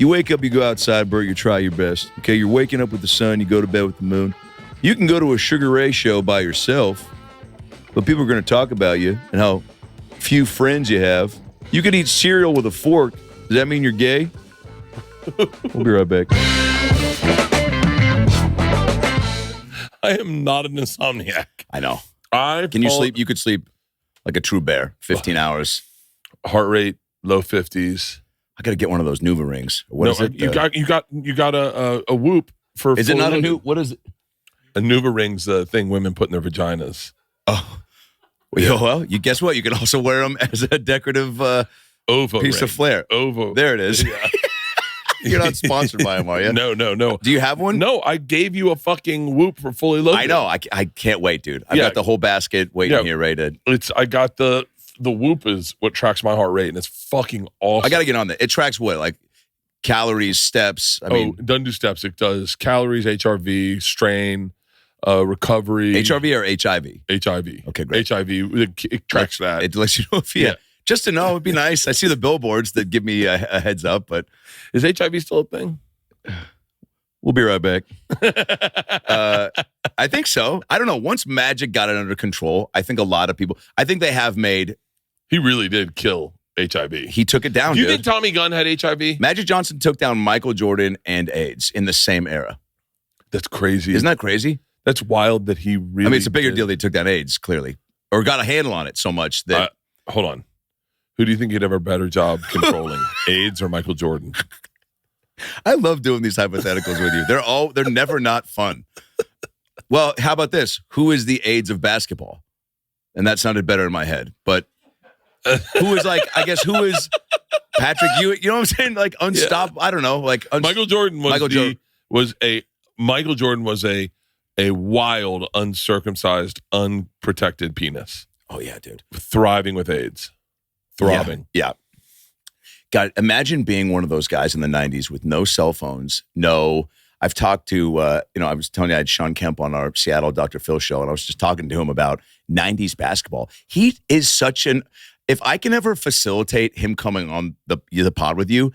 You wake up, you go outside, Bert, you try your best. Okay, you're waking up with the sun, you go to bed with the moon. You can go to a Sugar Ray show by yourself, but people are going to talk about you and how few friends you have. You could eat cereal with a fork. Does that mean you're gay? We'll be right back. I am not an insomniac. I know. Can you sleep? You could sleep like a true bear, 15 hours. Heart rate, low 50s. I got to get one of those Nuva rings. What is it? You got a Whoop for. Is it not a new? What is it? A Nuva ring's the thing women put in their vaginas. Oh, well, you guess what? You can also wear them as a decorative Ovo piece ring. of flair. Ovo. There it is. Yeah. You're not sponsored by them, are you? No. Do you have one? No, I gave you a fucking Whoop for fully loaded. I know. I can't wait, dude. I've got the whole basket waiting here, ready to. I got the Whoop is what tracks my heart rate, and it's fucking awesome. I got to get on that. It tracks what? Like calories, steps? It doesn't do steps. It does calories, HRV, strain, recovery. HRV or HIV? HIV. Okay, great. HIV. It tracks that. It lets you know if you just to know, it'd be nice. I see the billboards that give me a heads up, but is HIV still a thing? We'll be right back. I think so. I don't know. Once Magic got it under control, I think a lot of people, I think they have made. He really did kill HIV. He took it down, Do you think Tommy Gunn had HIV? Magic Johnson took down Michael Jordan and AIDS in the same era. That's crazy. Isn't that crazy? That's wild that he really. I mean, it's a bigger deal that he took down AIDS, clearly. Or got a handle on it so much that. Hold on. Who do you think he'd have a better job controlling, AIDS or Michael Jordan? I love doing these hypotheticals with you. They're never not fun. Well, how about this? Who is the AIDS of basketball? And that sounded better in my head. But who is who is Patrick Ewing? You know what I'm saying? Like unstoppable. Yeah. I don't know. Like Michael Jordan was a wild, uncircumcised, unprotected penis. Oh yeah, dude. Thriving with AIDS. Throbbing. Yeah. God, imagine being one of those guys in the 90s with no cell phones, I've talked to, I was telling you I had Sean Kemp on our Seattle Dr.Phil show, and I was just talking to him about 90s basketball. He is if I can ever facilitate him coming on the pod with you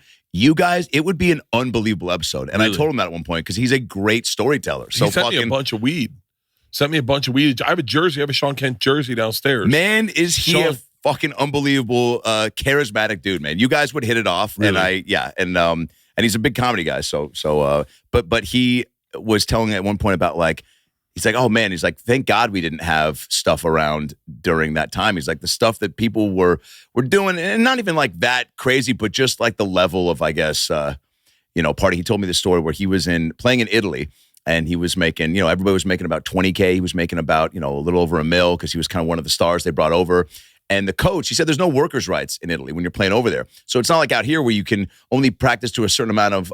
guys, it would be an unbelievable episode. And really? I told him that at one point because he's a great storyteller. So he sent me a bunch of weed. I have a jersey. I have a Sean Kemp jersey downstairs. Man, is he a fucking unbelievable, charismatic dude, man. You guys would hit it off. Really? And he's a big comedy guy. But he was telling me at one point about he's like, oh man, he's like, thank God we didn't have stuff around during that time. He's like, the stuff that people were doing, and not even like that crazy, but just like the level of, I guess, party. He told me the story where he was playing in Italy. And he was making, everybody was making about $20K. He was making about, a little over $1 million because he was kind of one of the stars they brought over. And the coach, he said there's no workers' rights in Italy when you're playing over there. So it's not like out here where you can only practice to a certain amount of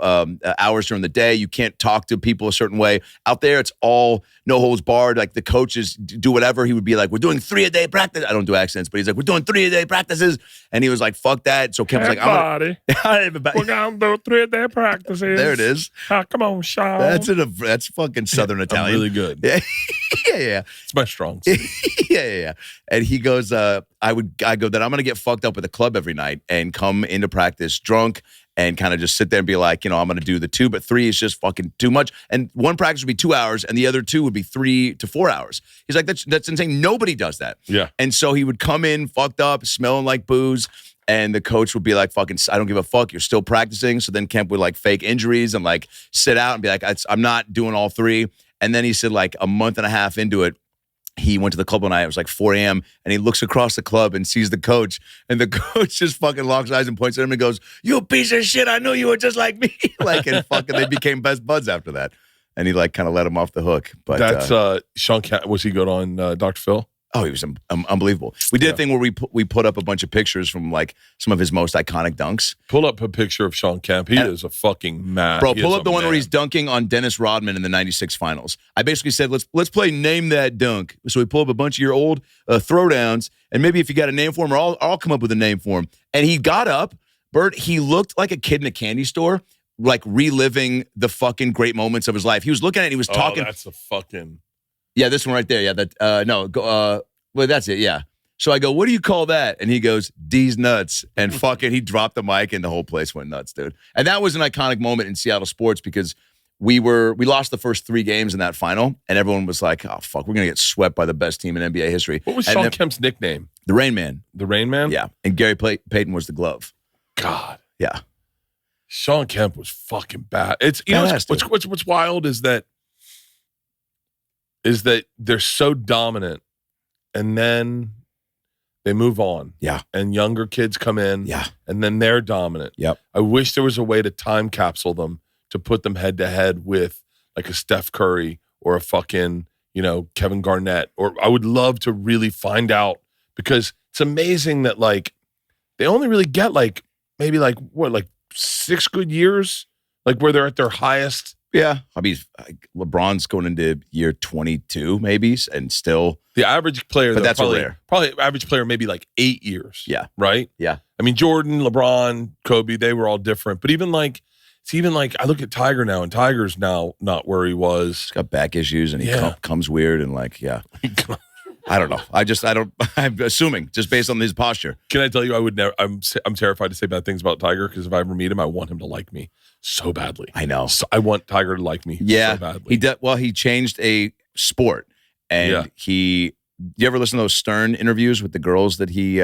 hours during the day. You can't talk to people a certain way. Out there, it's all no holds barred. Like the coaches do whatever. He would be like, we're doing 3-a-day practice. I don't do accents, but he's like, we're doing 3-a-day practices. And he was like, fuck that. So Kemp was like, we're going to do 3-a-day practices. There it is. Come on, Sean. That's fucking Southern Italian. I'm really good. Yeah. It's my strong suit. Yeah. And he goes, I go that I'm going to get fucked up with a club every night and come into practice drunk and kind of just sit there and be like, I'm going to do the 2, but 3 is just fucking too much. And one practice would be 2 hours and the other 2 would be 3 to 4 hours. He's like, that's insane. Nobody does that. Yeah. And so he would come in fucked up, smelling like booze. And the coach would be like, fucking, I don't give a fuck. You're still practicing. So then Kemp would fake injuries and sit out and be like, I'm not doing all 3. And then he said a month and a half into it, he went to the club one night. It was 4 a.m. and he looks across the club and sees the coach. And the coach just fucking locks eyes and points at him and goes, "You piece of shit! I knew you were just like me." And fucking, they became best buds after that. And he kind of let him off the hook. But that's Sean. Was he good on Dr. Phil? Oh, he was unbelievable. We did a thing where we put up a bunch of pictures from some of his most iconic dunks. Pull up a picture of Sean Kemp. He is a fucking man. Bro, pull up the one where he's dunking on Dennis Rodman in the 96 finals. I basically said, let's play Name That Dunk. So we pull up a bunch of your old throwdowns, and maybe if you got a name for him, or I'll come up with a name for him. And he got up, Bert, he looked like a kid in a candy store, reliving the fucking great moments of his life. He was looking at it and he was talking. That's a fucking... Yeah, this one right there. Yeah, well, that's it. Yeah. So I go, what do you call that? And he goes, D's nuts. And fucking, he dropped the mic and the whole place went nuts, dude. And that was an iconic moment in Seattle sports because we lost the first 3 games in that final, and everyone was like, oh, fuck, we're going to get swept by the best team in NBA history. What was Sean Kemp's nickname? The Rain Man. The Rain Man? Yeah. And Gary Payton was the glove. God. Yeah. Sean Kemp was fucking bad. It's what's wild is that they're so dominant, and then they move on. Yeah. And younger kids come in. Yeah. And then they're dominant. Yep. I wish there was a way to time capsule them to put them head to head with like a Steph Curry or a fucking, Kevin Garnett. Or I would love to really find out, because it's amazing that like they only really get like maybe like 6 good years, like where they're at their highest. Yeah. I mean, LeBron's going into year 22 maybe, and still. The average player, but that's rare. Probably average player maybe like 8 years. Yeah. Right? Yeah. I mean, Jordan, LeBron, Kobe, they were all different. But even like I look at Tiger now, and Tiger's now not where he was. He's got back issues, and he comes weird, and like, yeah. I don't know. I'm assuming just based on his posture. Can I tell you, I would never, I'm terrified to say bad things about Tiger, because if I ever meet him, I want him to like me so badly. I know. So I want Tiger to like me so badly. He changed a sport, and you ever listen to those Stern interviews with the girls that he,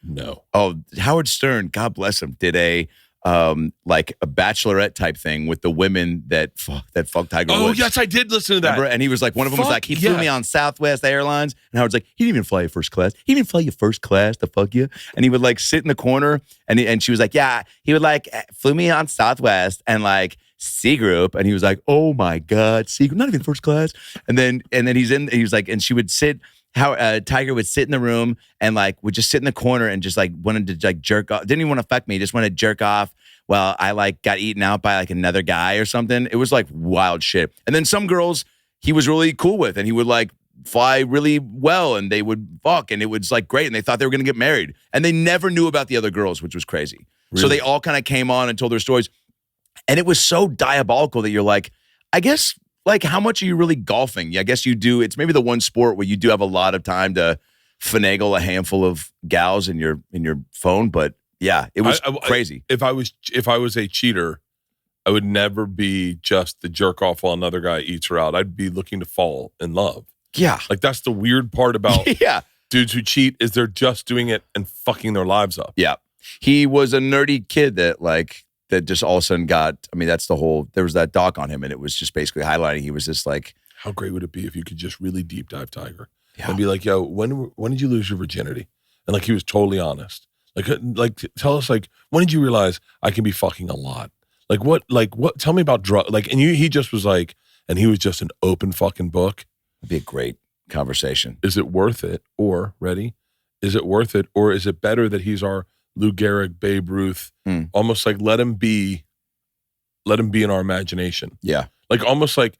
No. Oh, Howard Stern, God bless him, did a bachelorette type thing with the women that fucked Tiger Woods. Oh, yes, I did listen to that. Remember? And he was like, one of them was like, he flew me on Southwest Airlines. And Howard's like, he didn't even fly you first class. He didn't even fly you first class to fuck you. And he would like sit in the corner, and she was like, yeah, he would like flew me on Southwest and like C Group. And he was like, oh my God, C Group, not even first class. And then he was like, and she would sit. How Tiger would sit in the room and like would just sit in the corner and just like wanted to like jerk off. Didn't even want to fuck me. Just wanted to jerk off while I like got eaten out by like another guy or something. It was like wild shit. And then some girls he was really cool with, and he would like fly really well, and they would fuck, and it was like great, and they thought they were going to get married, and they never knew about the other girls, which was crazy. Really? So they all kind of came on and told their stories, and it was so diabolical that you're like, I guess. Like, how much are you really golfing? I guess you do. It's maybe the one sport where you do have a lot of time to finagle a handful of gals in your phone. But yeah, it was crazy. If I was a cheater, I would never be just the jerk off while another guy eats her out. I'd be looking to fall in love. Yeah, like that's the weird part about dudes who cheat is they're just doing it and fucking their lives up. Yeah, he was a nerdy kid that just all of a sudden got, I mean, that's the whole, there was that doc on him, and it was just basically highlighting, he was just like. How great would it be if you could just really deep dive Tiger and be like, yo, when did you lose your virginity? And like, he was totally honest. Like tell us, like, when did you realize I can be fucking a lot? Like what, tell me about drugs. Like, and he just was like, and he was just an open fucking book. It'd be a great conversation. Is it worth it? Or, ready? Is it worth it? Or is it better that he's our Lou Gehrig, Babe Ruth, almost like let him be in our imagination. Yeah. Like almost like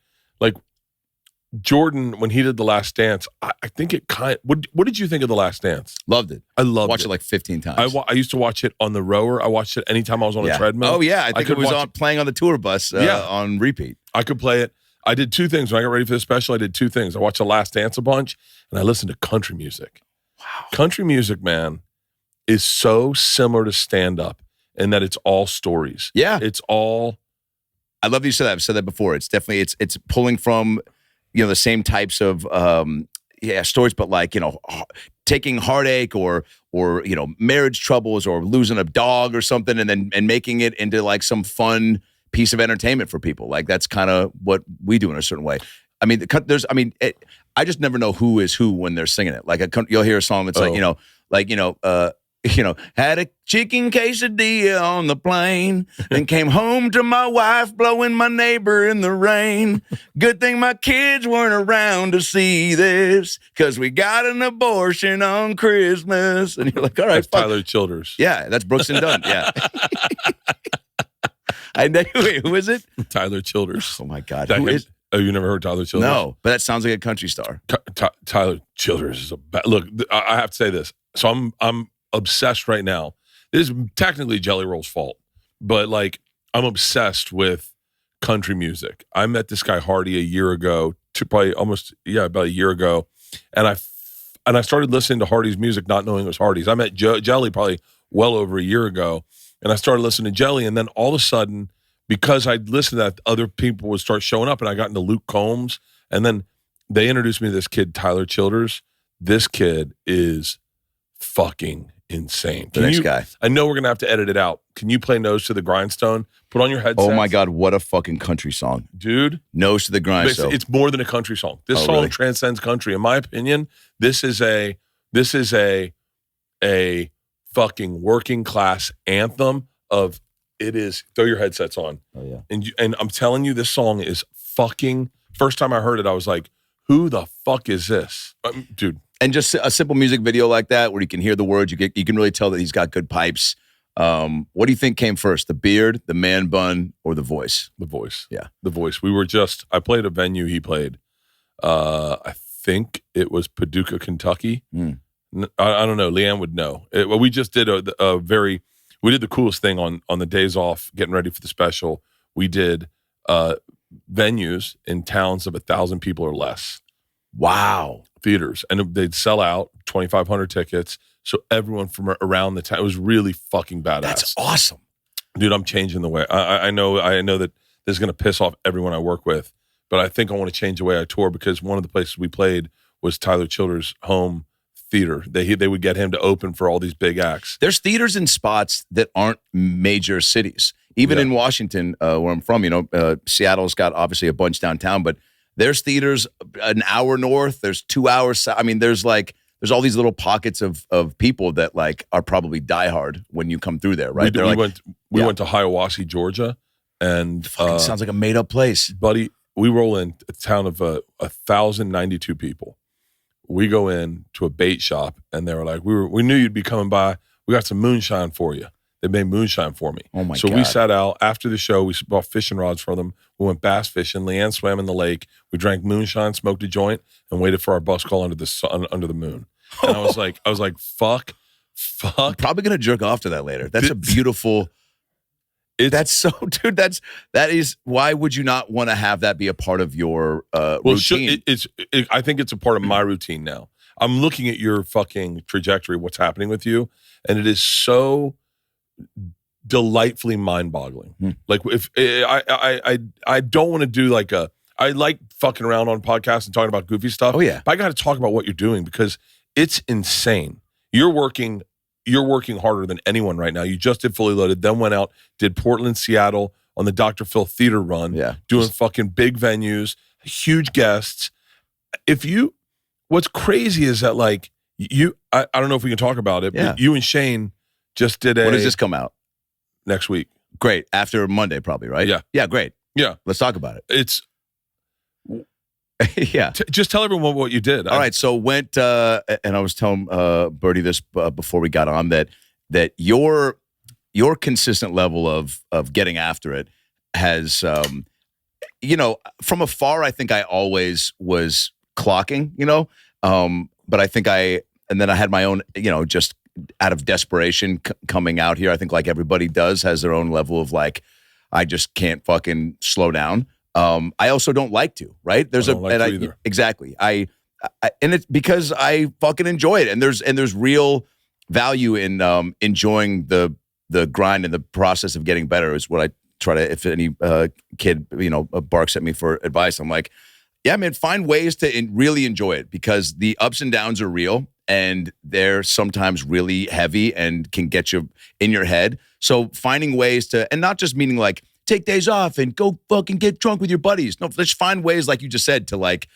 Jordan, when he did The Last Dance, I think it what did you think of The Last Dance? Loved it. I loved it. Watched it like 15 times. I used to watch it on the rower. I watched it anytime I was on a treadmill. Oh yeah, I think it was playing on the tour bus on repeat. I could play it. I did 2 things. When I got ready for the special, I did 2 things. I watched The Last Dance a bunch, and I listened to country music. Wow. Country music, man, is so similar to stand-up in that it's all stories. Yeah. It's all... I love that you said that. I've said that before. It's definitely, it's pulling from, the same types of, stories, but like, taking heartache or marriage troubles or losing a dog or something, and making it into like some fun piece of entertainment for people. Like, that's kind of what we do in a certain way. I mean, I just never know who is who when they're singing it. Like, you'll hear a song that's had a chicken quesadilla on the plane and came home to my wife blowing my neighbor in the rain. Good thing my kids weren't around to see this, because we got an abortion on Christmas. And you're like, all right, that's Tyler Childers. Yeah, that's Brooks and Dunn. Yeah. I know. Wait, who is it? Tyler Childers. Oh my God. Oh, you never heard Tyler Childers? No, but that sounds like a country star. Tyler Childers is look. I have to say this. So I'm obsessed right now. This is technically Jelly Roll's fault, but like, I'm obsessed with country music. I met this guy Hardy a year ago, about a year ago, and and I started listening to Hardy's music, not knowing it was Hardy's. I met Jelly probably well over a year ago, and I started listening to Jelly, and then all of a sudden, because I'd listened to that, other people would start showing up, and I got into Luke Combs, and then they introduced me to this kid, Tyler Childers. This kid is fucking insane. The next guy. I know we're going to have to edit it out. Can you play Nose to the Grindstone? Put on your headset. Oh my God, what a fucking country song. Dude. Nose to the Grindstone. It's more than a country song. This song really? transcends country. In my opinion, this is a fucking working class anthem of, it is, throw your headsets on. Oh yeah. And I'm telling you, this song is fucking, first time I heard it, I was like, who the fuck is this? Dude. And just a simple music video like that, where you can hear the words, you can really tell that he's got good pipes. What do you think came first, the beard, the man bun, or the voice? The voice. Yeah, the voice. I played a venue he played. I think it was Paducah, Kentucky. I don't know. Leanne would know. We just did we did the coolest thing on the days off, getting ready for the special. We did venues in towns of 1,000 people or less. Wow. Theaters, and they'd sell out 2,500 tickets. So everyone from around the town, it was really fucking badass. That's awesome, dude. I'm changing the way I know that this is going to piss off everyone I work with, but I think I want to change the way I tour, because one of the places we played was Tyler Childers' home theater. They would get him to open for all these big acts. There's theaters in spots that aren't major cities. Even in Washington, where I'm from, Seattle's got obviously a bunch downtown, but there's theaters an hour north. There's 2 hours. I mean, there's all these little pockets of people that like are probably diehard when you come through there, right? We went to Hiawassee, Georgia, and fucking sounds like a made up place, buddy. We roll in a town of 1,092 people. We go in to a bait shop, and they were like, "We knew you'd be coming by. We got some moonshine for you." They made moonshine for me. Oh my God. So we sat out after the show. We bought fishing rods for them. We went bass fishing. Leanne swam in the lake. We drank moonshine, smoked a joint, and waited for our bus call under the sun, under the moon. And I was like, fuck. I'm probably gonna jerk off to that later. That's a beautiful. That's so, dude. That is. Why would you not want to have that be a part of your routine? I think it's a part of my routine now. I'm looking at your fucking trajectory, what's happening with you, and it is so delightfully mind-boggling. Like, if I don't want to do I like fucking around on podcasts and talking about goofy stuff. Oh yeah, but I got to talk about what you're doing, because it's insane. You're working harder than anyone right now. You just did Fully Loaded, then went out, did Portland, Seattle on the Dr.Phil theater run. Yeah, doing fucking big venues, huge guests. What's crazy is that like I don't know if we can talk about it. Yeah. But you and Shane just did When does this come out? Next week. Great. After Monday, probably, right? Yeah. Yeah, great. Yeah. Let's talk about it. It's yeah. Just tell everyone what you did. All right. So went, and I was telling Bertie this before we got on, that your consistent level of getting after it has, from afar, I think I always was clocking, but I think and then I had my own, just out of desperation coming out here. I think like everybody does, has their own level of like, I just can't fucking slow down. I also don't like to, right? There's exactly. I and it's because I fucking enjoy it, and there's real value in enjoying the grind and the process of getting better is what I try to. If any kid barks at me for advice, I'm like, yeah, man, find ways to really enjoy it, because the ups and downs are real, and they're sometimes really heavy and can get you in your head. So finding ways to, and not just meaning like take days off and go fucking get drunk with your buddies. No, let's find ways, like you just said, to like,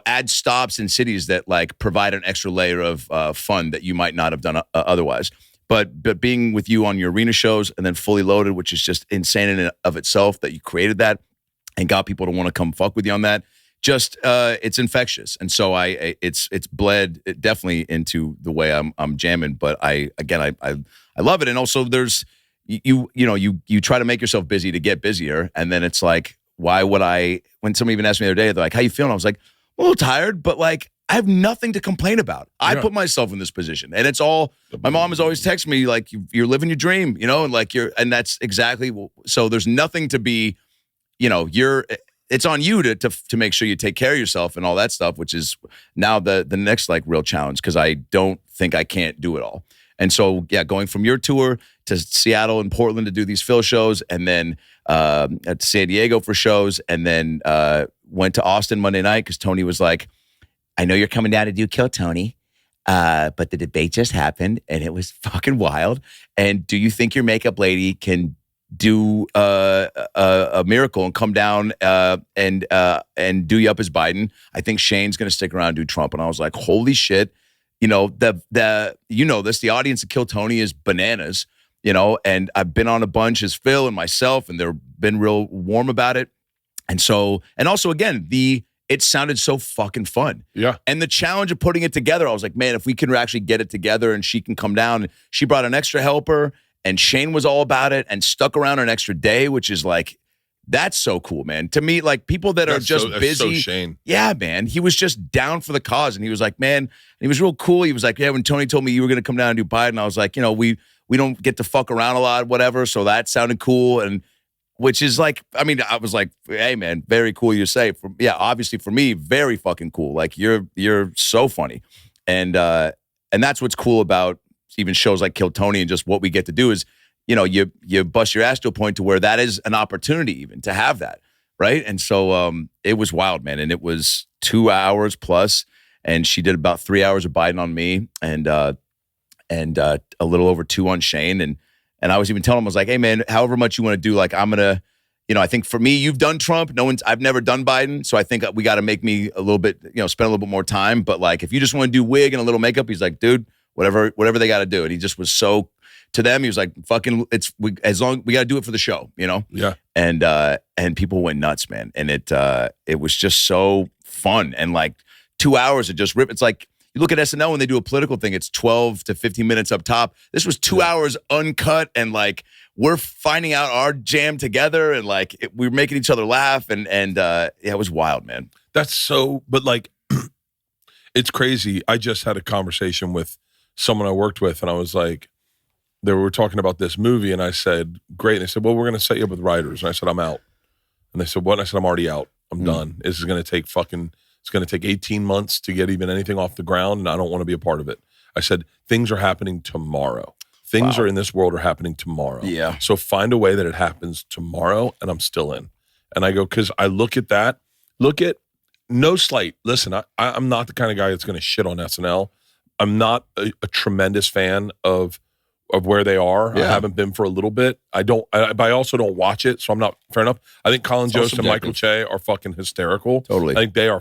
add stops in cities that like provide an extra layer of fun that you might not have done otherwise. But being with you on your arena shows, and then Fully Loaded, which is just insane in and of itself that you created that and got people to want to come fuck with you on that. Just it's infectious, and so it's bled definitely into the way I'm jamming. But I love it, and also there's you try to make yourself busy to get busier, and then it's like, why would I? When somebody even asked me the other day, they're like, "How you feeling?" I was like, "I'm a little tired, but like I have nothing to complain about. I put myself in this position, and it's all." My mom has always texted me like, "You're living your dream," and like and that's exactly. So there's nothing to be, it's on you to make sure you take care of yourself and all that stuff, which is now the next like real challenge, because I don't think I can't do it all. And so, yeah, going from your tour to Seattle and Portland to do these Phil shows, and then at San Diego for shows, and then went to Austin Monday night because Tony was like, I know you're coming down to do Kill Tony, but the debate just happened and it was fucking wild. And do you think your makeup lady can do a miracle and come down and do you up as Biden? I think Shane's going to stick around and do Trump. And I was like, holy shit. You know, the audience of Kill Tony is bananas, you know, and I've been on a bunch as Phil and myself, and they've been real warm about it. And so, and also again, it sounded so fucking fun. Yeah. And the challenge of putting it together, I was like, man, if we can actually get it together and she can come down. She brought an extra helper, and Shane was all about it and stuck around an extra day, which is like, that's so cool, man. To me, like people that are just busy. So Shane. Yeah, man. He was just down for the cause. And he was like, man, and he was real cool. He was like, yeah, when Tony told me you were going to come down and do Biden, I was like, you know, we don't get to fuck around a lot, whatever. So that sounded cool. And which is like, I mean, I was like, hey, man, very cool you say. Obviously for me, very fucking cool. Like you're so funny. And that's what's cool about even shows like Kill Tony, and just what we get to do is, you know, you bust your ass to a point to where that is an opportunity even to have that, right? And so it was wild, man. And it was 2 hours plus, and she did about 3 hours of Biden on me, and a little over 2 on Shane. And I was even telling him, I was like, hey, man, however much you want to do, like I'm gonna, you know, I think for me, you've done Trump. I've never done Biden, so I think we got to make me a little bit, you know, spend a little bit more time. But like, if you just want to do wig and a little makeup, he's like, dude, whatever they got to do. And he just was so. To them, he was like, "Fucking, as long we got to do it for the show, you know." Yeah. And people went nuts, man. And it was just so fun. And like 2 hours of just rip. It's like you look at SNL when they do a political thing. It's 12 to 15 minutes up top. This was 2 hours uncut, and like we're finding out our jam together, and like we were making each other laugh, and yeah, it was wild, man. That's so. But like, it's crazy. I just had a conversation with someone I worked with, and I was like. They were talking about this movie, and I said, great. And they said, well, we're going to set you up with writers. And I said, I'm out. And they said, what? And I said, I'm already out. I'm done. This is going to take it's going to take 18 months to get even anything off the ground, and I don't want to be a part of it. I said, things are happening tomorrow. Things are in this world are happening tomorrow. Yeah. So find a way that it happens tomorrow, and I'm still in. And I go, because I look at that, no slight. Listen, I'm not the kind of guy that's going to shit on SNL. I'm not a tremendous fan of where they are. Yeah. I haven't been for a little bit. But I also don't watch it, so I'm not, fair enough. I think Colin Jost and Michael Che are fucking hysterical. Totally. I think they are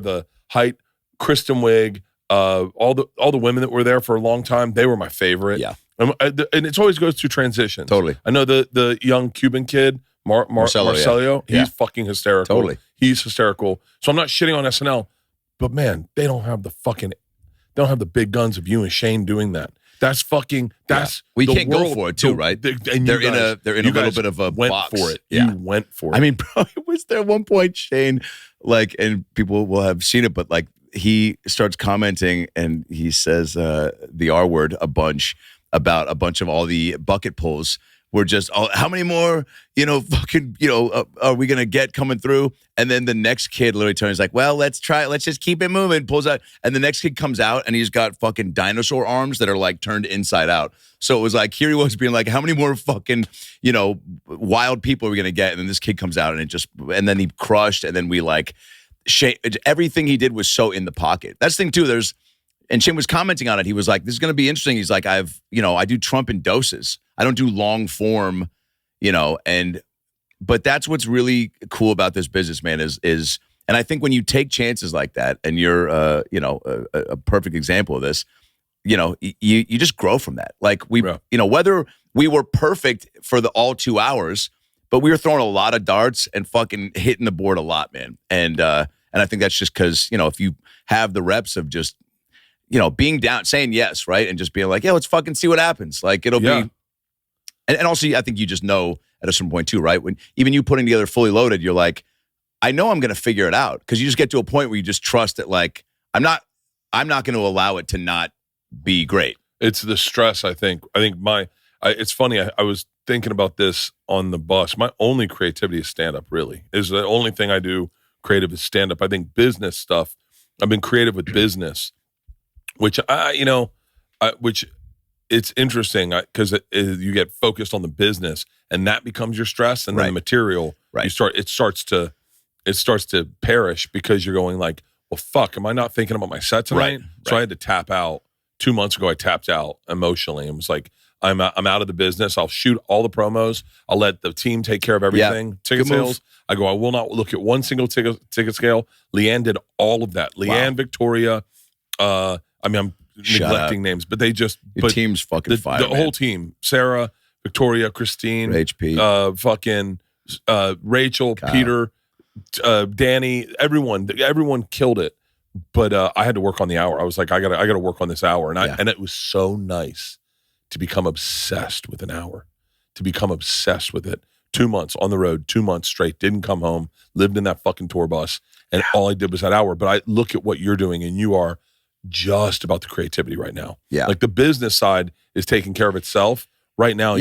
the height. Kristen Wiig, all the women that were there for a long time, they were my favorite. Yeah. And it always goes through transitions. Totally. I know the young Cuban kid, Marcello, he's fucking hysterical. Totally. He's hysterical. So I'm not shitting on SNL, but man, they don't have the big guns of you and Shane doing that. That's we can't go for it too, right? They're in a little bit of a box. For it. Yeah. You went for it. I mean, bro, it was there at one point, Shane, like, and people will have seen it, but like he starts commenting and he says the R word a bunch about a bunch of all the bucket pulls. We're just, how many more, are we going to get coming through? And then the next kid literally turns like, well, let's just keep it moving, pulls out. And the next kid comes out and he's got fucking dinosaur arms that are like turned inside out. So it was like, here he was being like, how many more fucking, wild people are we going to get? And then this kid comes out and then he crushed. And then we like, everything he did was so in the pocket. That's the thing too. And Shane was commenting on it. He was like, this is going to be interesting. He's like, I do Trump in doses. I don't do long form, but that's what's really cool about this business, man, is, and I think when you take chances like that, and you're, a perfect example of this, you just grow from that. Like whether we were perfect for all 2 hours, but we were throwing a lot of darts and fucking hitting the board a lot, man. And I think that's just because, if you have the reps of just, being down, saying yes, right? And just being like, yeah, let's fucking see what happens. Like it'll be, and also I think you just know at a certain point too, right? When even you putting together Fully Loaded, you're like, I know I'm going to figure it out, because you just get to a point where you just trust that, like, I'm not going to allow it to not be great. It's the stress. I think It's funny. I was thinking about this on the bus. My only creativity is stand-up, really. Is the only thing I do creative is stand-up. I think business stuff, I've been creative with business, which which it's interesting because you get focused on the business and that becomes your stress, and then the material, it starts to perish because you're going like, well, fuck, am I not thinking about my set tonight? So I had to tap out. 2 months ago, I tapped out emotionally and was like, I'm out of the business. I'll shoot all the promos. I'll let the team take care of everything. Ticket sales. I go, I will not look at one single ticket scale. Leanne did all of that. Leanne, Victoria. I'm neglecting names, but they just your team's fucking fire. The whole team: Sarah, Victoria, Christine, fucking Rachel, Kyle. Peter, Danny. Everyone killed it. But I had to work on the hour. I was like, I gotta work on this hour, and it was so nice to become obsessed with an hour, to become obsessed with it. 2 months on the road, 2 months straight, didn't come home, lived in that fucking tour bus, and all I did was that hour. But I look at what you're doing, and you are just about the creativity right now. Yeah, like the business side is taking care of itself right now.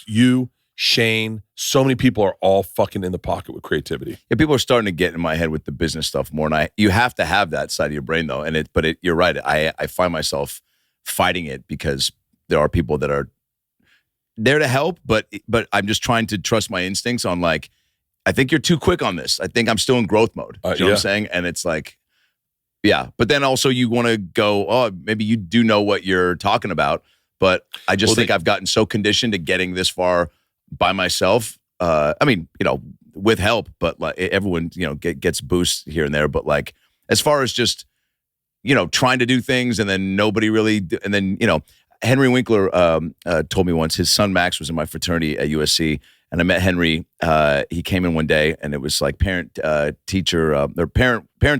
You, Shane, so many people are all fucking in the pocket with creativity. Yeah, people are starting to get in my head with the business stuff more, and you have to have that side of your brain though. But you're right. I find myself fighting it because there are people that are there to help, but I'm just trying to trust my instincts on like, I think you're too quick on this. I think I'm still in growth mode. You know what I'm saying? And it's like, yeah. But then also you want to go, oh, maybe you do know what you're talking about, but I just think I've gotten so conditioned to getting this far by myself. With help, but like everyone, gets boosts here and there. But like, as far as just, trying to do things and then nobody really, and then, Henry Winkler told me once his son Max was in my fraternity at USC, and I met Henry. He came in one day, and it was like parents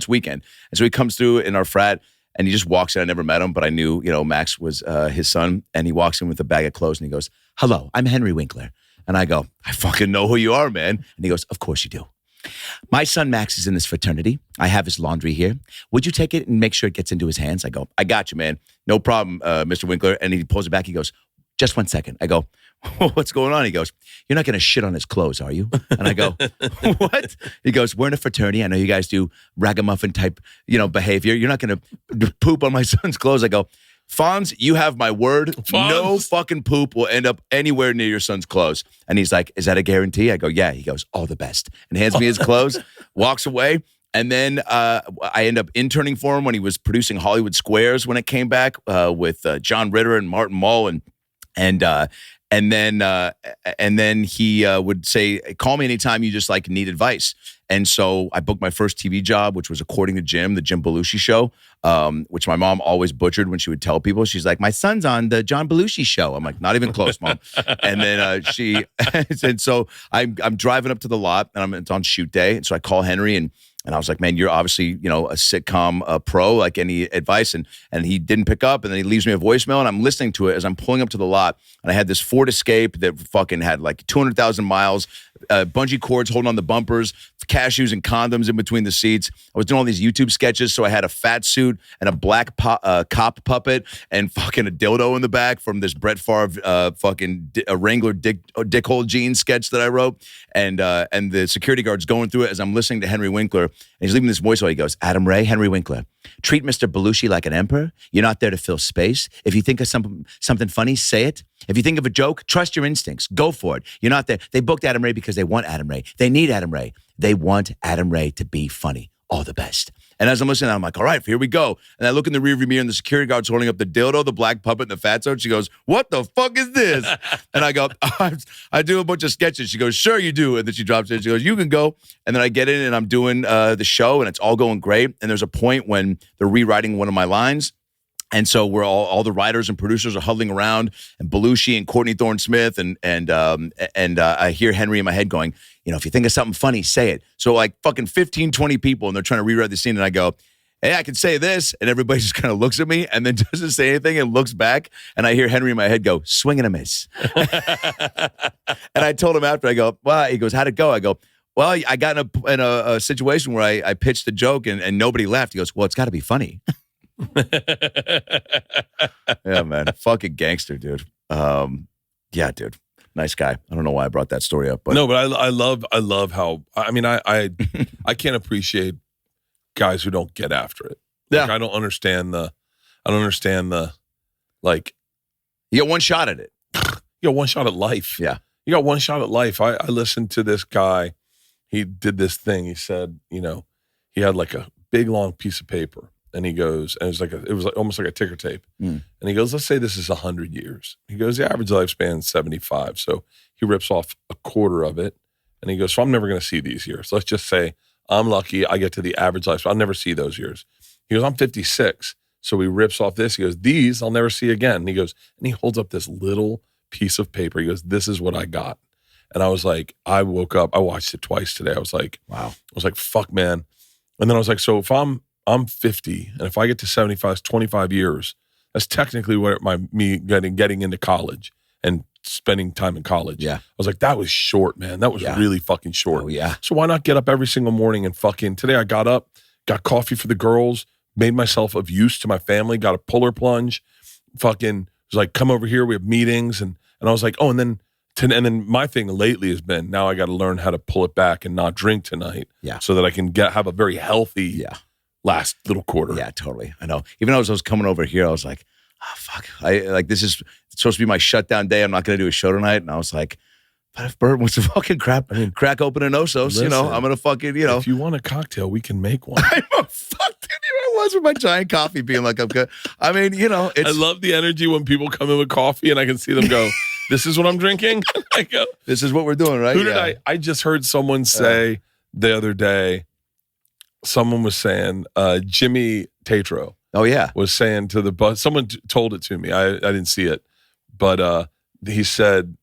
weekend, and so he comes through in our frat, and he just walks in. I never met him, but I knew Max was his son, and he walks in with a bag of clothes, and he goes, "Hello, I'm Henry Winkler," and I go, "I fucking know who you are, man," and he goes, "Of course you do. My son Max is in this fraternity. I have his laundry here. Would you take it and make sure it gets into his hands?" I go, "I got you, man. No problem, Mr. Winkler." And he pulls it back. He goes, "Just 1 second." I go, "What's going on?" He goes, "You're not going to shit on his clothes, are you?" And I go, "What?" He goes, "We're in a fraternity. I know you guys do ragamuffin type, behavior. You're not going to poop on my son's clothes." I go, "Fonz, you have my word. Fonz. No fucking poop will end up anywhere near your son's clothes." And he's like, "Is that a guarantee?" I go, "Yeah." He goes, "All the best," and hands me his clothes, walks away. And then I end up interning for him when he was producing Hollywood Squares when it came back with John Ritter and Martin Mull, and then he would say, "Call me anytime you just like need advice." And so I booked my first TV job, which was According to Jim, the Jim Belushi show, which my mom always butchered when she would tell people. She's like, "My son's on the John Belushi show." I'm like, "Not even close, Mom." And then she said, so I'm driving up to the lot, and it's on shoot day. And so I call Henry, and I was like, "Man, you're obviously, a sitcom pro, like any advice." And he didn't pick up, and then he leaves me a voicemail, and I'm listening to it as I'm pulling up to the lot. And I had this Ford Escape that fucking had like 200,000 miles, bungee cords holding on the bumpers, cashews and condoms in between the seats. I was doing all these YouTube sketches, so I had a fat suit and a black cop puppet and fucking a dildo in the back from this Brett Favre a Wrangler dickhole jeans sketch that I wrote. And the security guard's going through it as I'm listening to Henry Winkler. And he's leaving this voicemail. He goes, "Adam Ray, Henry Winkler. Treat Mr. Belushi like an emperor. You're not there to fill space. If you think of something funny, say it. If you think of a joke, trust your instincts. Go for it. You're not there." They booked Adam Ray because they want Adam Ray. They need Adam Ray. They want Adam Ray to be funny. All the best. And as I'm listening, I'm like, all right, here we go. And I look in the rearview mirror, and the security guard's holding up the dildo, the black puppet, and the fatso. She goes, "What the fuck is this?" And I go, "I do a bunch of sketches." She goes, "Sure you do." And then she drops it. She goes, "You can go." And then I get in, and I'm doing the show, and it's all going great. And there's a point when they're rewriting one of my lines. And so we're all the writers and producers are huddling around, and Belushi and Courtney Thorne-Smith, and I hear Henry in my head going, "If you think of something funny, say it." So like fucking 15, 20 people, and they're trying to rewrite the scene, and I go, "Hey, I can say this," and everybody just kind of looks at me and then doesn't say anything and looks back, and I hear Henry in my head go, "Swing and a miss." And I told him after, I go, "Well," he goes, "How'd it go?" I go, "Well, I got in a situation where I pitched a joke and nobody laughed." He goes, "Well, it's got to be funny." Yeah, man, fucking gangster, dude. Yeah, dude. Nice guy. I don't know why I brought that story up, but no, but I love how, I mean, I can't appreciate guys who don't get after it. Like, Yeah. I don't understand the, like, you got one shot at it. you got one shot at life. Yeah. You got one shot at life. I listened to this guy. He did this thing. He said, you know, he had like a big long piece of paper, and he goes, and it was like almost like a ticker tape. And he goes, let's say this is 100 years. He goes, the average lifespan is 75. So he rips off a quarter of it, and he goes, so I'm never going to see these years. Let's just say I'm lucky. I get to the average lifespan. I'll never see those years. He goes, I'm 56. So he rips off this. He goes, these I'll never see again. And he goes, and he holds up this little piece of paper. He goes, this is what I got. And I was like, I woke up, I watched it twice today. I was like, wow. I was like, fuck, man. And then I was like, so if I'm 50, and if I get to 75, it's 25 years. That's technically what me getting into college and spending time in college. Yeah. I was like, that was short, man. That was really fucking short. Oh, yeah. So why not get up every single morning and fucking, today I got up, got coffee for the girls, made myself of use to my family, got a puller plunge, fucking was like, come over here, we have meetings. And I was like, oh, and then my thing lately has been, now I got to learn how to pull it back and not drink tonight. Yeah. So that I can have a very healthy last little quarter. Yeah, totally. I know. Even though I was coming over here, I was like, oh, fuck. This is supposed to be my shutdown day. I'm not going to do a show tonight. And I was like, but if Bert wants to fucking crack open an Osos, you know, I'm going to fucking, you know. If you want a cocktail, we can make one. I know. Fuck, dude, I was with my giant coffee being like, I'm good. I mean, you know. I love the energy when people come in with coffee and I can see them go, this is what I'm drinking? I go, this is what we're doing, right? Who did I just heard someone say the other day, someone was saying, Jimmy Tatro. Oh, yeah. Was saying to the bus, someone told it to me. I didn't see it. But they said,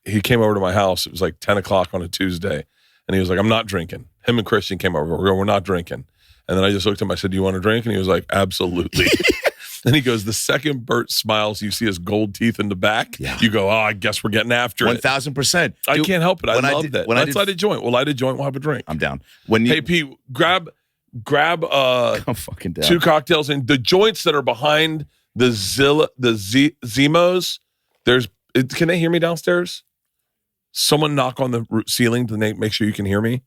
he came over to my house. It was like 10 o'clock on a Tuesday. And he was like, I'm not drinking. Him and Christian came over. We're not drinking. And then I just looked at him. I said, do you want to drink? And he was like, absolutely. And he goes, the second Bert smiles, you see his gold teeth in the back. Yeah. You go, oh, I guess we're getting after it. 1,000%. I can't help it. I love that. Let's light a joint. We'll light a joint. We'll have a drink. I'm down. Hey, Pete, grab I'm fucking down. 2 cocktails. And the joints that are behind the Zimos, can they hear me downstairs? Someone knock on the ceiling to make sure you can hear me.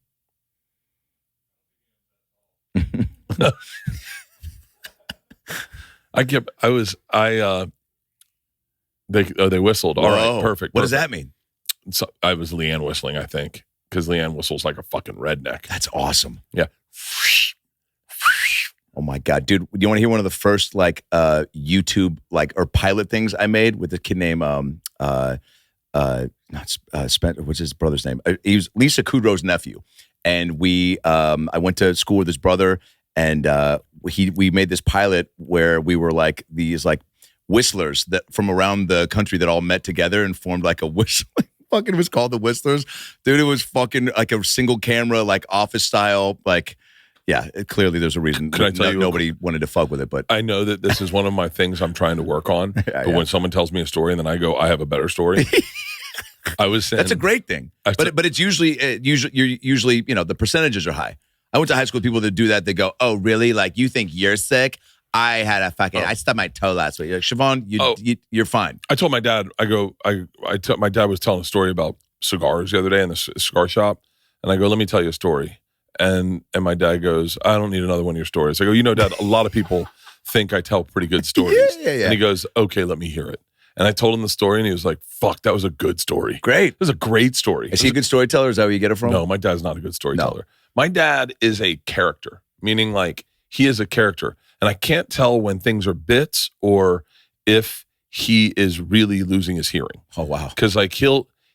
They whistled. All right, perfect. What does that mean? So I was Leanne whistling, I think, because Leanne whistles like a fucking redneck. That's awesome. Yeah. Oh my God, dude! Do you want to hear one of the first like YouTube or pilot things I made with a kid named Spencer? What's his brother's name? He was Lisa Kudrow's nephew, and I went to school with his brother, and we made this pilot where we were like these like whistlers that from around the country that all met together and formed like a whistling. Fucking was called the Whistlers, dude. It was fucking like a single camera, like office style, like. Yeah, clearly there's a reason. Could I tell you, nobody wanted to fuck with it, but I know that this is one of my things I'm trying to work on. But when someone tells me a story and then I go, I have a better story. I was saying that's a great thing, but it's usually the percentages are high. I went to high school with people that do that. They go, oh really? Like you think you're sick? I had I stubbed my toe last week. Like, Siobhan, you're fine. I told my dad. My dad was telling a story about cigars the other day in the cigar shop, and I go, let me tell you a story. And my dad goes, I don't need another one of your stories. I go, Dad, a lot of people think I tell pretty good stories. Yeah. And he goes, okay, let me hear it. And I told him the story, and he was like, fuck, that was a good story. Great. It was a great story. Is he a good storyteller? Is that where you get it from? No, my dad's not a good storyteller. No. My dad is a character, meaning like he is a character. And I can't tell when things are bits or if he is really losing his hearing. Oh, wow. Because like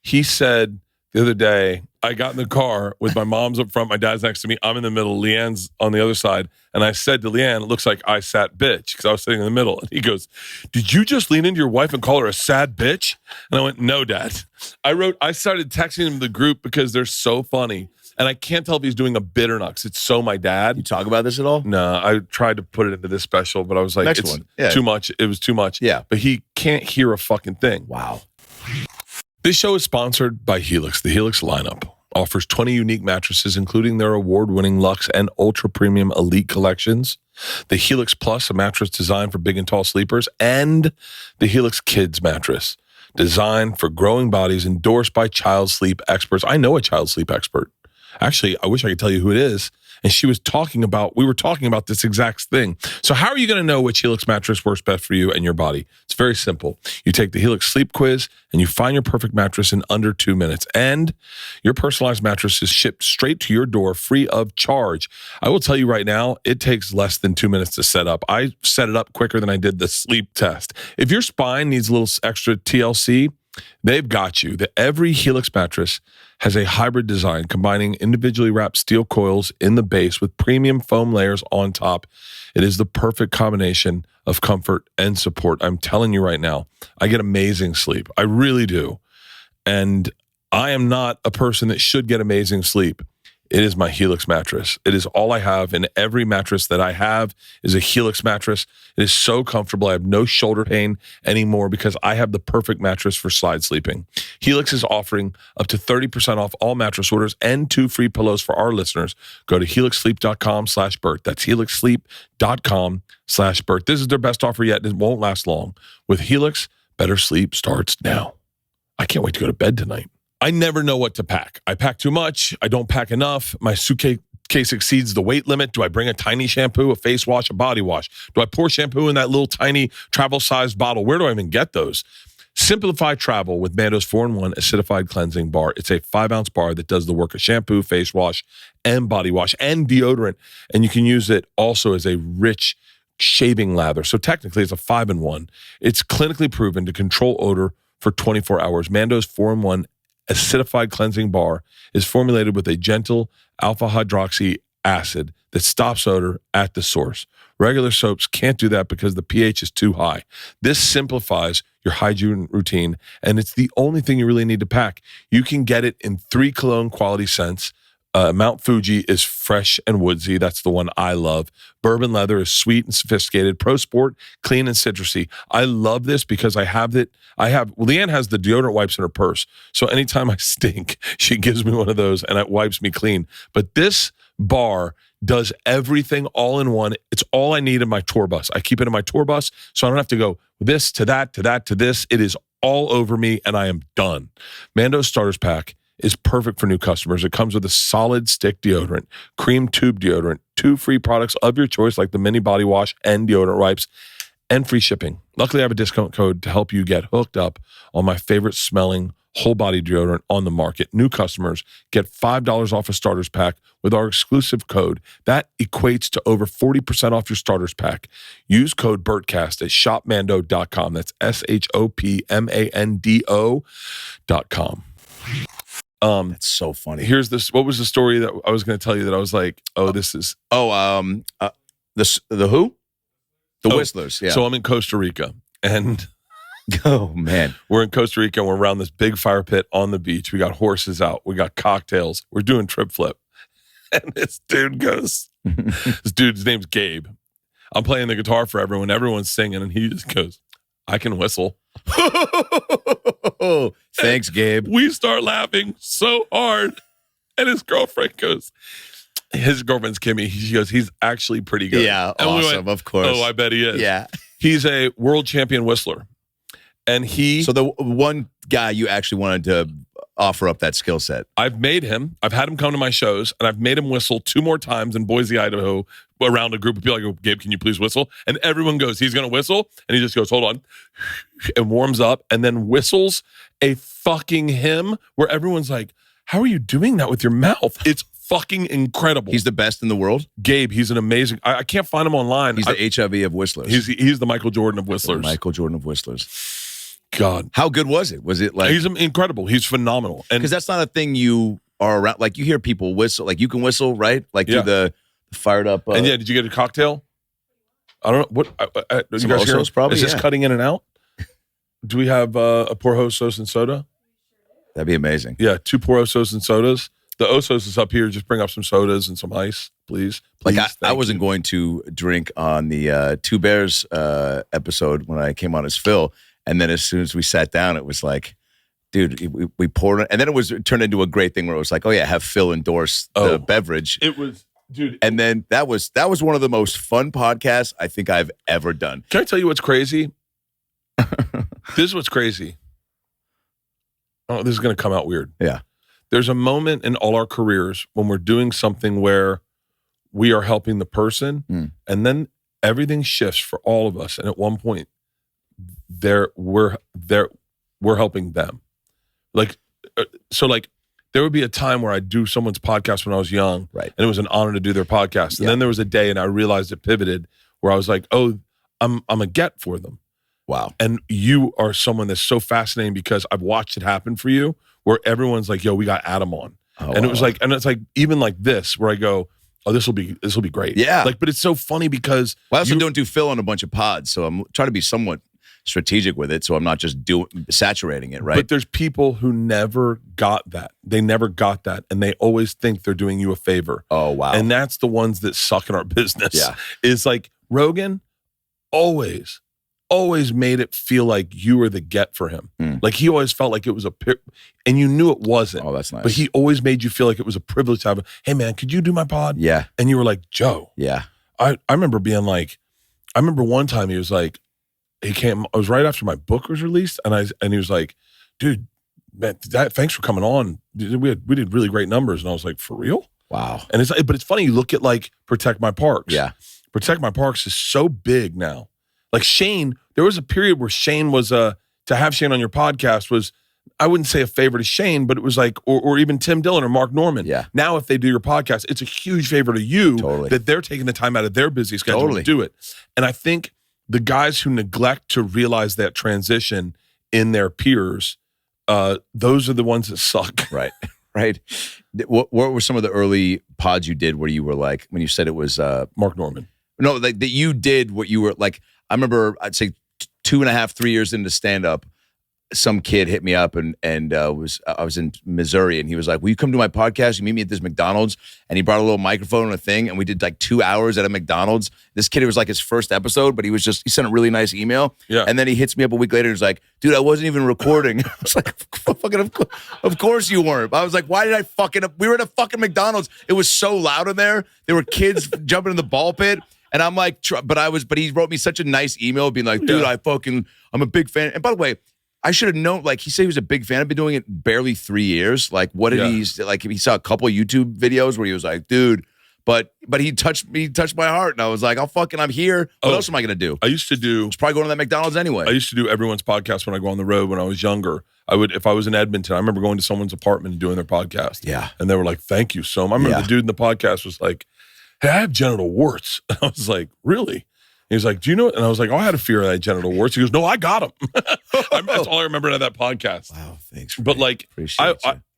he said the other day, I got in the car with my mom's up front, my dad's next to me, I'm in the middle, Leanne's on the other side, and I said to Leanne, it looks like I sat bitch, because I was sitting in the middle. And he goes, did you just lean into your wife and call her a sad bitch? And I went, no, Dad. I started texting him the group because they're so funny, and I can't tell if he's doing a bit or not, because it's so my dad. You talk about this at all? No, I tried to put it into this special, but I was like, too much. It was too much. Yeah. But he can't hear a fucking thing. Wow. This show is sponsored by Helix. The Helix lineup offers 20 unique mattresses, including their award-winning Luxe and Ultra Premium Elite collections, the Helix Plus, a mattress designed for big and tall sleepers, and the Helix Kids mattress. Designed for growing bodies, endorsed by child sleep experts. I know a child sleep expert. Actually, I wish I could tell you who it is. And we were talking about this exact thing. So how are you going to know which Helix mattress works best for you and your body? It's very simple. You take the Helix sleep quiz and you find your perfect mattress in under 2 minutes. And your personalized mattress is shipped straight to your door free of charge. I will tell you right now, it takes less than 2 minutes to set up. I set it up quicker than I did the sleep test. If your spine needs a little extra TLC, they've got you. Every Helix mattress has a hybrid design combining individually wrapped steel coils in the base with premium foam layers on top. It is the perfect combination of comfort and support. I'm telling you right now, I get amazing sleep. I really do. And I am not a person that should get amazing sleep. It is my Helix mattress. It is all I have, and every mattress that I have is a Helix mattress. It is so comfortable. I have no shoulder pain anymore because I have the perfect mattress for side sleeping. Helix is offering up to 30% off all mattress orders and 2 free pillows for our listeners. Go to helixsleep.com/Bert. That's helixsleep.com/Bert. This is their best offer yet. It won't last long. With Helix, better sleep starts now. I can't wait to go to bed tonight. I never know what to pack. I pack too much. I don't pack enough. My suitcase exceeds the weight limit. Do I bring a tiny shampoo, a face wash, a body wash? Do I pour shampoo in that little tiny travel-sized bottle? Where do I even get those? Simplify travel with Mando's 4-in-1 acidified cleansing bar. It's a 5-ounce bar that does the work of shampoo, face wash, and body wash, and deodorant. And you can use it also as a rich shaving lather. So technically, it's a 5-in-1. It's clinically proven to control odor for 24 hours. Mando's 4-in-1 acidified cleansing bar is formulated with a gentle alpha hydroxy acid that stops odor at the source. Regular soaps can't do that because the pH is too high. This simplifies your hygiene routine, and it's the only thing you really need to pack. You can get it in 3 cologne quality scents. Mount Fuji is fresh and woodsy. That's the one I love. Bourbon leather is sweet and sophisticated. Pro Sport, clean and citrusy. I love this because Leanne has the deodorant wipes in her purse. So anytime I stink, she gives me one of those and it wipes me clean. But this bar does everything all in one. It's all I need in my tour bus. I keep it in my tour bus so I don't have to go this to that to that to this. It is all over me and I am done. Mando's Starters Pack is perfect for new customers. It comes with a solid stick deodorant, cream tube deodorant, 2 free products of your choice like the mini body wash and deodorant wipes, and free shipping. Luckily, I have a discount code to help you get hooked up on my favorite smelling whole body deodorant on the market. New customers get $5 off a starters pack with our exclusive code. That equates to over 40% off your starters pack. Use code Bertcast at shopmando.com. That's shopmando.com. That's so funny. Here's this. What was the story that I was going to tell you that I was like, this is. The who? The Whistlers. Yeah. So I'm in Costa Rica and. Oh, man. We're in Costa Rica and we're around this big fire pit on the beach. We got horses out. We got cocktails. We're doing trip flip. And this dude goes, this dude's name's Gabe. I'm playing the guitar for everyone. Everyone's singing and he just goes, I can whistle. Thanks, Gabe. We start laughing so hard. And his girlfriend's Kimmy. She goes, he's actually pretty good. Yeah, and awesome, we went, of course. Oh, I bet he is. Yeah. He's a world champion whistler. And So the one guy you actually wanted to offer up that skill set. I've had him come to my shows, and I've made him whistle 2 more times in Boise, Idaho, around a group of people. I go, Gabe, can you please whistle? And everyone goes, he's going to whistle. And he just goes, hold on, and warms up, and then whistles a fucking hymn where everyone's like, how are you doing that with your mouth? It's fucking incredible. He's the best in the world? Gabe, he's an amazing, I can't find him online. He's the HIV of whistlers. He's the Michael Jordan of whistlers. Michael Jordan of whistlers. God. How good was it? Was it like... He's incredible. He's phenomenal. Because that's not a thing you are around. Like, you hear people whistle. Like, you can whistle, right? Like, do the fired up... and yeah, did you get a cocktail? I don't know. What? You guys hear? Probably, is this cutting in and out? Do we have a Pour Osos and soda? That'd be amazing. Yeah, 2 Pour Osos and sodas. The Osos is up here. Just bring up some sodas and some ice, please. Like, I wasn't going to drink on the 2 Bears episode when I came on as Phil. And then as soon as we sat down, it was like, dude, we poured it. And then it turned into a great thing where it was like, oh yeah, have Phil endorse the beverage. It was, dude. And then that was one of the most fun podcasts I think I've ever done. Can I tell you what's crazy? This is what's crazy. oh, this is going to come out weird. Yeah. There's a moment in all our careers when we're doing something where we are helping the person, and then everything shifts for all of us. And at one point, we're helping them. Like, so like, there would be a time where I'd do someone's podcast when I was young, right, and it was an honor to do their podcast. And then there was a day, and I realized it pivoted, where I was like, oh, I'm a get for them. Wow. And you are someone that's so fascinating because I've watched it happen for you, where everyone's like, yo, we got Adam on. Oh, and it was like, and it's like, even like this, where I go, oh, this will be great. Yeah. Like, but it's so funny because I also don't do Phil on a bunch of pods, so I'm trying to be somewhat strategic with it, so I'm not just saturating it, right? But there's people who never got that. They never got that, and they always think they're doing you a favor. Oh, wow. And that's the ones that suck in our business. Yeah. Is like Rogan always made it feel like you were the get for him. Like he always felt like it was and you knew it wasn't. Oh, that's nice. But he always made you feel like it was a privilege to have hey man, could you do my pod? Yeah. And you were like, Joe. Yeah. I remember being like, I remember one time he was like, he came, I was right after my book was released, and he was like, dude, man, thanks for coming on. We did really great numbers. And I was like, for real? Wow. And but it's funny, you look at like Protect My Parks. Yeah. Protect My Parks is so big now. Like Shane, there was a period where Shane was to have Shane on your podcast was, I wouldn't say a favor to Shane, but it was like, or even Tim Dillon or Mark Norman. Yeah. Now, if they do your podcast, it's a huge favor to you that they're taking the time out of their busy schedule to do it. And I think the guys who neglect to realize that transition in their peers, those are the ones that suck. Right. Right. What were some of the early pods you did where you were like, when you said it was Mark Norman? No, like that you did what you were like. I remember, I'd say 2.5, 3 years into stand up, some kid hit me up and I was in Missouri, and he was like, will you come to my podcast? You meet me at this McDonald's. And he brought a little microphone and a thing, and we did like 2 hours at a McDonald's. This kid, it was like his first episode, but he sent a really nice email. Yeah. And then he hits me up a week later and he's like, dude, I wasn't even recording. I was like, of course you weren't. I was like, why did I we were at a fucking McDonald's. It was so loud in there. There were kids jumping in the ball pit. And I'm like, but he wrote me such a nice email being like, dude, I'm a big fan. And by the way, I should have known, like, he said he was a big fan. I've been doing it barely 3 years. Like, what did he saw a couple of YouTube videos where he was like, dude, but he touched my heart. And I was like, I'm here. What else am I going to do? I used to do. It's probably going to that McDonald's anyway. I used to do everyone's podcast when I go on the road when I was younger. If I was in Edmonton, I remember going to someone's apartment and doing their podcast. Yeah. And they were like, thank you so much. I remember the dude in the podcast was like, hey, I have genital warts. And I was like, really? He was like, do you know? And I was like, oh, I had a fear I had genital warts. He goes, no, I got them. That's all I remember out of that podcast. Wow, thanks. But like,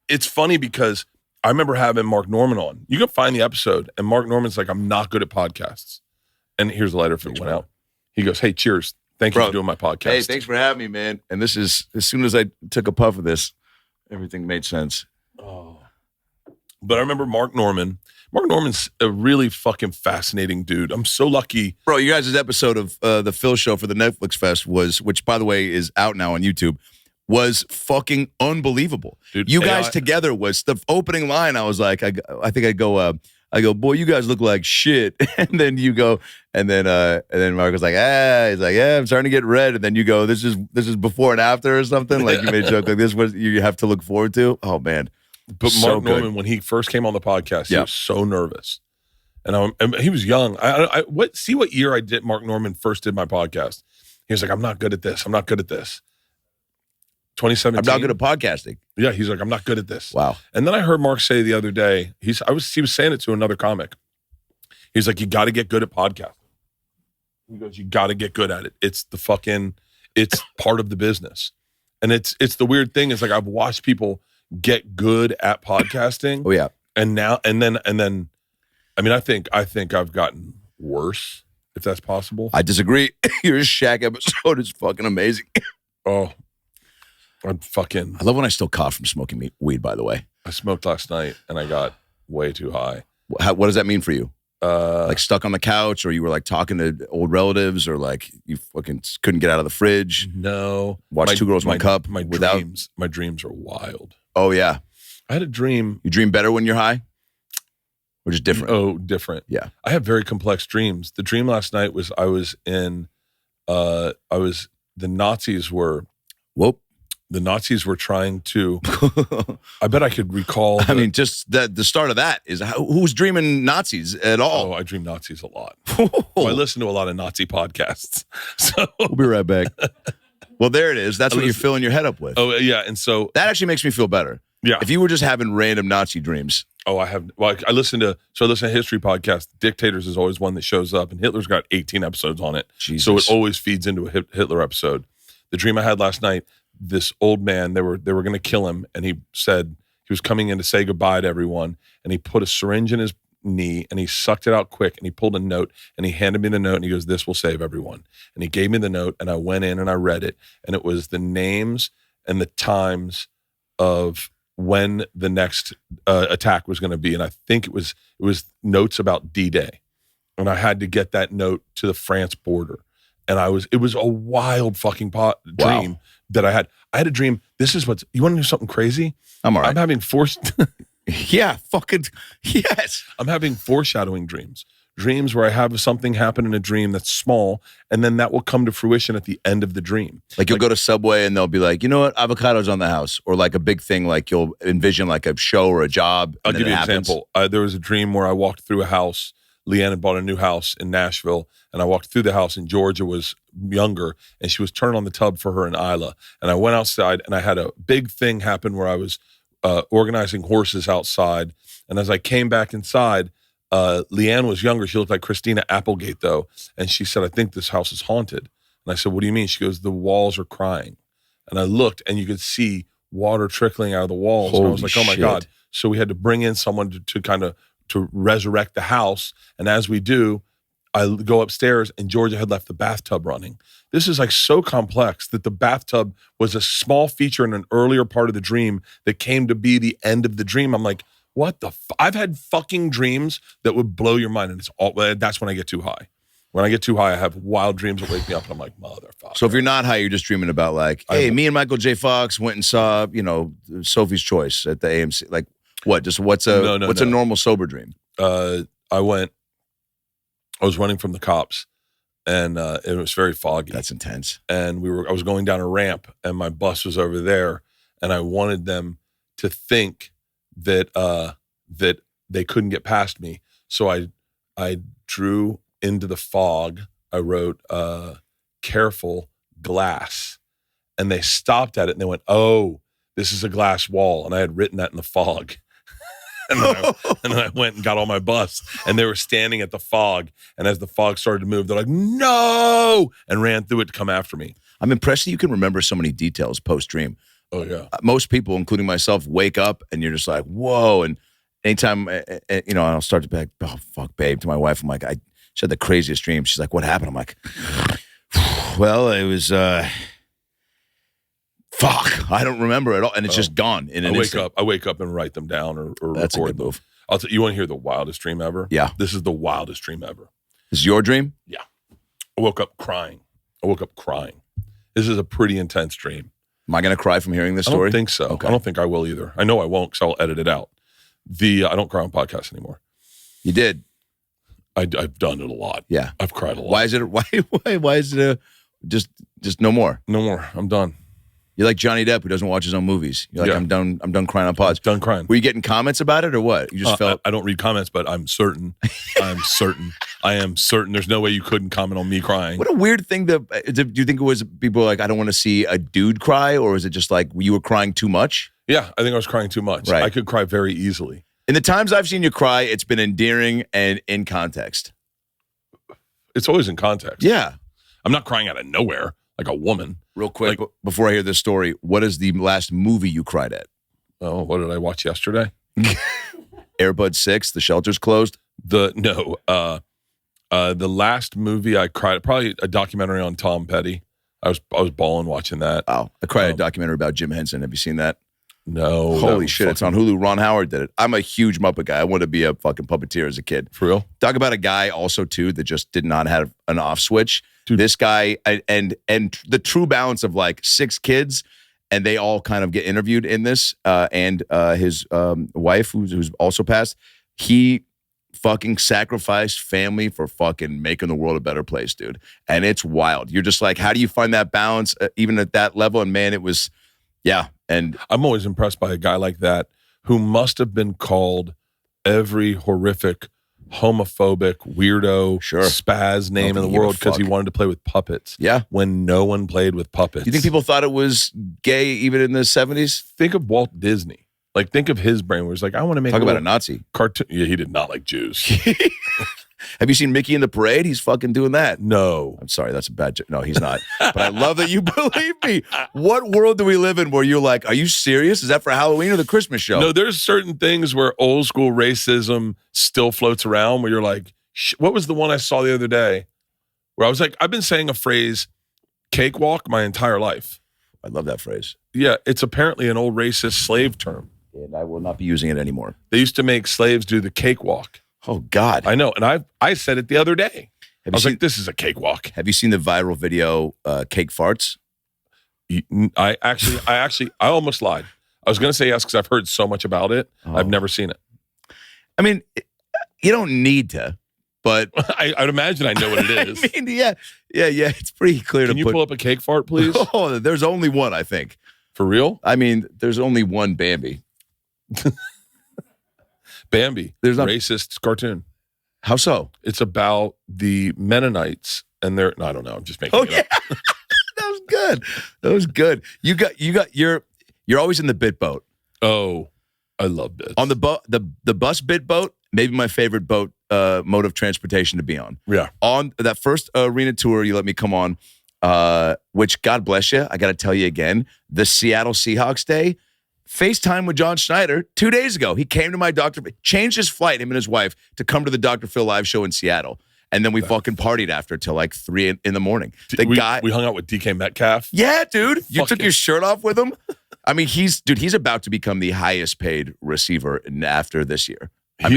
it's funny because I remember having Mark Norman on. You can find the episode, and Mark Norman's like, I'm not good at podcasts. And here's the letter if it went out. He goes, hey, cheers. Thank you for doing my podcast. Hey, thanks for having me, man. And this is, as soon as I took a puff of this, everything made sense. Oh. But I remember Mark Norman. Mark Norman's a really fucking fascinating dude. I'm so lucky. Bro, you guys' episode of the Phil Show for the Netflix Fest which by the way is out now on YouTube, was fucking unbelievable. Dude, you guys together was the opening line. I was like, I think I go, boy, you guys look like shit. And then you go, and then Mark was like, he's like, yeah, I'm starting to get red. And then you go, this is before and after or something. Like you made a joke like this, what you have to look forward to. Oh man. But Mark Norman, when he first came on the podcast, he was so nervous, and he was young. See what year I did? Mark Norman first did my podcast. He was like, "I'm not good at this. I'm not good at this." 2017. I'm not good at podcasting. Yeah, he's like, "I'm not good at this." Wow. And then I heard Mark say the other day, he was saying it to another comic. He's like, "You got to get good at podcasting." He goes, "You got to get good at it. It's part of the business." And it's the weird thing is like I've watched people get good at podcasting. Oh yeah. And then I mean I think I've gotten worse, if that's possible. I disagree. Your Shaq episode is fucking amazing. Oh. I love when I still cough from smoking weed, by the way. I smoked last night and I got way too high. What does that mean for you? Like stuck on the couch, or you were like talking to old relatives, or like you fucking couldn't get out of the fridge? No. Watch Two Girls, One Cup. My dreams are wild. Oh yeah. I had a dream. You dream better when you're high? Or just different? Oh, different. Yeah. I have very complex dreams. The dream last night was the Nazis were, Whoop. The Nazis were trying to. I bet I could recall. I mean, just the start of that is who's dreaming Nazis at all? Oh, I dream Nazis a lot. Well, I listen to a lot of Nazi podcasts. So we'll be right back. Well, there it is. That's what you're filling your head up with. Oh, yeah. And so that actually makes me feel better. Yeah. If you were just having random Nazi dreams. Oh, I have. Well, I listen to history podcasts. Dictators is always one that shows up, and Hitler's got 18 episodes on it. Jesus. So it always feeds into a Hitler episode. The dream I had last night, this old man, they were going to kill him, and he said he was coming in to say goodbye to everyone, and he put a syringe in his knee, and he sucked it out quick, and he pulled a note, and he handed me the note, and he goes, "This will save everyone." And he gave me the note, and I went in and I read it, and it was the names and the times of when the next attack was going to be, and I think it was notes about D-Day, and I had to get that note to the France border, and it was a wild fucking dream that I had. I had a dream. This is you want to know something crazy? I'm all right. I'm having yeah, fucking yes. I'm having foreshadowing dreams. Dreams where I have something happen in a dream that's small, and then that will come to fruition at the end of the dream. Like you'll go to Subway and they'll be like, you know what, avocados on the house, or like a big thing, like you'll envision like a show or a job. I'll give you an example. There was a dream where I walked through a house. Leanne had bought a new house in Nashville, and I walked through the house, and Georgia was younger, and she was turning on the tub for her and Isla. And I went outside, and I had a big thing happen where I was organizing horses outside. And as I came back inside, Leanne was younger. She looked like Christina Applegate, though. And she said, "I think this house is haunted." And I said, "What do you mean?" She goes, "The walls are crying." And I looked, and you could see water trickling out of the walls. Holy and I was like, "Oh, my shit. God." So we had to bring in someone to kind of to resurrect the house. And as we do, I go upstairs, and Georgia had left the bathtub running. This is like so complex that the bathtub was a small feature in an earlier part of the dream that came to be the end of the dream. I'm like, what the I've had fucking dreams that would blow your mind, and that's when I get too high. When I get too high, I have wild dreams that wake me up, and I'm like, motherfucker. So if you're not high, you're just dreaming about like, hey, me and Michael J. Fox went and saw, Sophie's Choice at the AMC. Like what? Just what's a normal sober dream? I was running from the cops, and it was very foggy. That's intense. And I was going down a ramp, and my bus was over there, and I wanted them to think that they couldn't get past me. So I drew into the fog. I wrote "careful glass," and they stopped at it, and they went, "Oh, this is a glass wall." And I had written that in the fog. And then I went and got on my bus, and they were standing at the fog. And as the fog started to move, they're like, "No!" and ran through it to come after me. I'm impressed that you can remember so many details post-dream. Oh, yeah. Most people, including myself, wake up and you're just like, whoa. And anytime, I'll start to be like, oh, fuck, babe, to my wife. I'm like, she had the craziest dream. She's like, what happened? I'm like, well, it was, fuck, I don't remember at all. And it's just gone in an instant. I wake up and write them down or That's record a good move. You want to hear the wildest dream ever? Yeah. This is the wildest dream ever. This is your dream? Yeah. I woke up crying. This is a pretty intense dream. Am I going to cry from hearing this story? I don't think so. Okay. I don't think I will either. I know I won't because I'll edit it out. I don't cry on podcasts anymore. You did? I've done it a lot. Yeah. I've cried a lot. Why is it just no more? No more. I'm done. You're like Johnny Depp who doesn't watch his own movies. You're like, I'm done crying on pods. Done crying. Were you getting comments about it or what? You just felt... I don't read comments, but I'm certain. I am certain. There's no way you couldn't comment on me crying. What a weird thing do you think it was people like, I don't want to see a dude cry, or is it just like you were crying too much? Yeah, I think I was crying too much. Right. I could cry very easily. In the times I've seen you cry, it's been endearing and in context. It's always in context. Yeah. I'm not crying out of nowhere like a woman. Real quick, before I hear this story, what is the last movie you cried at? Oh, what did I watch yesterday? Airbud 6, The Shelter's Closed? The last movie I cried, probably a documentary on Tom Petty. I was bawling watching that. Wow. I cried at a documentary about Jim Henson. Have you seen that? No. Holy shit, it's on Hulu. Ron Howard did it. I'm a huge Muppet guy. I wanted to be a fucking puppeteer as a kid. For real? Talk about a guy also, too, that just did not have an off switch. Dude. This guy, and the true balance of like 6 kids, and they all kind of get interviewed in this, and his wife, who's also passed, he fucking sacrificed family for fucking making the world a better place, dude. And it's wild. You're just like, how do you find that balance even at that level? And man, it was Yeah. And I'm always impressed by a guy like that who must have been called every horrific, homophobic, weirdo, spaz name in the world because he wanted to play with puppets. Yeah. When no one played with puppets. Do you think people thought it was gay even in the 70s? Think of Walt Disney. Like, think of his brain where he's like, I want to make Talk about a Nazi. Cartoon. Yeah, he did not like Jews. Have you seen Mickey in the Parade? He's fucking doing that. No. I'm sorry, that's a bad joke. No, he's not. But I love that you believe me. What world do we live in where you're like, are you serious? Is that for Halloween or the Christmas show? No, there's certain things where old school racism still floats around where you're like, what was the one I saw the other day? Where I was like, I've been saying a phrase, cakewalk, my entire life. I love that phrase. Yeah, it's apparently an old racist slave term. And I will not be using it anymore. They used to make slaves do the cakewalk. Oh, God. I know. And I said it the other day. I was like, this is a cakewalk. Have you seen the viral video, Cake Farts? I almost lied. I was going to say yes because I've heard so much about it. Oh. I've never seen it. I mean, you don't need to, but... I'd imagine I know what it is. I mean, yeah. It's pretty clear Can you pull up a cake fart, please? Oh, there's only one, I think. For real? I mean, there's only one Bambi. Bambi. There's not racist cartoon. How so? It's about the Mennonites and their. No, I don't know. I'm just making it up. That was good. You're always in the bit boat. Oh, I love bits. On the bus bit boat, maybe my favorite boat mode of transportation to be on. Yeah. On that first arena tour you let me come on, which God bless you. I got to tell you again, the Seattle Seahawks day. FaceTime with John Schneider 2 days ago. He came to my changed his flight, him and his wife, to come to the Dr. Phil live show in Seattle. And then we fucking partied after till like 3 in the morning. We hung out with DK Metcalf. Yeah, dude. You took your shirt off with him? I mean, he's about to become the highest paid receiver after this year. I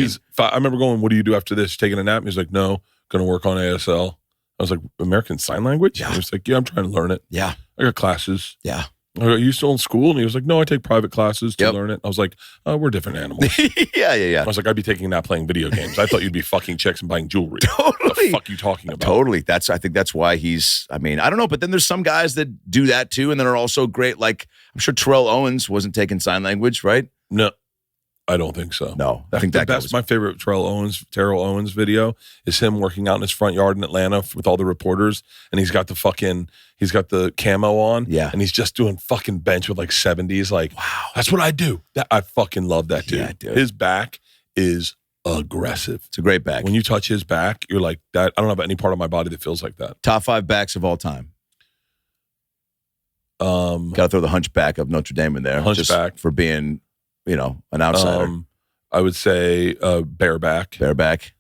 remember going, what do you do after this? Taking a nap? He's like, no, going to work on ASL. I was like, American Sign Language? Yeah. He was like, yeah, I'm trying to learn it. Yeah. I got classes. Yeah. Are you still in school? And he was like, no, I take private classes to learn it. I was like, oh, we're different animals. Yeah. I was like, I'd be taking a nap playing video games. I thought you'd be fucking chicks and buying jewelry. Totally. What the fuck are you talking about? Totally. I think that's why I don't know, but then there's some guys that do that too and then are also great. Like, I'm sure Terrell Owens wasn't taking sign language, right? No. I don't think so. No, I think that's my favorite Terrell Owens video is him working out in his front yard in Atlanta with all the reporters, and he's got the camo on, and he's just doing fucking bench with like 70s. Like, wow, that's what I do. I fucking love that dude. Yeah, dude. His back is aggressive. It's a great back. When you touch his back, you're like that. I don't know about any part of my body that feels like that. Top 5 backs of all time. Got to throw the hunchback of Notre Dame in there, just for being. An outsider. I would say bareback, hunchback,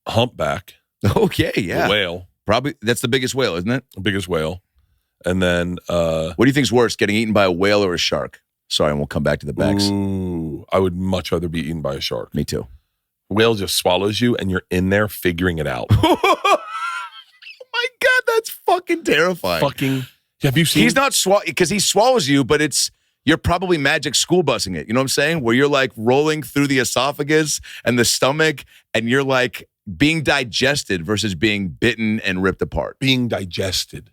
humpback. Okay, yeah. The whale. Probably that's the biggest whale, isn't it? The biggest whale. And then what do you think's worse, getting eaten by a whale or a shark? Sorry, and we'll come back to the backs. Ooh, I would much rather be eaten by a shark. Me too. Whale just swallows you and you're in there figuring it out. Oh my God, that's fucking terrifying. Have you seen? He's not because he swallows you, but you're probably magic school busing it. You know what I'm saying? Where you're like rolling through the esophagus and the stomach, and you're like being digested versus being bitten and ripped apart. Being digested.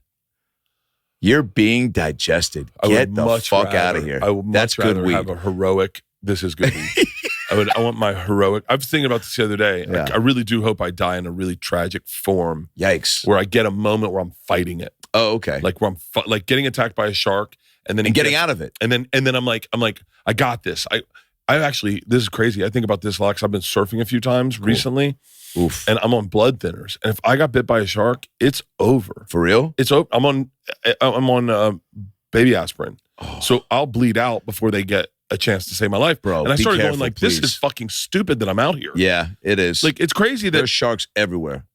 You're being digested. Get the fuck out of here. I would much rather have a heroic. This is good weed. I want my heroic. I was thinking about this the other day. Yeah. I really do hope I die in a really tragic form. Yikes. Where I get a moment where I'm fighting it. Oh, okay. Like where I'm like getting attacked by a shark and then getting out of it. And then I'm like, I got this. I actually, this is crazy. I think about this a lot because I've been surfing a few times recently. Oof. And I'm on blood thinners. And if I got bit by a shark, it's over. For real? It's over. I'm on baby aspirin. Oh. So I'll bleed out before they get a chance to save my life, bro. And I started careful, going like, please. this is fucking stupid that I'm out here. Yeah, it is. Like, it's crazy that there's sharks everywhere.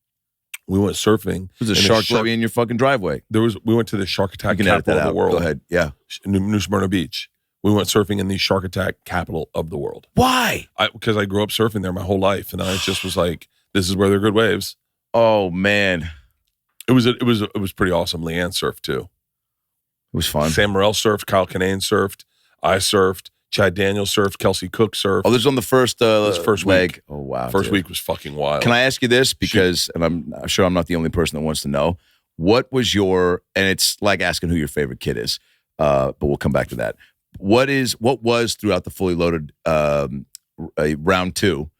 We went surfing. There's a shark levy in your fucking driveway. We went to the shark attack capital of the world. Go ahead. Yeah. New Smyrna Beach. We went surfing in the shark attack capital of the world. Why? Because I grew up surfing there my whole life, and I just was like, this is where there are good waves. Oh man. It was pretty awesome. Leanne surfed too. It was fun. Sam Morrell surfed, Kyle Kinane surfed, I surfed, Chad Daniels surfed, Kelsey Cook surfed. Oh, this was on the first first leg. Week. Oh wow. First week was fucking wild. Can I ask you this? Because and I'm sure I'm not the only person that wants to know. what was your, and it's like asking who your favorite kid is, but we'll come back to that. What was throughout the Fully Loaded round 2?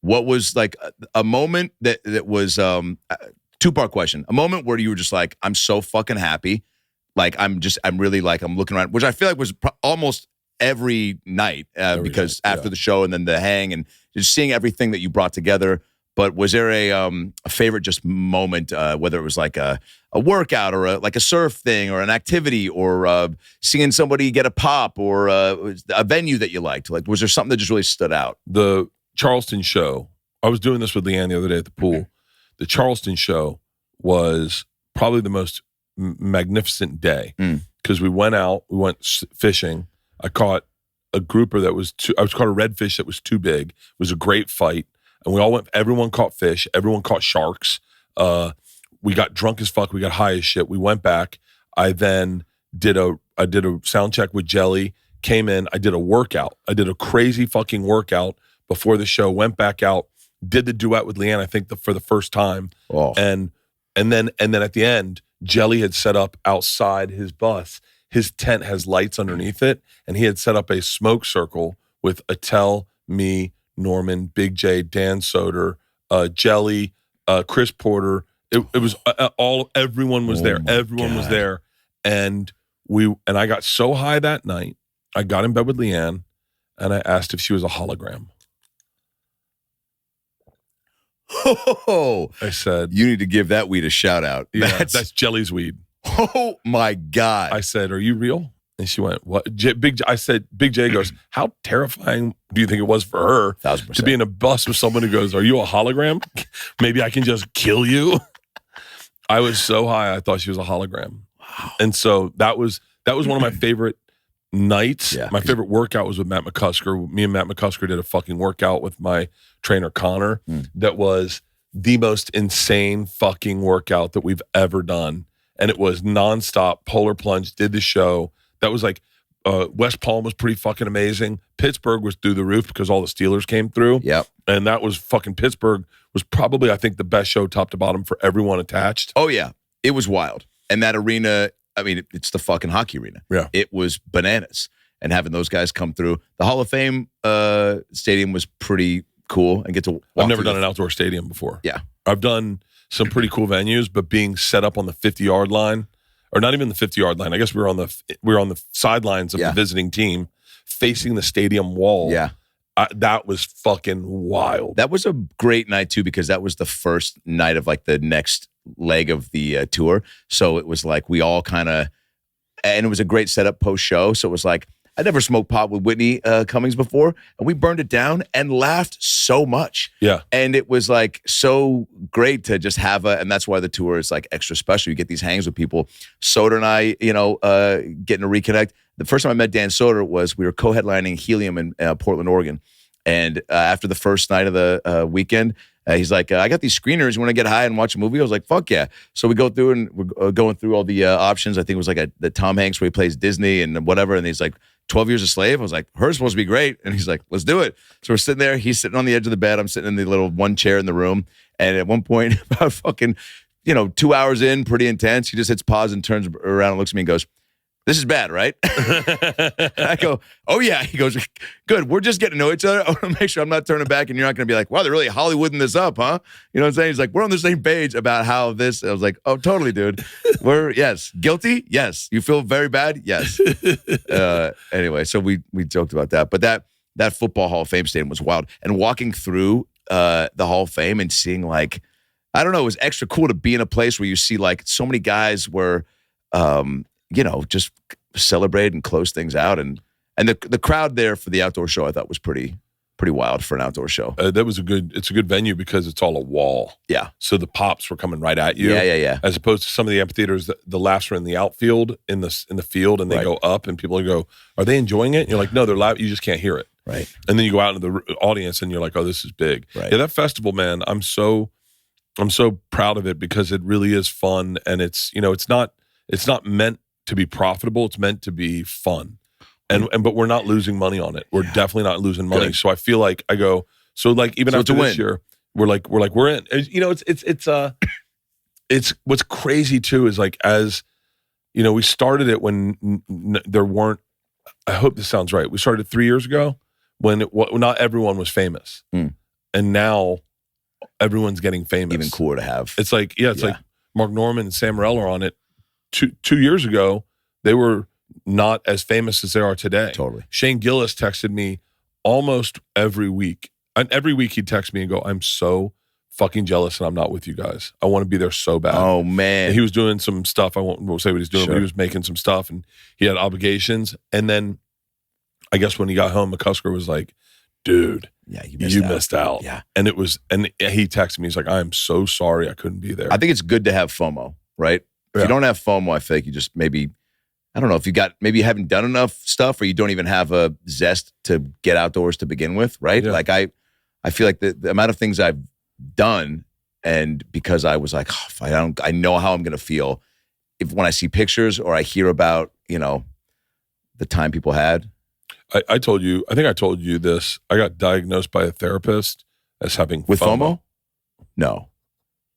What was like a moment that was two-part question. A moment where you were just like, I'm so fucking happy. Like, I'm really like, I'm looking around, which I feel like was almost every night because after the show and then the hang and just seeing everything that you brought together. But was there a favorite just moment, whether it was like a workout or like a surf thing or an activity or seeing somebody get a pop or a venue that you liked? Like, was there something that just really stood out? The Charleston show. I was doing this with Leanne the other day at the pool. The Charleston show was probably the most magnificent day because we went fishing. I caught a grouper that was I caught a redfish that was too big. It was a great fight. And everyone caught fish. Everyone caught sharks. We got drunk as fuck. We got high as shit. We went back. I then did a sound check with Jelly, came in. I did a workout. I did a crazy fucking workout before the show, went back out, did the duet with Leanne, I think for the first time. Oh. And then at the end, Jelly had set up outside his bus. His tent has lights underneath it, and he had set up a smoke circle with Attell, me, Norman, Big J, Dan Soder, Jelly, Chris Porter. It was everyone was there. Everyone was there. And I got so high that night, I got in bed with Leanne, and I asked if she was a hologram. Oh, I said, you need to give that weed a shout out. Yeah, that's Jelly's weed. Oh my God. I said, are you real? And she went, what? I said, Big J goes, how terrifying do you think it was for her 1,000%. to be in a bus with someone who goes, are you a hologram? Maybe I can just kill you. I was so high, I thought she was a hologram. Wow. And so that was one of my favorite nights. Yeah. My favorite workout was with Matt McCusker. Me and Matt McCusker did a fucking workout with my trainer, Connor. That was the most insane fucking workout that we've ever done. And it was nonstop, polar plunge, did the show. That was like, West Palm was pretty fucking amazing. Pittsburgh was through the roof because all the Steelers came through. Yep. And that was fucking, Pittsburgh was probably, I think, the best show top to bottom for everyone attached. Oh, yeah. It was wild. And that arena, I mean, it's the fucking hockey arena. Yeah. It was bananas. And having those guys come through. The Hall of Fame stadium was pretty cool. And get to walk I've never done an outdoor stadium before. Yeah. I've done some pretty cool venues, but being set up on the 50-yard line, or not even the 50-yard line. I guess we were on the sidelines of the visiting team, facing the stadium wall. Yeah, that was fucking wild. That was a great night too because that was the first night of like the next leg of the tour. So it was like we all kind of, and it was a great setup post show. So it was like I never smoked pot with Whitney Cummings before, and we burned it down and laughed so much. Yeah, and it was like so great to just have and that's why the tour is like extra special. You get these hangs with people. Soder and I, getting to reconnect. The first time I met Dan Soder was we were co-headlining Helium in Portland, Oregon, and after the first night of the weekend. He's like, I got these screeners. You want to get high and watch a movie? I was like, fuck yeah. So we go through and we're going through all the options. I think it was like the Tom Hanks where he plays Disney and whatever. And he's like, 12 Years a Slave. I was like, her's supposed to be great. And he's like, let's do it. So we're sitting there. He's sitting on the edge of the bed. I'm sitting in the little one chair in the room. And at one point, about fucking, 2 hours in, pretty intense, he just hits pause and turns around and looks at me and goes, this is bad, right? And I go, oh, yeah. He goes, good. We're just getting to know each other. I want to make sure I'm not turning back and you're not going to be like, wow, they're really Hollywooding this up, huh? You know what I'm saying? He's like, we're on the same page about how this. I was like, oh, totally, dude. Yes. Guilty? Yes. You feel very bad? Yes. Anyway, so we joked about that. But that football Hall of Fame stadium was wild. And walking through the Hall of Fame and seeing like, I don't know, it was extra cool to be in a place where you see like so many guys were, just celebrate and close things out. And the crowd there for the outdoor show, I thought was pretty wild for an outdoor show. It's a good venue because it's all a wall. Yeah. So the pops were coming right at you. Yeah. As As opposed to some of the amphitheaters, the laughs are in the outfield, in the field, and they go up and people go, are they enjoying it? And you're like, no, they're loud. You just can't hear it. Right. And then you go out into the audience and you're like, oh, this is big. Right. Yeah, that festival, man, I'm so proud of it because it really is fun. And it's not meant to be profitable. It's meant to be fun. But we're not losing money on it. We're definitely not losing money. Good. So I feel like I go, so like even after this year, we're in. it's what's crazy too is like, as you know, we started it when there weren't, I hope this sounds right. We started 3 years ago when not everyone was famous. And now everyone's getting famous. Even cooler to have. It's like, it's like Mark Norman and Sam Morrell are on it. Two years ago, they were not as famous as they are today. Totally. Shane Gillis texted me almost every week. And every week he'd text me and go, I'm so fucking jealous and I'm not with you guys. I want to be there so bad. Oh, man. And he was doing some stuff. I won't say what he's doing, Sure. but he was making some stuff and he had obligations. And then I guess when he got home, McCusker was like, dude, yeah, you missed out. Yeah. And he texted me. He's like, I am so sorry I couldn't be there. I think it's good to have FOMO, right? If you don't have FOMO, I feel like you just maybe, I don't know, if maybe you haven't done enough stuff or you don't even have a zest to get outdoors to begin with, right? Yeah. Like I feel like the amount of things I've done, and because I was like, I know how I'm going to feel when I see pictures or I hear about, the time people had. I told you, I think I told you this. I got diagnosed by a therapist as having With FOMO? No.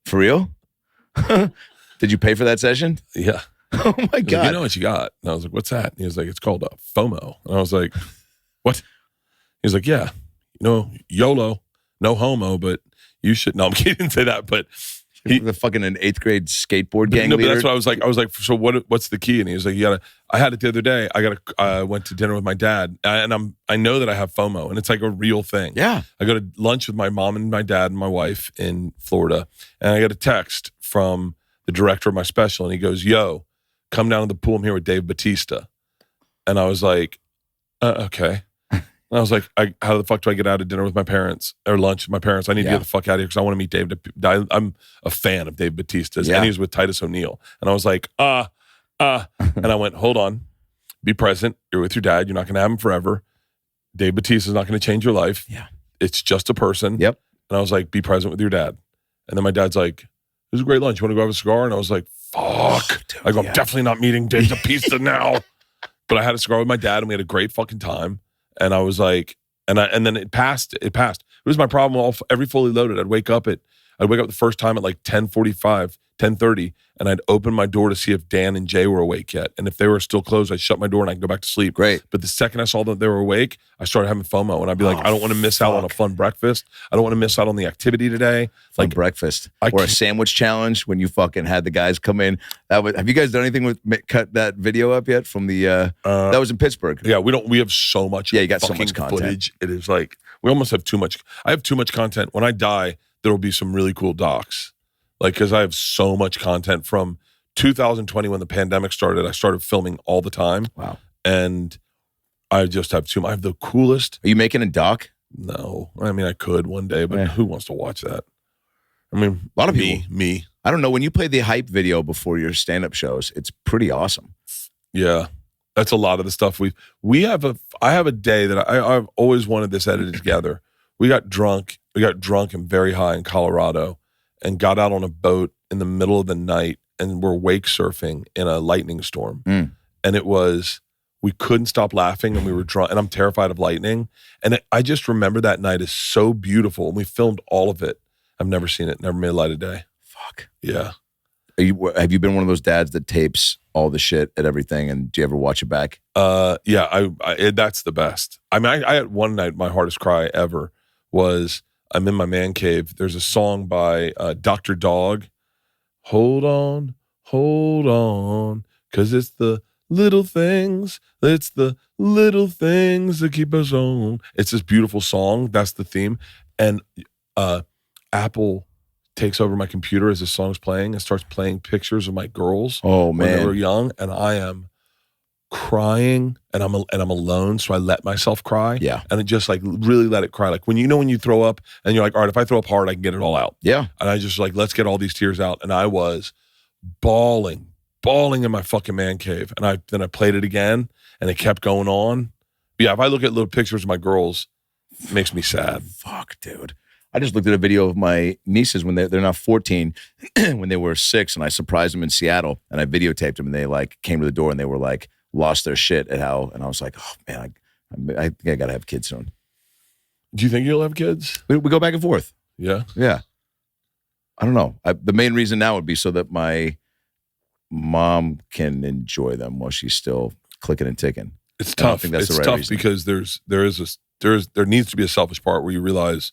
For real? Did you pay for that session? Yeah. Oh my God. Like, you know what you got? And I was like, what's that? And he was like, it's called FOMO. And I was like, what? He was like, yeah, YOLO, no homo, but you should. No, I'm kidding. He didn't say that, but the fucking an 8th grade skateboard gang no, leader. but that's what I was like. I was like, so what's the key? And he was like, I had it the other day. I went to dinner with my dad, and I know that I have FOMO, and it's like a real thing. Yeah. I go to lunch with my mom and my dad and my wife in Florida, and I get a text from the director of my special, and he goes, yo, come down to the pool. I'm here with Dave Bautista. And I was like, okay. And I was like, how the fuck do I get out of dinner with my parents or lunch with my parents? I need to get the fuck out of here because I want to meet Dave. I'm a fan of Dave Bautista's, and he was with Titus O'Neil. And I was like, and I went, hold on, be present. You're with your dad. You're not going to have him forever. Dave Bautista's not going to change your life. Yeah. It's just a person. Yep. And I was like, be present with your dad. And then my dad's like, it was a great lunch. You want to go have a cigar? And I was like, fuck. Dude, I go, I'm definitely not meeting Dave Bautista now. But I had a cigar with my dad, and we had a great fucking time. And I was like, and then it passed. It was my problem every fully loaded. I'd wake up the first time at like 10:45, 10:30, and I'd open my door to see if Dan and Jay were awake yet. And if they were still closed, I'd shut my door and I'd go back to sleep. Great. But the second I saw that they were awake, I started having FOMO. And I'd be like, I don't want to miss out on a fun breakfast. I don't want to miss out on the activity today. Like breakfast. Or a sandwich challenge when you fucking had the guys come in. Have you guys done anything with cut that video up yet from the that was in Pittsburgh? Yeah, we have so much you got so much content. Footage. It is like we almost have too much. I have too much content. When I die, there will be some really cool docs. Like, because I have so much content from 2020 when the pandemic started. I started filming all the time. Wow. And I just have I have the coolest. Are you making a doc? No. I mean, I could one day, but who wants to watch that? I mean, a lot of people. Me. I don't know. When you play the hype video before your stand-up shows, it's pretty awesome. Yeah. That's a lot of the stuff I have a day that I've always wanted this edited together. We got drunk and very high in Colorado and got out on a boat in the middle of the night and we're wake surfing in a lightning storm. And we couldn't stop laughing and we were drunk and I'm terrified of lightning. And I just remember that night is so beautiful and we filmed all of it. I've never seen it, never made a light of day. Fuck. Yeah. Have you been one of those dads that tapes all the shit at everything and do you ever watch it back? Yeah, that's the best. I mean, I had one night, my hardest cry ever was I'm in my man cave. There's a song by Dr. Dog. Hold on, because it's the little things. It's the little things that keep us on. It's this beautiful song. That's the theme. And Apple takes over my computer as the song's playing and starts playing pictures of my girls. Oh, man. When they were young, and I am crying, and I'm alone, so I let myself cry. Yeah. And it just like really let it cry. Like when you throw up and you're like, all right, if I throw up hard, I can get it all out. Yeah. And I just like, let's get all these tears out. And I was bawling in my fucking man cave. And then I played it again and it kept going on. But yeah, if I look at little pictures of my girls, it makes me sad. Fuck, dude. I just looked at a video of my nieces when they're now 14, when they were 6, and I surprised them in Seattle, and I videotaped them, and they like came to the door, and they were like lost their shit at how, and I was like, oh man, I think I gotta have kids soon. Do you think you'll have kids? We go back and forth. Yeah. Yeah. I don't know. The main reason now would be so that my mom can enjoy them while she's still clicking and ticking. It's tough. I think that's it's the right tough reason. because there needs to be a selfish part where you realize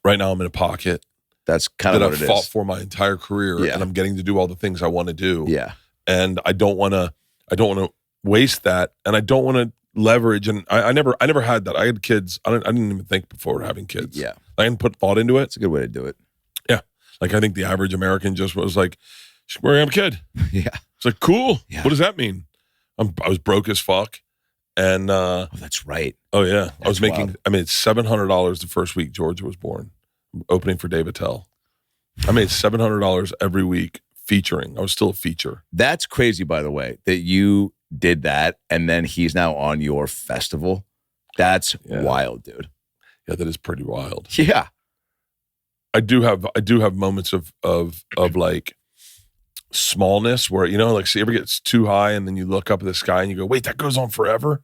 right now I'm in a pocket That's kind of that what I've it fought is. for my entire career, and I'm getting to do all the things I want to do. Yeah. And I don't want to waste that, and I don't want to leverage. And I never had that. I had kids. I didn't even think before having kids. Yeah. I didn't put thought into it. It's a good way to do it. Yeah. Like I think the average American just was like, we're gonna have a kid. Yeah. It's like, cool. Yeah. What does that mean? I was broke as fuck. And Oh, that's right. oh yeah. I was That's making wild. I made $700 the first week Georgia was born. Opening for Dave Attell. I made $700 every week featuring. I was still a feature. That's crazy, by the way, that you did that and then he's now on your festival. That's wild, dude. Yeah, that is pretty wild. Yeah. I do have moments of like smallness where, you know, like, see, ever gets too high and then you look up at the sky and you go, wait, that goes on forever?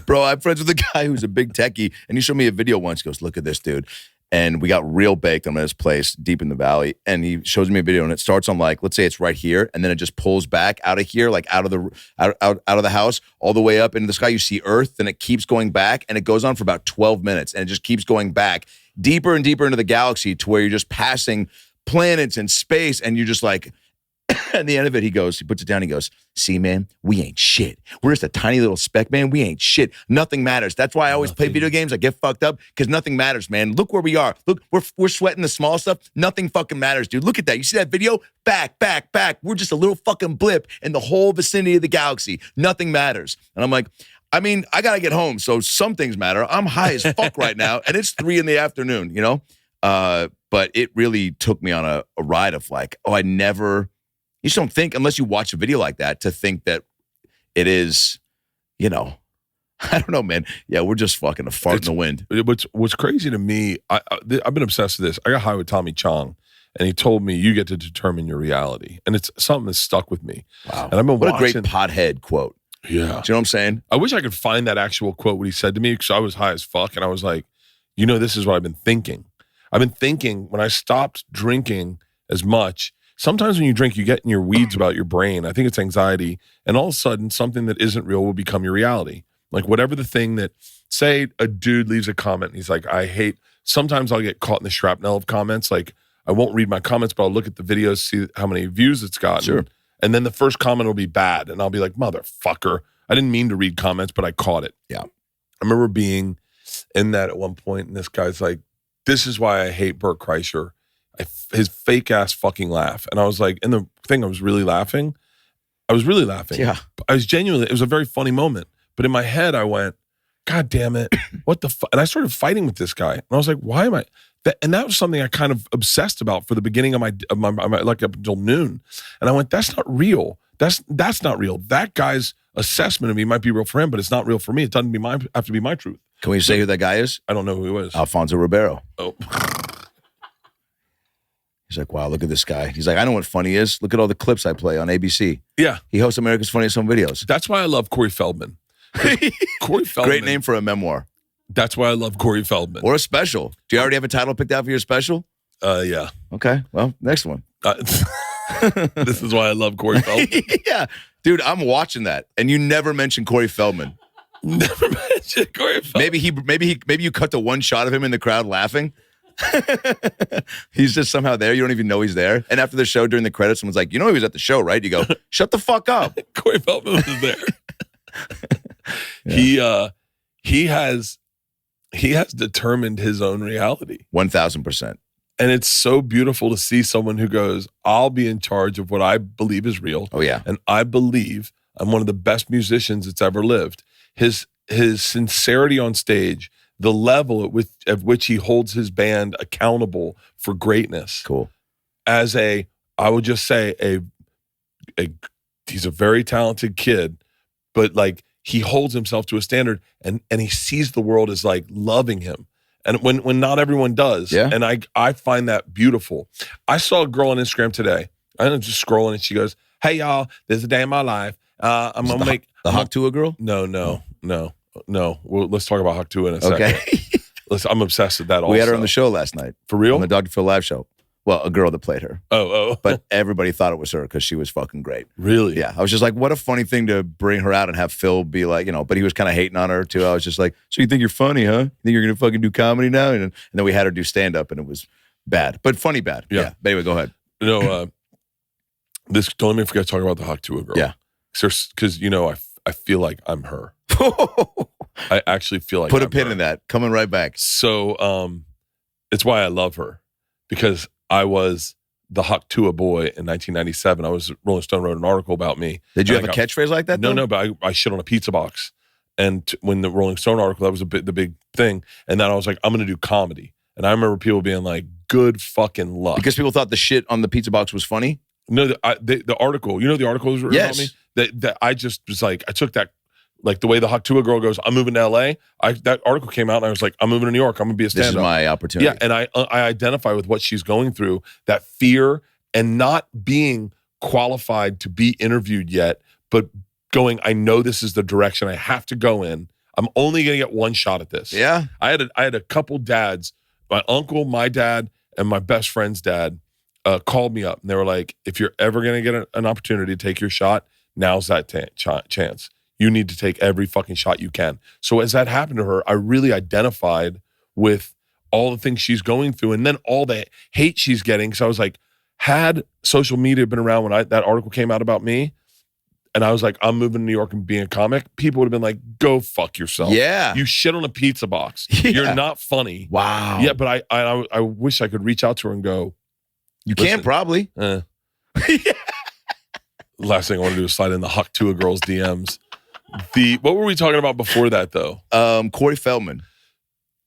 Bro, I'm friends with a guy who's a big techie, and he showed me a video once. He goes, look at this, dude. And we got real baked. I'm at his place deep in the valley, and he shows me a video, and it starts on like, let's say it's right here, and then it just pulls back out of here, like out of the house, all the way up into the sky. You see Earth, then it keeps going back, and it goes on for about 12 minutes, and it just keeps going back deeper and deeper into the galaxy to where you're just passing planets and space, and you're just like, at the end of it, he puts it down, he goes, see, man, we ain't shit. We're just a tiny little speck, man. We ain't shit. Nothing matters. That's why I always play video games. I get fucked up because nothing matters, man. Look where we are. Look, we're sweating the small stuff. Nothing fucking matters, dude. Look at that. You see that video? Back. We're just a little fucking blip in the whole vicinity of the galaxy. Nothing matters. And I'm like, I mean, I got to get home, so some things matter. I'm high as fuck right now, and it's 3 PM, you know? But it really took me on a ride of like, you just don't think, unless you watch a video like that, to think that it is, you know, I don't know, man. Yeah, we're just fucking a fart in the wind. What's crazy to me, I've been obsessed with this. I got high with Tommy Chong, and he told me you get to determine your reality. And it's something that's stuck with me. Wow. And I've been what watching, a great pothead quote. Yeah. Do you know what I'm saying? I wish I could find that actual quote, what he said to me, because I was high as fuck. And I was like, you know, this is what I've been thinking. I've been thinking when I stopped drinking as much. Sometimes when you drink, you get in your weeds about your brain. I think it's anxiety. And all of a sudden, something that isn't real will become your reality. Like whatever the thing that, say a dude leaves a comment and he's like, sometimes I'll get caught in the shrapnel of comments. Like I won't read my comments, but I'll look at the videos, see how many views it's gotten. Sure. And then the first comment will be bad. And I'll be like, motherfucker. I didn't mean to read comments, but I caught it. Yeah. I remember being in that at one point, and this guy's like, this is why I hate Bert Kreischer. His fake ass fucking laugh. And I was like, in the thing, I was really laughing. Yeah. I was genuinely, it was a very funny moment. But in my head, I went, God damn it. What the fuck? And I started fighting with this guy. And I was like, why am I? And that was something I kind of obsessed about for the beginning of my like up until noon. And I went, that's not real. That's not real. That guy's assessment of me might be real for him, but it's not real for me. It doesn't have to be my truth. Can we say who that guy is? I don't know who he was. Alfonso Ribeiro. Oh. He's like, wow, look at this guy. He's like, I know what funny is. Look at all the clips I play on ABC. Yeah. He hosts America's Funniest Home Videos. That's why I love Corey Feldman. Corey Feldman. Great name for a memoir. That's why I love Corey Feldman. Or a special. Do you already have a title picked out for your special? Yeah. Okay. Well, next one. This is why I love Corey Feldman. Yeah. Dude, I'm watching that. And you never mentioned Corey Feldman. Never mentioned Corey Feldman. Maybe you cut to one shot of him in the crowd laughing. He's just somehow there. You don't even know he's there. And after the show, during the credits, someone's like, you know he was at the show, right? You go, shut the fuck up. Corey Feldman was there. Yeah. He has determined his own reality. 1,000%. And it's so beautiful to see someone who goes, I'll be in charge of what I believe is real. Oh, yeah. And I believe I'm one of the best musicians that's ever lived. His sincerity on stage, the level at which he holds his band accountable for greatness. Cool. As I would just say, he's a very talented kid, but like he holds himself to a standard and he sees the world as like loving him. And when not everyone does. Yeah. And I find that beautiful. I saw a girl on Instagram today. I was just scrolling and she goes, hey y'all, there's a day in my life. I'm going to make the Haktua girl? No. Well, let's talk about Haktua in a second. Okay. Listen, I'm obsessed with that. We had her on the show last night. For real? On the Dr. Phil live show. Well, a girl that played her. Oh. But everybody thought it was her because she was fucking great. Really? Yeah. I was just like, what a funny thing to bring her out and have Phil be like, but he was kind of hating on her too. I was just like, so you think you're funny, huh? You think you're going to fucking do comedy now? And then we had her do stand-up and it was bad. But funny bad. Yeah. But anyway, go ahead. Don't let me forget to talk about the Haktua girl. Yeah. Because, I feel like I'm her. I actually feel like Put a pin in that. Coming right back. So it's why I love her. Because I was the Haktua boy in 1997. Rolling Stone wrote an article about me. Did you have a catchphrase like that? No, but I shit on a pizza box. And when the Rolling Stone article, that was the big thing. And then I was like, I'm going to do comedy. And I remember people being like, good fucking luck. Because people thought the shit on the pizza box was funny? No, the article, the article was written about me? That I just was like, I took that, like the way the Haktua girl goes, I'm moving to LA. That article came out and I was like, I'm moving to New York. I'm going to be a stand-up. This is my opportunity. Yeah, and I identify with what she's going through, that fear and not being qualified to be interviewed yet, but going, I know this is the direction I have to go in. I'm only going to get one shot at this. Yeah. I had a couple dads, my uncle, my dad, and my best friend's dad called me up. And they were like, if you're ever going to get an opportunity to take your shot, now's that chance. You need to take every fucking shot you can. So as that happened to her, I really identified with all the things she's going through and then all the hate she's getting. So I was like, had social media been around when that article came out about me, and I was like, I'm moving to New York and being a comic, people would have been like, go fuck yourself. Yeah. You shit on a pizza box. Yeah. You're not funny. Wow. Yeah, but I wish I could reach out to her and go, you can probably. Last thing I want to do is slide in the Haktua girls' DMs. What were we talking about before that, though? Corey Feldman.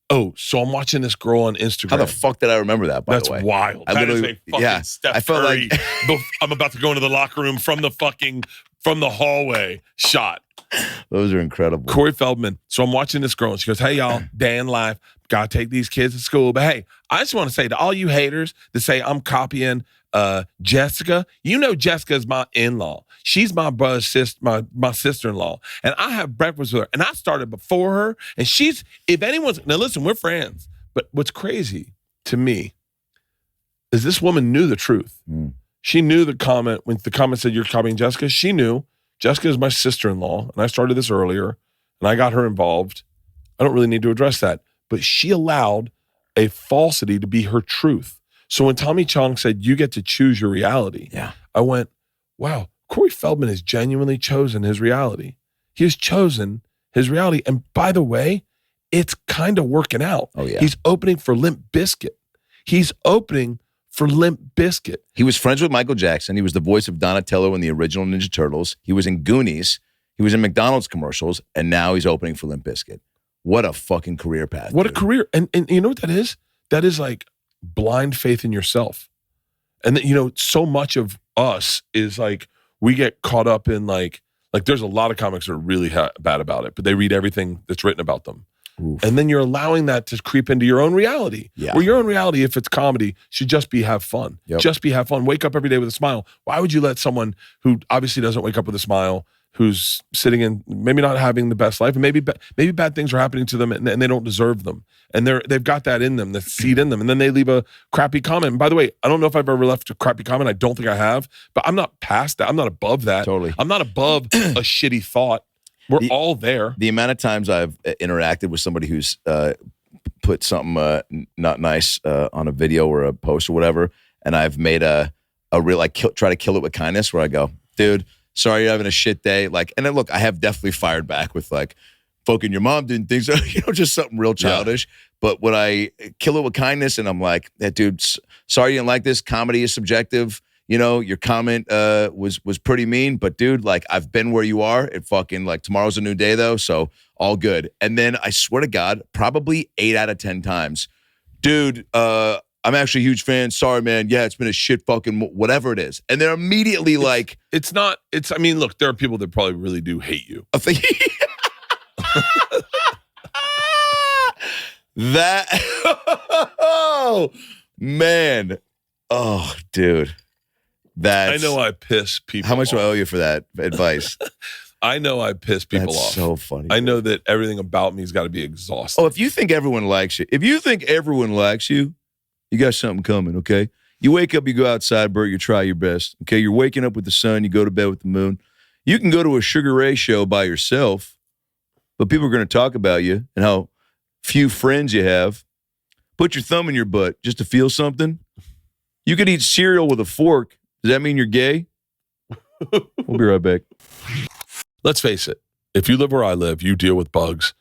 Oh, so I'm watching this girl on Instagram. How the fuck did I remember that, by the way? That's wild. That is a fucking Steph I felt Curry. like I'm about to go into the locker room from the hallway shot. Those are incredible. Corey Feldman. So I'm watching this girl, and she goes, hey, y'all, day in life. Got to take these kids to school. But, hey, I just want to say to all you haters that say I'm copying Jessica, Jessica's my in-law. She's my brother's sister, my sister-in-law. And I have breakfast with her. And I started before her. And now listen, we're friends. But what's crazy to me is this woman knew the truth. She knew the comment, when the comment said you're copying Jessica, she knew Jessica is my sister-in-law. And I started this earlier. And I got her involved. I don't really need to address that. But she allowed a falsity to be her truth. So when Tommy Chong said, you get to choose your reality, I went, wow, Corey Feldman has genuinely chosen his reality. He has chosen his reality. And by the way, it's kind of working out. Oh, yeah. He's opening for Limp Bizkit. He was friends with Michael Jackson. He was the voice of Donatello in the original Ninja Turtles. He was in Goonies. He was in McDonald's commercials. And now he's opening for Limp Bizkit. What a fucking career path. What a career. And you know what that is? That is like blind faith in yourself. And so much of us is like, we get caught up in like there's a lot of comics that are really bad about it, but they read everything that's written about them. Oof. And then you're allowing that to creep into your own reality. Yeah. Where your own reality, if it's comedy, should just be have fun. Yep. Just be have fun. Wake up every day with a smile. Why would you let someone who obviously doesn't wake up with a smile, who's sitting in, maybe not having the best life, and maybe bad things are happening to them and they don't deserve them. And they've got that in them, the seed in them. And then they leave a crappy comment. And by the way, I don't know if I've ever left a crappy comment. I don't think I have, but I'm not past that. I'm not above that. Totally. I'm not above a shitty thought. We're all there. The amount of times I've interacted with somebody who's put something not nice on a video or a post or whatever, and I've made a real, try to kill it with kindness, where I go, dude, sorry you're having a shit day. And then look, I have definitely fired back with fucking your mom didn't think so, just something real childish. Yeah. But when I kill it with kindness and I'm like, hey, dude, sorry you didn't like this. Comedy is subjective. Your comment was pretty mean, but dude, I've been where you are. It fucking tomorrow's a new day though, so all good. And then I swear to God, probably 8 out of 10 times, dude, I'm actually a huge fan. Sorry, man. Yeah, it's been a shit fucking whatever it is. And they're immediately look, there are people that probably really do hate you. That, oh, man. Oh, dude. I know I piss people How much off. do I owe you for that advice? I know I piss people That's off. so funny. I know that everything about me's got to be exhausting. Oh, if you think everyone likes you, you got something coming, okay? You wake up, you go outside, Bert, you try your best, okay? You're waking up with the sun, you go to bed with the moon. You can go to a Sugar Ray show by yourself, but people are going to talk about you and how few friends you have. Put your thumb in your butt just to feel something. You could eat cereal with a fork. Does that mean you're gay? We'll be right back. Let's face it. If you live where I live, you deal with bugs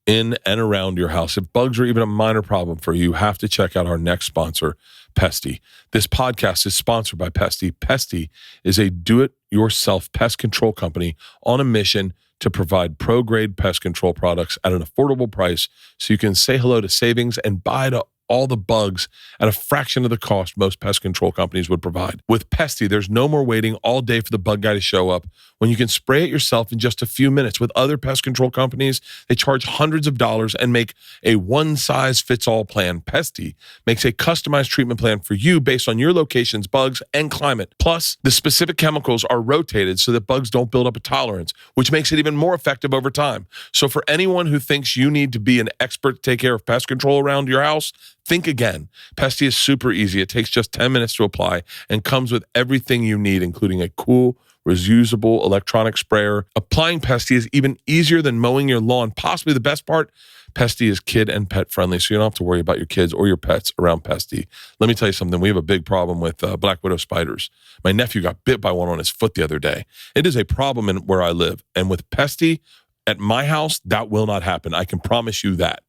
in and around your house. If bugs are even a minor problem for you, you have to check out our next sponsor, Pesty. This podcast is sponsored by Pesty. Pesty is a do-it-yourself pest control company on a mission to provide pro-grade pest control products at an affordable price so you can say hello to savings and buy to all the bugs at a fraction of the cost most pest control companies would provide. With Pesty, there's no more waiting all day for the bug guy to show up when you can spray it yourself in just a few minutes. With other pest control companies, they charge hundreds of dollars and make a one-size-fits-all plan. Pesty makes a customized treatment plan for you based on your location's bugs and climate. Plus, the specific chemicals are rotated so that bugs don't build up a tolerance, which makes it even more effective over time. So for anyone who thinks you need to be an expert to take care of pest control around your house, think again. Pesty is super easy. It takes just 10 minutes to apply and comes with everything you need, including a cool, reusable electronic sprayer. Applying Pesty is even easier than mowing your lawn. Possibly the best part, Pesty is kid and pet friendly, so you don't have to worry about your kids or your pets around Pesty. Let me tell you something. We have a big problem with black widow spiders. My nephew got bit by one on his foot the other day. It is a problem in where I live. And with Pesty at my house, that will not happen. I can promise you that.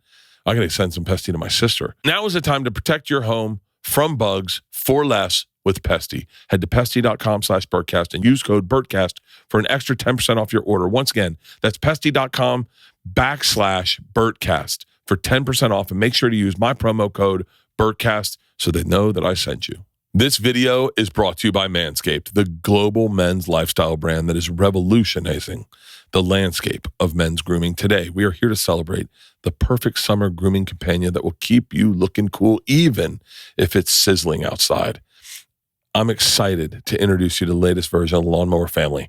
I got to send some Pesty to my sister. Now is the time to protect your home from bugs for less with Pesty. Head to pesty.com/Bertcast and use code Bertcast for an extra 10% off your order. Once again, that's pesty.com/Bertcast for 10% off. And make sure to use my promo code Bertcast so they know that I sent you. This video is brought to you by Manscaped, the global men's lifestyle brand that is revolutionizing the landscape of men's grooming. Today, we are here to celebrate the perfect summer grooming companion that will keep you looking cool, even if it's sizzling outside. I'm excited to introduce you to the latest version of the Lawnmower family.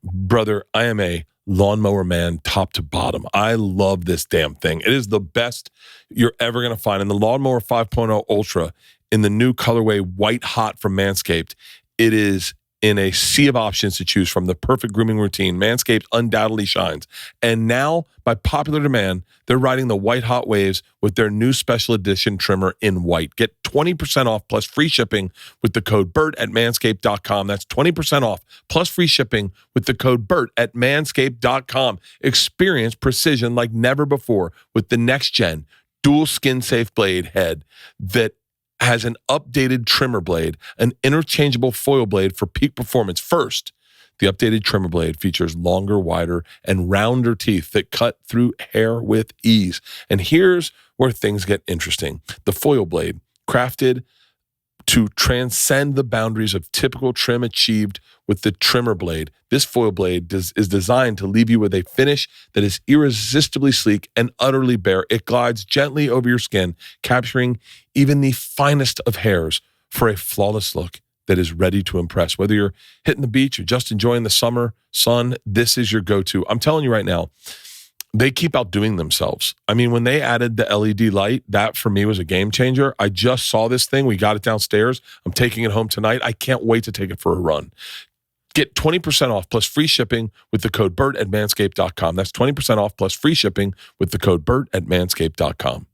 Brother, I am a lawnmower man top to bottom. I love this damn thing. It is the best you're ever going to find. And the Lawnmower 5.0 Ultra in the new colorway White Hot from Manscaped, it is in a sea of options to choose from. The perfect grooming routine. Manscaped undoubtedly shines. And now, by popular demand, they're riding the white hot waves with their new special edition trimmer in white. Get 20% off plus free shipping with the code BERT at manscaped.com. That's 20% off plus free shipping with the code BERT at manscaped.com. Experience precision like never before with the next gen dual skin safe blade head that has an updated trimmer blade, an interchangeable foil blade for peak performance. First, the updated trimmer blade features longer, wider, and rounder teeth that cut through hair with ease. And here's where things get interesting. The foil blade, crafted to transcend the boundaries of typical trim achieved with the trimmer blade. This foil blade is designed to leave you with a finish that is irresistibly sleek and utterly bare. It glides gently over your skin, capturing even the finest of hairs for a flawless look that is ready to impress. Whether you're hitting the beach or just enjoying the summer sun, this is your go-to. I'm telling you right now, they keep outdoing themselves. I mean, when they added the LED light, that for me was a game changer. I just saw this thing. We got it downstairs. I'm taking it home tonight. I can't wait to take it for a run. Get 20% off plus free shipping with the code BERT at manscaped.com. That's 20% off plus free shipping with the code BERT at manscaped.com.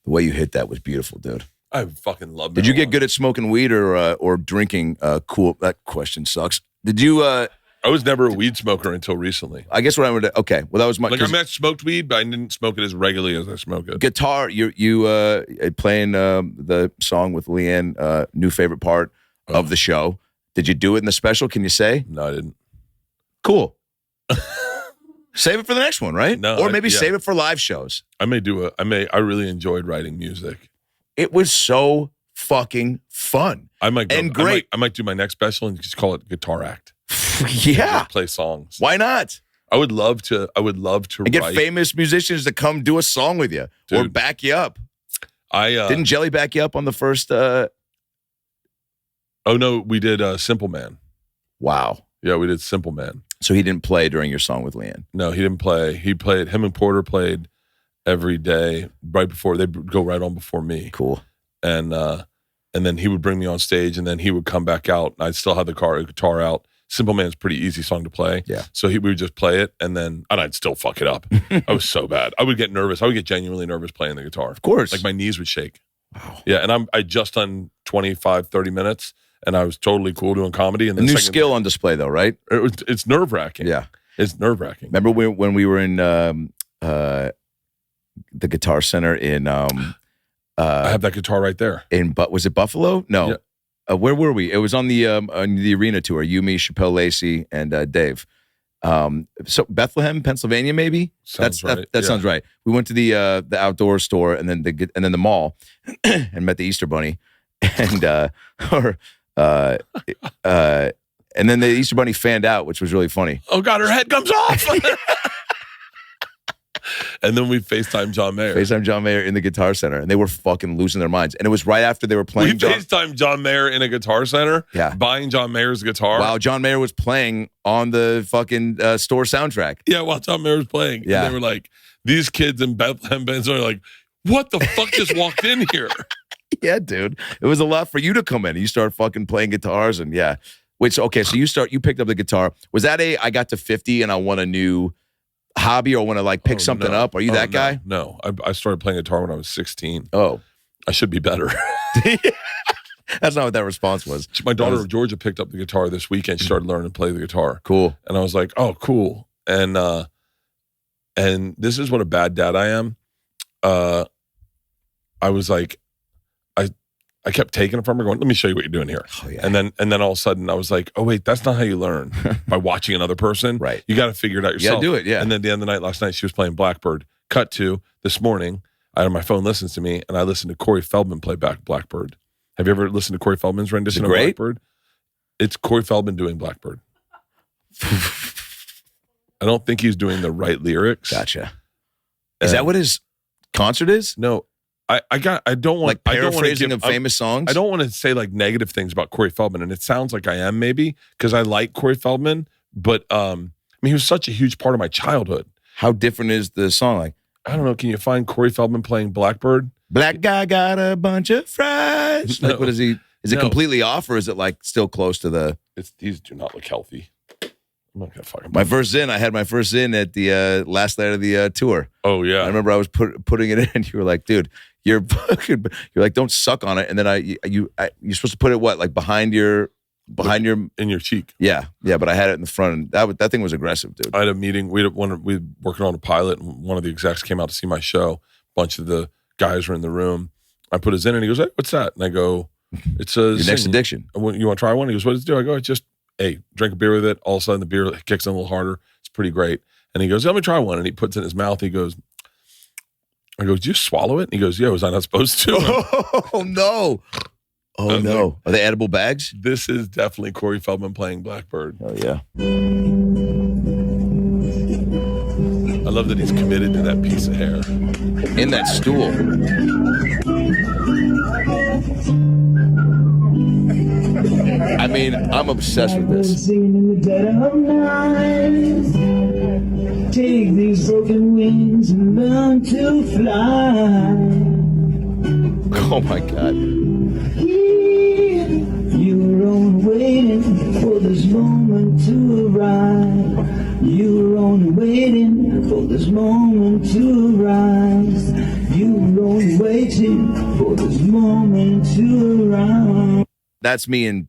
The way you hit that was beautiful, dude. I fucking love it. Did you get good at smoking weed or drinking cool? That question sucks. Did you... I was never a weed smoker until recently. I guess what I would... Okay, well, that was my... Like, I smoked weed, but I didn't smoke it as regularly as I smoke it. Guitar, you playing the song with Leanne, new favorite part of the show. Did you do it in the special? Can you say? No, I didn't. Cool. Save it for the next one, right? No, or maybe save it for live shows. I really enjoyed writing music. It was so fucking fun. I might go, and great. I might do my next special and just call it Guitar Act. Yeah. Play songs. Why not? I would love to and get famous musicians to come do a song with you. Dude, or back you up. Didn't Jelly back you up on the first Oh no, we did Simple Man. Wow. Yeah, we did Simple Man. So he didn't play during your song with Leanne? No, he didn't play. Him and Porter played every day right before. They'd go right on before me. Cool. And then he would bring me on stage, and then he would come back out. And I'd still have the guitar out. Simple Man's a pretty easy song to play. Yeah. So we would just play it, and I'd still fuck it up. I was so bad. I would get nervous. I would get genuinely nervous playing the guitar. Of course. Like my knees would shake. Wow. Yeah, and I just done 25, 30 minutes, and I was totally cool doing comedy. And then new skill on display, though, right? It's nerve-wracking. Yeah. It's nerve-wracking. Remember when we were in the Guitar Center in... I have that guitar right there. Was it Buffalo? No. Yeah. Where were we? It was on the arena tour. You, me, Chappelle Lacey, and Dave. So Bethlehem, Pennsylvania, maybe. Sounds right. That sounds right. We went to the outdoor store and then the mall and met the Easter Bunny, and and then the Easter Bunny fanned out, which was really funny. Oh God, her head comes off. And then we FaceTimed John Mayer. In the Guitar Center, and they were fucking losing their minds. And it was right after they were playing. We FaceTimed John Mayer in a Guitar Center. Yeah, buying John Mayer's guitar. Wow, John Mayer was playing on the fucking store soundtrack. Yeah, while John Mayer was playing. Yeah, and they were like, these kids in Bethlehem, Pennsylvania, are like, what the fuck just walked in here? Yeah, dude, it was a lot for you to come in. You start fucking playing guitars, and yeah. Wait, so okay, so you picked up the guitar. Was that I got to 50 and I want a new hobby or want to like pick something up? Are you that guy? No, I started playing guitar when I was 16. Oh, I should be better. That's not what that response was. My daughter Georgia picked up the guitar this weekend. She started learning to play the guitar. Cool. And I was like, oh, cool. And this is what a bad dad I am. I was like, I kept taking it from her, going, let me show you what you're doing here. Oh, yeah. And then all of a sudden I was like, oh wait, that's not how you learn. By watching another person. Right. You got to figure it out yourself. You got to do it, yeah. And then at the end of the night, last night, she was playing Blackbird. Cut to this morning, I had my phone listens to me, and I listened to Corey Feldman play Blackbird. Have you ever listened to Corey Feldman's rendition of Blackbird? It's Corey Feldman doing Blackbird. I don't think he's doing the right lyrics. Gotcha. Is that what his concert is? No. I don't want like paraphrasing of famous songs. I don't want to say like negative things about Corey Feldman, and it sounds like I am maybe because I like Corey Feldman, but I mean he was such a huge part of my childhood. How different is the song? Like I don't know. Can you find Corey Feldman playing Blackbird? Black guy got a bunch of fries. No. Like what is he? Is it completely off or is it like still close to the? These do not look healthy. I'm not gonna fucking. My first in. I had my first in at the last night of the tour. Oh yeah. I remember I was putting it in, and you were like, "Dude, you're like, don't suck on it." And then you're supposed to put it what, like behind your in your cheek. Yeah, but I had it in the front, and that thing was aggressive, dude. I had a meeting. We were working on a pilot, and one of the execs came out to see my show. A bunch of the guys were in the room. I put his in, and he goes, "Hey, what's that?" And I go, "It's a your next addiction. You want to try one?" He goes, "What does it do?" I go, "It's just." Hey, drink a beer with it. All of a sudden, the beer kicks in a little harder. It's pretty great. And he goes, let me try one. And he puts it in his mouth. He goes, I go, did you swallow it? And he goes, yeah, was I not supposed to? Oh, no. Oh, no. Like, are they edible bags? This is definitely Corey Feldman playing Blackbird. Oh, yeah. I love that he's committed to that piece of hair. In that stool. I mean, I'm obsessed with this. Take these broken wings and learn to fly. Oh my God. You were only waiting for this moment to arrive. You were only waiting for this moment to arise. You were only waiting for this moment to arrive. That's me in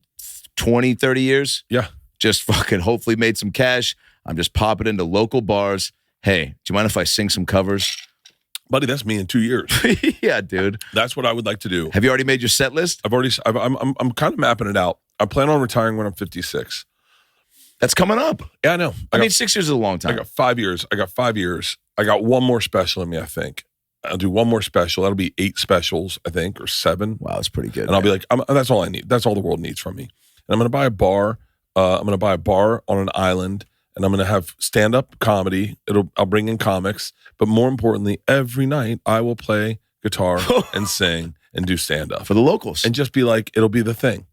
20, 30 years. Yeah. Just fucking hopefully made some cash. I'm just popping into local bars. Hey, do you mind if I sing some covers? Buddy, that's me in 2 years. Yeah, dude. That's what I would like to do. Have you already made your set list? I'm kind of mapping it out. I plan on retiring when I'm 56. That's coming up. Yeah, I know. I mean, 6 years is a long time. I got 5 years. I got one more special in me, I think. I'll do one more special. That'll be 8 specials, I think, or 7. Wow, that's pretty good. And I'll be like, that's all I need. That's all the world needs from me. And I'm going to buy a bar. I'm going to buy a bar on an island, and I'm going to have stand-up comedy. I'll bring in comics, but more importantly, every night I will play guitar and sing and do stand-up for the locals, and just be like, it'll be the thing.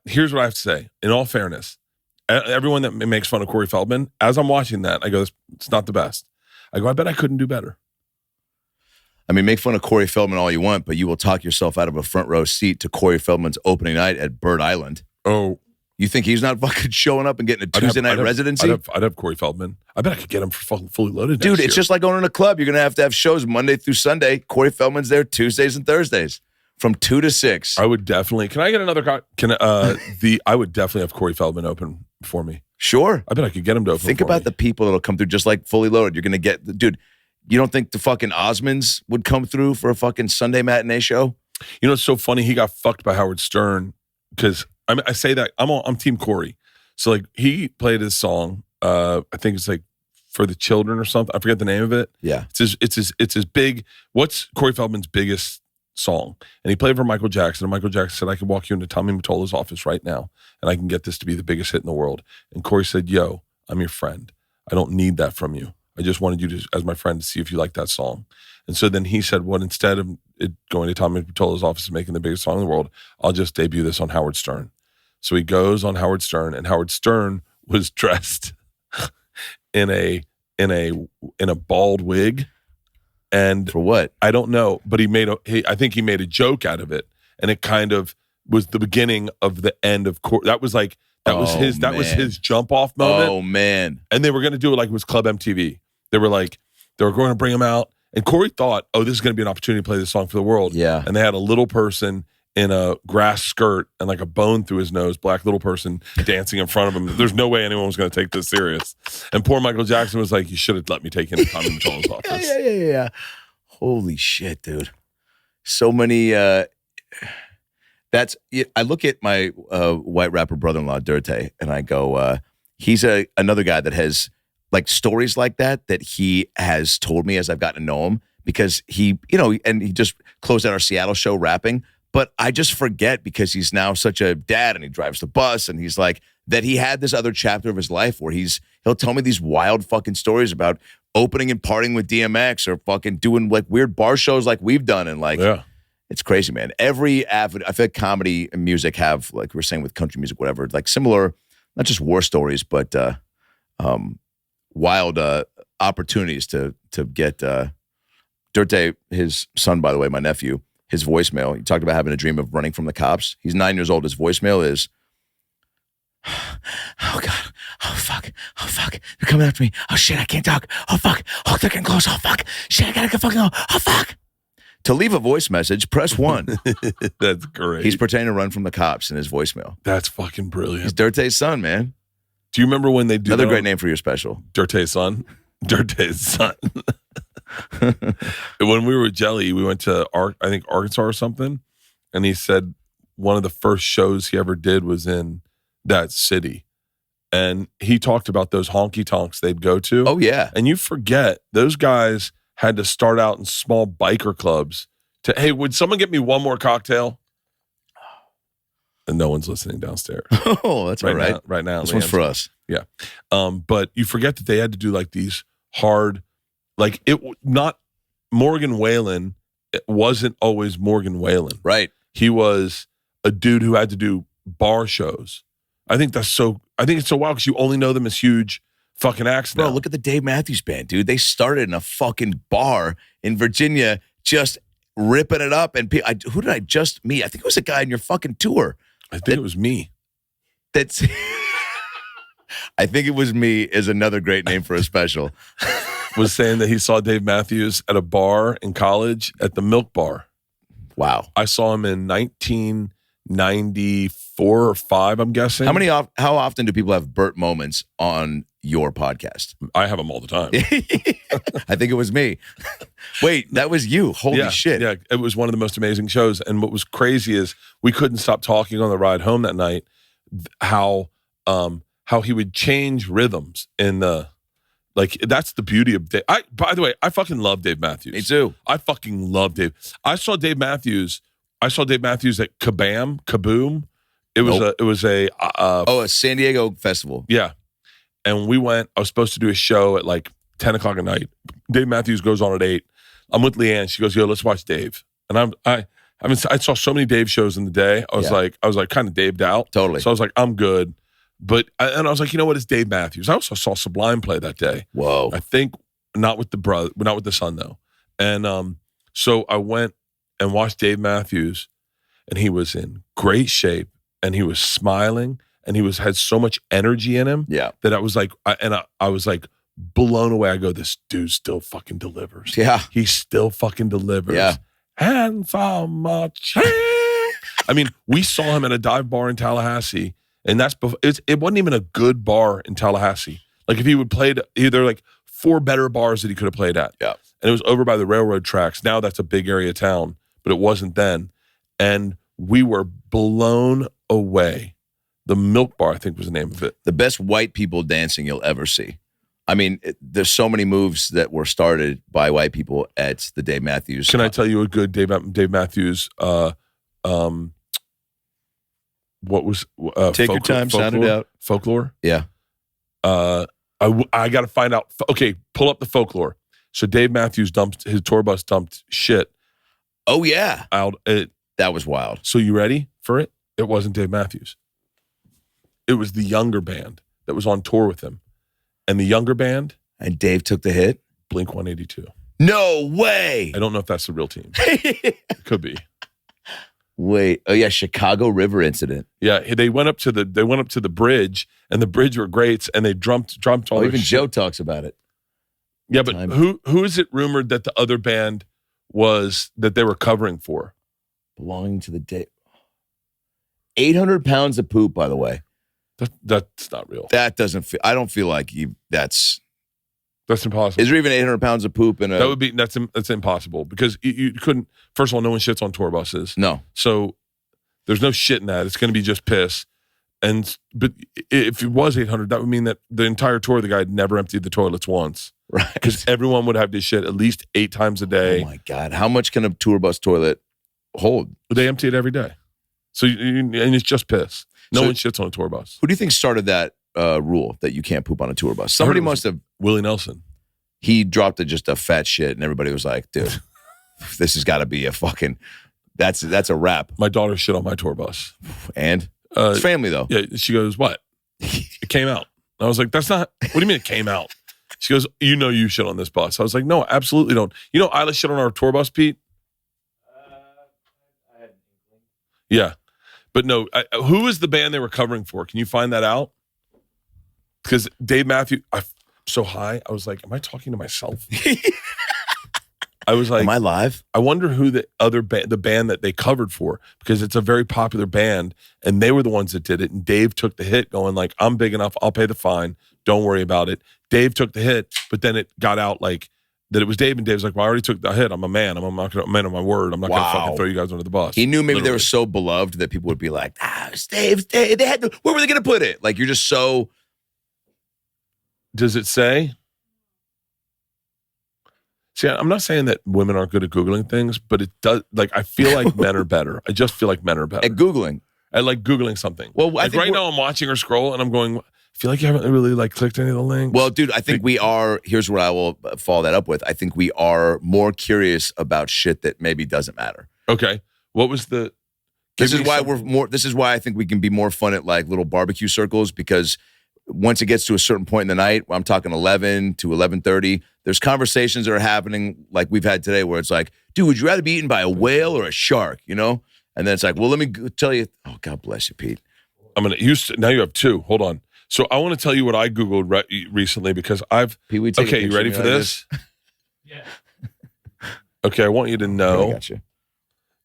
Here's what I have to say. In all fairness, everyone that makes fun of Corey Feldman, as I'm watching that, I go, it's not the best. I go, I bet I couldn't do better. I mean, make fun of Corey Feldman all you want, but you will talk yourself out of a front row seat to Corey Feldman's opening night at Bert Island. Oh. You think he's not fucking showing up and getting a Tuesday night residency? I'd have Corey Feldman. I bet I could get him for fucking Fully Loaded Dude, next it's year. just like going to a club. You're going to have shows Monday through Sunday. Corey Feldman's there Tuesdays and Thursdays from 2 to 6. I would definitely. Can I get another? I would definitely have Corey Feldman open for me. Sure. I bet I could get him to open. Think about the people that'll come through just like Fully Loaded. You're going to get, dude, you don't think the fucking Osmonds would come through for a fucking Sunday matinee show? You know, it's so funny. He got fucked by Howard Stern because I say that I'm Team Corey. So like he played his song. I think it's like For the Children or something. I forget the name of it. Yeah. It's his big. What's Corey Feldman's biggest song? And he played for Michael Jackson. And Michael Jackson said, I could walk you into Tommy Mottola's office right now and I can get this to be the biggest hit in the world. And Corey said, yo, I'm your friend. I don't need that from you. I just wanted you to, as my friend, to see if you like that song. And so then he said, well, instead of it going to Tommy Mottola's office and making the biggest song in the world, I'll just debut this on Howard Stern. So he goes on Howard Stern, and Howard Stern was dressed in a bald wig. And for what? I don't know, but I think he made a joke out of it, and it kind of was the beginning of the end of that was his jump off moment. Oh man. And they were going to do it like it was Club MTV. They were going to bring him out, and Corey thought, oh, this is going to be an opportunity to play this song for the world. Yeah. And they had a little person in a grass skirt and like a bone through his nose, black little person dancing in front of him. There's no way anyone was going to take this serious. And poor Michael Jackson was like, you should have let me take him to Tommy Mottola's office. Yeah. Holy shit, dude. So many, I look at my white rapper brother-in-law, Dirte, and I go, he's another guy that has like stories like that he has told me as I've gotten to know him, because he just closed out our Seattle show rapping. But I just forget because he's now such a dad and he drives the bus and he's like that he had this other chapter of his life where he'll tell me these wild fucking stories about opening and partying with DMX or fucking doing like weird bar shows like we've done. And like, It's crazy, man. Every avid, I feel like comedy and music have, like we were saying with country music, whatever, like similar, not just war stories, but wild opportunities to get Dirte, his son, by the way, my nephew, his voicemail. He talked about having a dream of running from the cops. He's 9 years old. His voicemail is, oh God, oh fuck, they're coming after me. Oh shit, I can't talk. Oh fuck, oh they're getting close. Oh fuck, shit, I gotta get fucking. Oh fuck. To leave a voice message, press 1. That's great. He's pretending to run from the cops in his voicemail. That's fucking brilliant. He's Dirte's son, man. Do you remember when they do another great name for your special? Dirte's son. Dirte's son. When we were with Jelly, we went to I think Arkansas or something, and he said one of the first shows he ever did was in that city, and he talked about those honky tonks they'd go to. Oh yeah, and you forget those guys had to start out in small biker clubs. Hey, would someone get me one more cocktail? And no one's listening downstairs. Oh, that's all right. Right now, this one's for us. Yeah, but you forget that they had to do like these hard. Like not Morgan Wallen. It wasn't always Morgan Wallen, right? He was a dude who had to do bar shows. I think it's so wild because you only know them as huge fucking acts now. Bro, look at the Dave Matthews Band, dude. They started in a fucking bar in Virginia, just ripping it up. And who did I just meet? I think it was a guy in your fucking tour. I think it was me. That's. I think it was me is another great name for a special. Was saying that he saw Dave Matthews at a bar in college at the Milk Bar. Wow. I saw him in 1994 or 5, I'm guessing. How often do people have Bert moments on your podcast? I have them all the time. I think it was me. Wait, that was you. Holy shit. Yeah, it was one of the most amazing shows. And what was crazy is we couldn't stop talking on the ride home that night how he would change rhythms in the... Like, that's the beauty of Dave. By the way, I fucking love Dave Matthews. Me too. I fucking love Dave. I saw Dave Matthews at Kaboom. It was a San Diego festival. Yeah. And we went, I was supposed to do a show at like 10 o'clock at night. Dave Matthews goes on at 8. I'm with Leanne. She goes, yo, let's watch Dave. And I saw so many Dave shows in the day. I was like kind of Daved out. Totally. So I was like, I'm good. But and I was like, you know what? It's Dave Matthews. I also saw Sublime play that day. Whoa. I think not with the son though. And so I went and watched Dave Matthews, and he was in great shape, and he was smiling, and he had so much energy in him. Yeah. That I was like, I was like blown away. I go, this dude still fucking delivers. Yeah. He still fucking delivers. Yeah. And so much. I mean, we saw him at a dive bar in Tallahassee, and it wasn't even a good bar in Tallahassee. Like if he would play, there were like 4 better bars that he could have played at. Yeah. And it was over by the railroad tracks. Now that's a big area town, but it wasn't then. And we were blown away. The Milk Bar, I think was the name of it. The best white people dancing you'll ever see. I mean, there's so many moves that were started by white people at the Dave Matthews. Can I tell you a good Dave Matthews? What was Take your time, sound it out. Folklore. Yeah. I got to find out. Okay, pull up the Folklore. So Dave Matthews his tour bus dumped shit. Oh yeah, out. That was wild. So you ready for it? It wasn't Dave Matthews. It was the younger band that was on tour with him, and the younger band. And Dave took the hit. Blink 182. No way. I don't know if that's the real team. It could be. Wait. Oh yeah, Chicago River incident. Yeah, they went up to the bridge, and the bridge were greats, and they jumped all. Even Joe talks about it. Yeah, but who is it rumored that the other band was that they were covering for? Belonging to the day. 800 pounds of poop, by the way. That's not real. That doesn't feel. I don't feel like that's impossible. Is there even 800 pounds of poop in a? That would be that's impossible because you couldn't. First of all, no one shits on tour buses. No. So there's no shit in that. It's going to be just piss. But if it was 800, that would mean that the entire tour, the guy had never emptied the toilets once. Right. Because everyone would have to shit at least 8 times a day. Oh my God. How much can a tour bus toilet hold? They empty it every day. So and it's just piss. No one shits on a tour bus. Who do you think started that rule that you can't poop on a tour bus? Somebody must have. Willie Nelson. He dropped just a fat shit, and everybody was like, "Dude, this has got to be a fucking. That's a wrap." My daughter shit on my tour bus, and it's family though. Yeah, she goes, "What? It came out." I was like, "That's not. What do you mean it came out?" She goes, you shit on this bus. I was like, "No, absolutely don't." You know, Isla shit on our tour bus, Pete. I had an inkling. Yeah. But no, who is the band they were covering for? Can you find that out? Because Dave Matthews, I'm so high, I was like, am I talking to myself? I was like, am I live? I wonder who the other the band that they covered for, because it's a very popular band, and they were the ones that did it. And Dave took the hit, going like, I'm big enough, I'll pay the fine, don't worry about it. Dave took the hit, but then it got out like that it was Dave, and Dave's like, well, I already took the hit. I'm a man. I'm a man of my word. I'm not going to fucking throw you guys under the bus. He knew maybe Literally. they were so beloved that people would be like, it's Dave. They had to, where were they going to put it? Like, you're just so. Does it say? See, I'm not saying that women aren't good at Googling things, but it does. Like, I feel like men are better. I just feel like men are better. At Googling. I like Googling something. Well, like right now I'm watching her scroll, and I'm going, I feel like you haven't really like clicked any of the links. Well, dude, I think we are. Here's what I will follow that up with. I think we are more curious about shit that maybe doesn't matter. Okay. What was the? This is why we're more. This is why I think we can be more fun at like little barbecue circles, because once it gets to a certain point in the night, I'm talking 11 to 11:30. There's conversations that are happening like we've had today, where it's like, dude, would you rather be eaten by a whale or a shark? You know? And then it's like, well, let me tell you. Oh, God bless you, Pete. I'm gonna use. Now you have 2. Hold on. So I want to tell you what I Googled recently, because I've. Pete, okay, you ready for this? Yeah. Okay, I want you to know. I got you.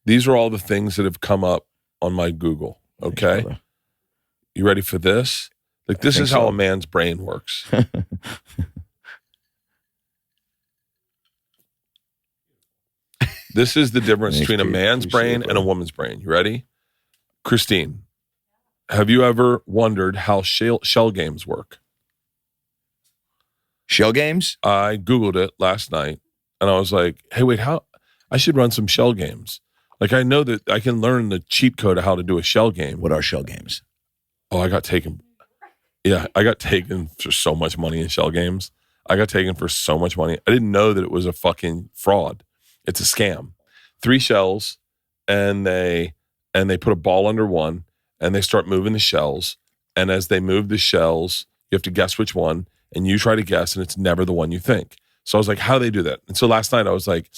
These are all the things that have come up on my Google. Okay, you ready for this? Like, this is how a man's brain works. This is the difference between a man's brain and a woman's brain. You ready? Christine, have you ever wondered how shell games work? Shell games? I Googled it last night, and I was like, hey, wait, I should run some shell games. Like, I know that I can learn the cheat code of how to do a shell game. What are shell games? Oh, I got taken. Yeah, I got taken for so much money in shell games. I got taken for so much money. I didn't know that it was a fucking fraud. It's a scam. 3 shells, and they put a ball under one, and they start moving the shells, And as they move the shells, you have to guess which one, and you try to guess, and it's never the one you think. So I was like, how do they do that? And so last night I was like,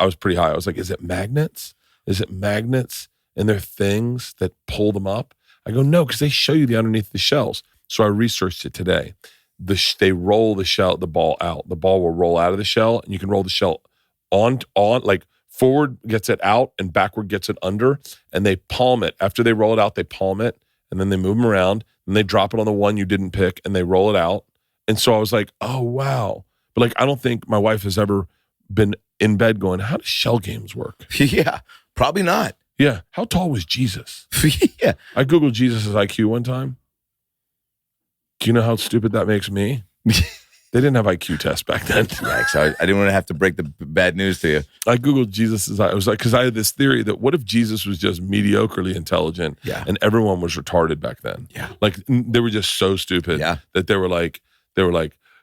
I was pretty high. I was like, is it magnets? Is it magnets? And they're things that pull them up? I go, no, because they show you the underneath the shells. So I researched it today. They roll the ball out. The ball will roll out of the shell, and you can roll the shell on like forward gets it out and backward gets it under, and they palm it. After they roll it out, they palm it, and then they move them around, and they drop it on the one you didn't pick, and they roll it out. And so I was like, oh, wow. But like, I don't think my wife has ever been in bed going, how do shell games work? Yeah, probably not. Yeah. How tall was Jesus? Yeah. I Googled Jesus' IQ one time. Do you know how stupid that makes me? They didn't have IQ tests back then. Yikes, I didn't want to have to break the bad news to you. I Googled Jesus' I was like, because I had this theory that what if Jesus was just mediocrely intelligent and everyone was retarded back then? Yeah. Like they were just so stupid that they were like,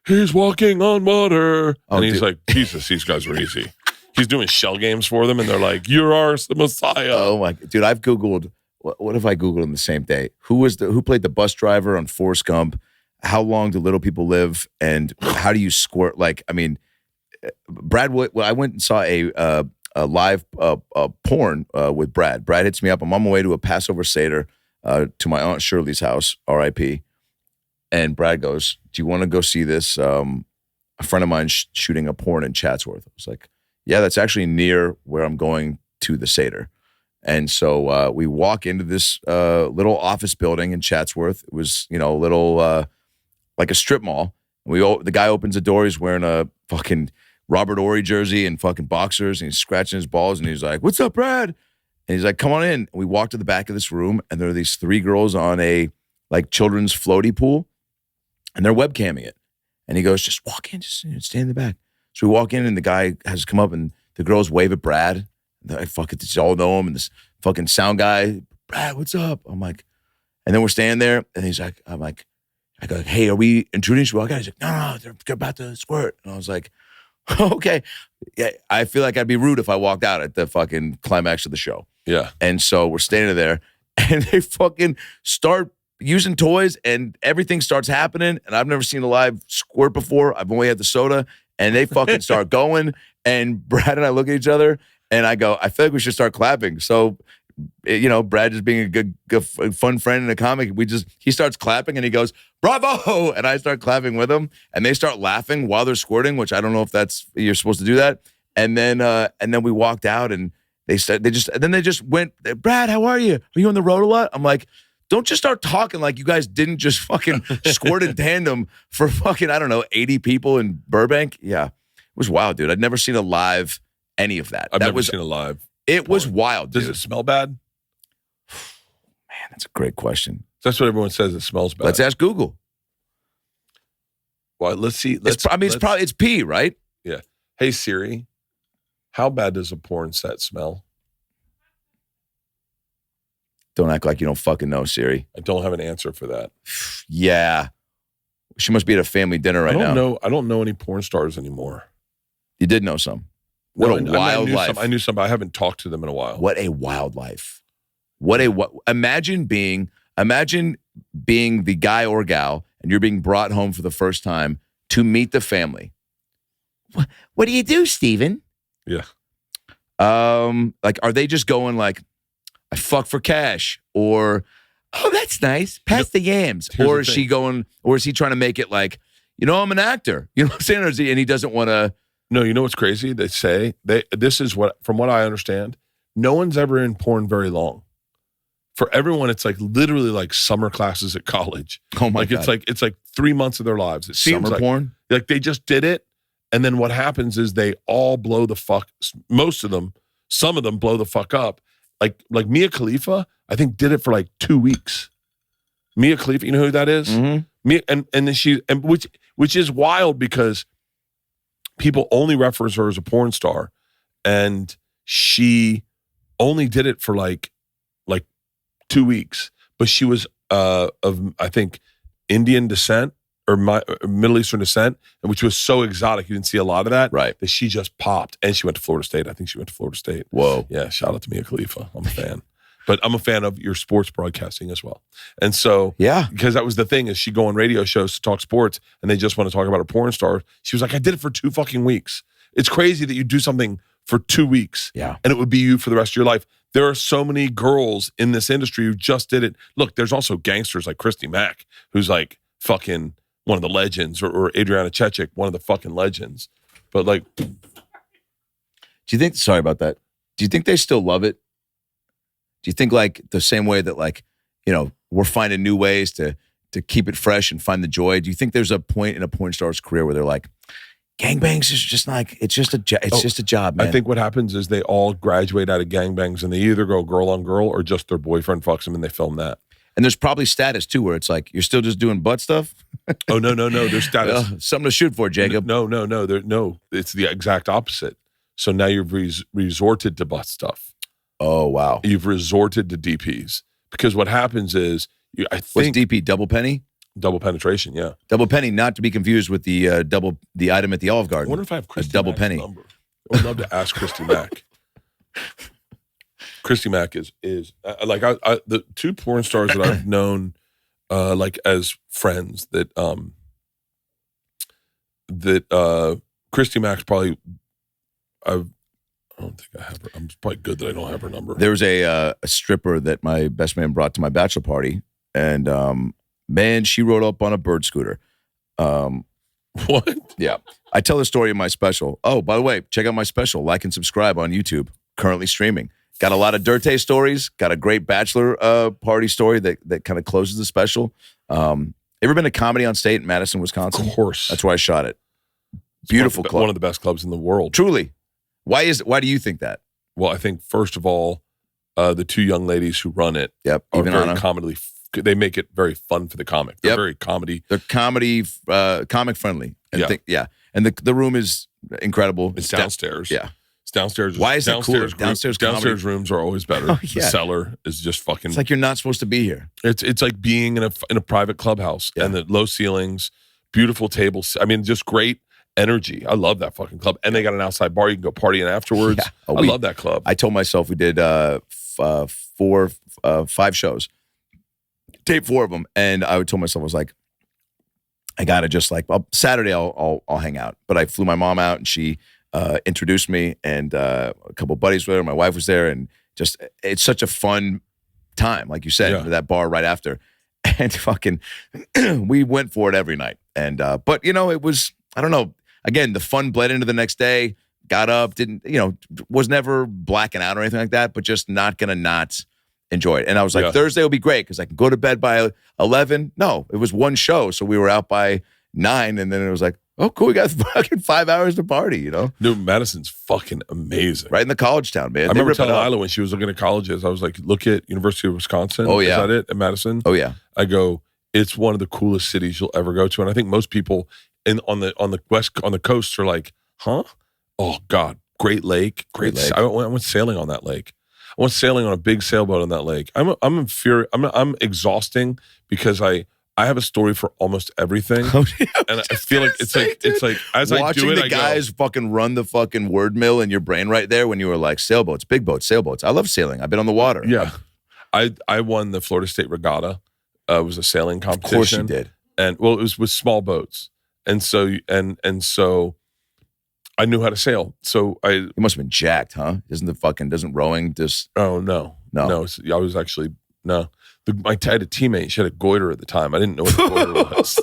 he's walking on water. Oh, and he's like, Jesus, these guys were easy. He's doing shell games for them, and they're like, "You're ours, the Messiah." Oh my, dude! I've Googled. What if I Googled in the same day? Who played the bus driver on Forrest Gump? How long do little people live? And how do you squirt? Like, I mean, Brad. I went and saw a live porn with Brad. Brad hits me up. I'm on my way to a Passover Seder to my Aunt Shirley's house, R.I.P. And Brad goes, "Do you want to go see this?" A friend of mine shooting a porn in Chatsworth. I was like, yeah, that's actually near where I'm going to the Seder. And so we walk into this little office building in Chatsworth. It was, a little, like a strip mall. The guy opens the door. He's wearing a fucking Robert Horry jersey and fucking boxers. And he's scratching his balls. And he's like, "What's up, Brad?" And he's like, "Come on in." And we walk to the back of this room. And there are these 3 girls on a like children's floaty pool. And they're webcamming it. And he goes, "Just walk in. Just stay in the back." So we walk in, and the guy has come up, and the girls wave at Brad. I fucking just all know him, and this fucking sound guy, "Brad, what's up?" I'm like, and then we're standing there, and he's like, I go, "Hey, are we introducing you?" He's like, No, they're about to squirt. And I was like, okay. Yeah, I feel like I'd be rude if I walked out at the fucking climax of the show. Yeah. And so we're standing there, and they fucking start using toys, and everything starts happening, and I've never seen a live squirt before. I've only had the soda. And they fucking start going, and Brad and I look at each other, and I go, I feel like we should start clapping. So, Brad just being a good fun friend and a comic, he starts clapping, and he goes, "Bravo!" And I start clapping with him, and they start laughing while they're squirting, which I don't know if you're supposed to do that. And then we walked out, and they just went, "Brad, how are you? Are you on the road a lot?" I'm like, don't just start talking like you guys didn't just fucking squirt in tandem for fucking, 80 people in Burbank. Yeah. It was wild, dude. I'd never seen a live any of that. I've never seen a live. It was wild, dude. Does it smell bad? Man, that's a great question. That's what everyone says. It smells bad. Let's ask Google. Well, let's see. It's pee, right? Yeah. Hey, Siri, how bad does a porn set smell? Don't act like you don't fucking know, Siri. I don't have an answer for that. Yeah. She must be at a family dinner right now. I don't know any porn stars anymore. You did know some. What a wild life. I knew some, but I haven't talked to them in a while. What a wild life. Imagine being the guy or gal, and you're being brought home for the first time to meet the family. What do you do, Steven? Yeah. Like, are they just going like, "I fuck for cash," or, "Oh, that's nice, pass the yams," or is she going, or is he trying to make it like, "I'm an actor," you know what I'm saying? Or is he, and he doesn't want to. No, you know what's crazy? They say this is from what I understand, no one's ever in porn very long. For everyone, it's like literally like summer classes at college. Oh my God. It's like 3 months of their lives. It seems summer like porn. Like they just did it, and then what happens is they all blow the fuck. Most of them, some of them blow the fuck up. Like Mia Khalifa, I think did it for like 2 weeks. Mia Khalifa, you know who that is? Mm-hmm. Mia, and then which is wild because people only reference her as a porn star, and she only did it for like 2 weeks. But she was of, I think, Indian descent or Middle Eastern descent, and which was so exotic. You didn't see a lot of that. Right. That she just popped. And she went to Florida State. I think she went to Florida State. Whoa. Yeah, shout out to Mia Khalifa. I'm a fan. But I'm a fan of your sports broadcasting as well. And so, Yeah. because that was the thing is she'd go on radio shows to talk sports and they just want to talk about a porn star. She was like, I did it for 2 fucking weeks. It's crazy that you do something for 2 weeks and it would be you for the rest of your life. There are so many girls in this industry who just did it. Look, there's also gangsters like Christy Mack, who's like fucking one of the legends, or Adriana Chechik, one of the fucking legends. But like, do you think, sorry about that. Do you think they still love it? Do you think like the same way that like, you know, we're finding new ways to keep it fresh and find the joy? Do you think there's a point in a porn star's career where they're like, gangbangs is just like, it's just a job, man? I think what happens is they all graduate out of gangbangs and they either go girl on girl or just their boyfriend fucks them and they film that. And there's probably status too, where it's like, you're still just doing butt stuff? Oh, no. There's status. Something to shoot for, Jacob. No. It's the exact opposite. So now you've resorted to butt stuff. Oh, wow. You've resorted to DPs. Because what happens is, I think... What's DP, double penny? Double penetration, yeah. Double penny, not to be confused with the item at the Olive Garden. I wonder if I have Christy double Mack's penny number. I would love to ask Christy Mack. Christy Mack is like the 2 porn stars that I've known like as friends that Christy Mack's probably I don't think I have her. I'm probably good that I don't have her number. There was a stripper that my best man brought to my bachelor party, and man, she rode up on a bird scooter. What? Yeah. I tell the story in my special. Oh, by the way, check out my special. Like and subscribe on YouTube. Currently streaming. Got a lot of dirty stories. Got a great bachelor party story that kind of closes the special. Ever been to Comedy on State in Madison, Wisconsin? Of course. That's where I shot it. Beautiful club. One of the best clubs in the world. Truly. Why do you think that? Well, I think first of all, the 2 young ladies who run it are even very comedily. They make it very fun for the comic. They're very comedy. They're comic friendly. And and the room is incredible. It's downstairs. It's downstairs. Why is it cooler? Downstairs rooms are always better. Oh, yeah. The cellar is just fucking. It's like you're not supposed to be here. It's like being in a private clubhouse and the low ceilings, beautiful tables. I mean, just great energy. I love that fucking club. And they got an outside bar. You can go partying afterwards. I love that club. I told myself we did 5 shows. Tape 4 of them. And I told myself, I was like, I got to just like, Saturday I'll hang out. But I flew my mom out and she introduced me and a couple of buddies with her. My wife was there and just, it's such a fun time. Like you said, that bar right after. And fucking, we went for it every night. And, but you know, it was, I don't know. Again, the fun bled into the next day, got up, was never blacking out or anything like that, but just not going to not enjoy it. And I was like, Thursday will be great because I can go to bed by 11. No, it was one show. So we were out by 9 and then it was like, oh, cool. We got fucking 5 hours to party, you know? Dude, Madison's fucking amazing. Right in the college town, man. I remember telling Lila when she was looking at colleges, I was like, look at University of Wisconsin. Oh, yeah. Is that it at Madison? Oh, yeah. I go, it's one of the coolest cities you'll ever go to. And I think most people on the coast are like, huh? Oh God, great lake. I went sailing on that lake. I went sailing on a big sailboat on that lake. I'm exhausting because I have a story for almost everything. And I feel like it's like as I do it, watching the guys fucking run the fucking word mill in your brain right there when you were like sailboats, big boats, sailboats. I love sailing. I've been on the water. Yeah. I won the Florida State Regatta. It was a sailing competition. Of course you did. And well, it was with small boats. And so I knew how to sail. So you must have been jacked, huh? Doesn't rowing just? Oh no. I was actually no. I had a teammate. She had a goiter at the time. I didn't know what a goiter was.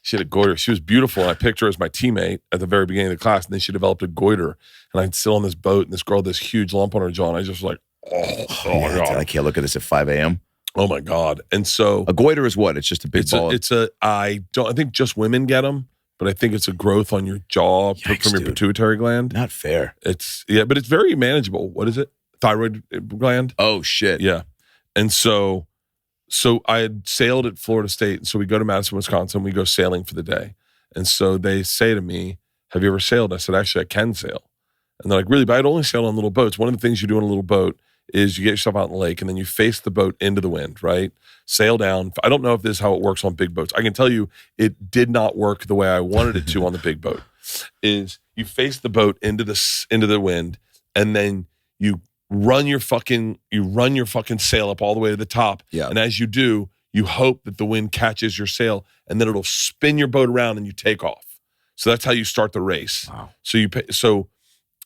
She had a goiter. She was beautiful, and I picked her as my teammate at the very beginning of the class. And then she developed a goiter, and I'd sit on this boat, and this girl had this huge lump on her jaw, and I just was like, oh my God, I can't look at this at 5 a.m. Oh my God. And so a goiter is what? It's just a big ball. I think just women get them, but I think it's a growth on your jaw from your pituitary gland. Not fair. But it's very manageable. What is it? Thyroid gland? Oh shit. Yeah. And so I had sailed at Florida State. And so we go to Madison, Wisconsin. We go sailing for the day. And so they say to me, have you ever sailed? I said, actually, I can sail. And they're like, really? But I'd only sailed on little boats. One of the things you do on a little boat is you get yourself out in the lake and then you face the boat into the wind, right? Sail down. I don't know if this is how it works on big boats. I can tell you it did not work the way I wanted it to on the big boat. Is you face the boat into the wind and then you run your fucking sail up all the way to the top. Yeah. And as you do, you hope that the wind catches your sail, and then it'll spin your boat around and you take off. So that's how you start the race. Wow. So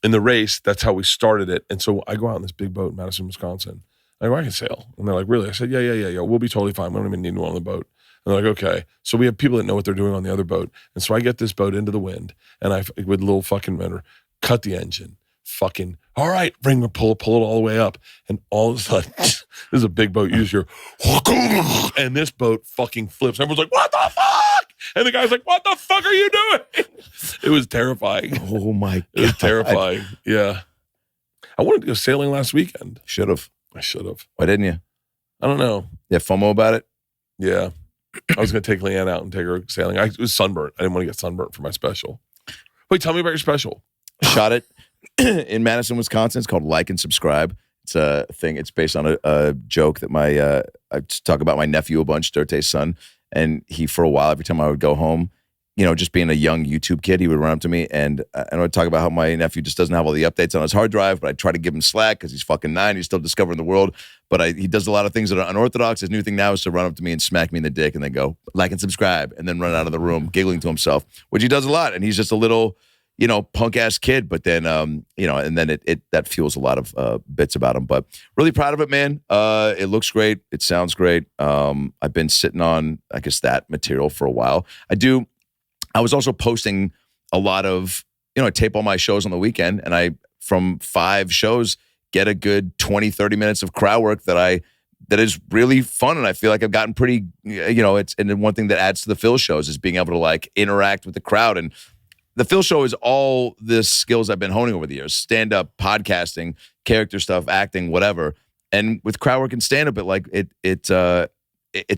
in the race, that's how we started it. And so I go out in this big boat in Madison, Wisconsin. I go, I can sail. And they're like, really? I said, yeah. We'll be totally fine. We don't even need one on the boat. And they're like, okay. So we have people that know what they're doing on the other boat. And so I get this boat into the wind, and I, with a little fucking motor, cut the engine. Fucking, all right, pull it all the way up. And all of a sudden, this is a big boat. You just hear, and this boat fucking flips. Everyone's like, what the fuck? And the guy's like, what the fuck are you doing? It was terrifying. Oh my God. It was terrifying. Yeah. I wanted to go sailing last weekend. Should have. I should have. Why didn't you? I don't know. You have FOMO about it? Yeah. I was going to take Leanne out and take her sailing. It was sunburnt. I didn't want to get sunburnt for my special. Wait, tell me about your special. Shot it in Madison, Wisconsin. It's called Like and Subscribe. It's a thing. It's based on a joke that I talk about my nephew a bunch, Dirte's son. And he, for a while, every time I would go home, just being a young YouTube kid, he would run up to me and I would talk about how my nephew just doesn't have all the updates on his hard drive, but I try to give him slack because he's fucking 9. He's still discovering the world. But he does a lot of things that are unorthodox. His new thing now is to run up to me and smack me in the dick and then go, like and subscribe, and then run out of the room giggling to himself, which he does a lot. And he's just a little, punk ass kid. But then, and then it that fuels a lot of bits about him. But really proud of it, man. It looks great. It sounds great. I've been sitting on, I guess, that material for a while. I was also posting a lot of, I tape all my shows on the weekend, and I, from 5 shows, get a good 20, 30 minutes of crowd work that is really fun. And I feel like I've gotten pretty, and then one thing that adds to the Phil shows is being able to interact with the crowd. And the Phil show is all the skills I've been honing over the years: stand-up, podcasting, character stuff, acting, whatever. And with crowd work and stand-up, it's a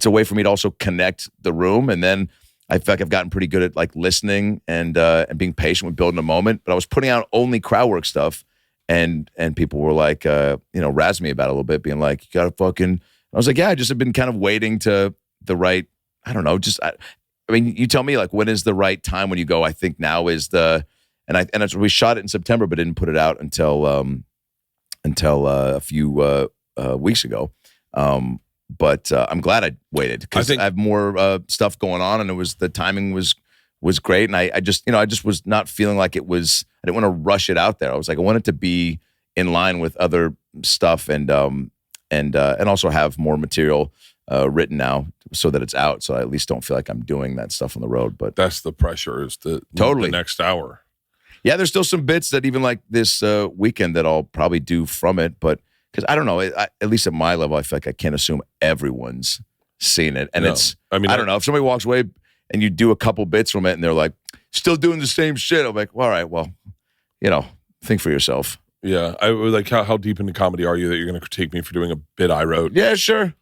way for me to also connect the room. And then I feel like I've gotten pretty good at listening and being patient with building a moment. But I was putting out only crowd work stuff, and people were razzing me about it a little bit, being like, "You gotta fucking." I was like, "Yeah, I just have been kind of waiting to the right. I don't know. I mean, you tell me when is the right time when you go. I think now is the and we shot it in September, but didn't put it out until a few weeks ago. But I'm glad I waited because I have more stuff going on, and the timing was great. And I just was not feeling like it was. I didn't want to rush it out there. I was like, I want it to be in line with other stuff, and also have more material written now so that it's out. So I at least don't feel like I'm doing that stuff on the road. But that's the pressure, is the next hour. Yeah, there's still some bits that even this weekend that I'll probably do from it, but. Because I don't know, at least at my level, I feel like I can't assume everyone's seen it. And I don't know, if somebody walks away and you do a couple bits from it and they're like, still doing the same shit, I'm like, all right, well, think for yourself. Yeah, I was like, how deep into comedy are you that you're going to critique me for doing a bit I wrote? Yeah, sure.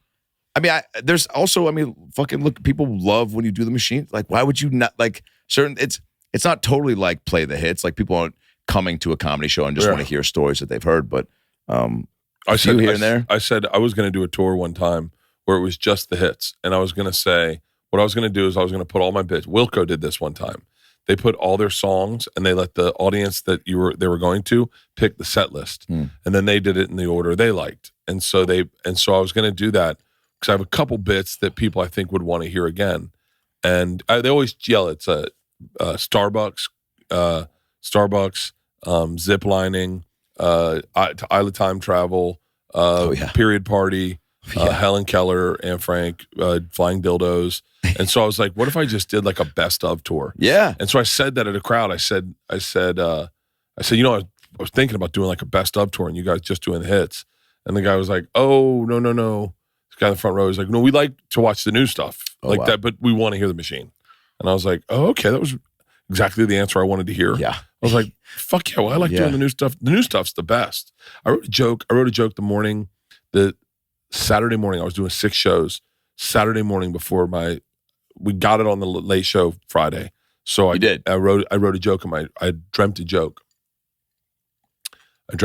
I mean, there's also, fucking look, people love when you do the machine. Why would you not, it's not totally play the hits. People aren't coming to a comedy show and just want to hear stories that they've heard, but... I said here and there. I said I was going to do a tour one time where it was just the hits, and I was going to say what I was going to do is I was going to put all my bits. Wilco did this one time. They put all their songs, and they let the audience that they were going to pick the set list, and then they did it in the order they liked. And so I was going to do that because I have a couple bits that people I think would want to hear again, and they always yell it's Starbucks, zip lining. To Isla Time Travel, Period Party, Helen Keller, Anne Frank, Flying Dildos. And so I was like, what if I just did a best of tour? Yeah. And so I said that at a crowd. I said, I was thinking about doing a best of tour and you guys just doing the hits. And the guy was like, oh, no. This guy in the front row was like, no, we like to watch the new stuff that, but we want to hear the machine. And I was like, oh, okay, that was exactly the answer I wanted to hear. Yeah. I was like, fuck yeah, well, I like doing the new stuff. The new stuff's the best. I wrote a joke the Saturday morning. I was doing 6 shows. Saturday morning before we got it on the late show Friday. So I wrote a joke I dreamt a joke. In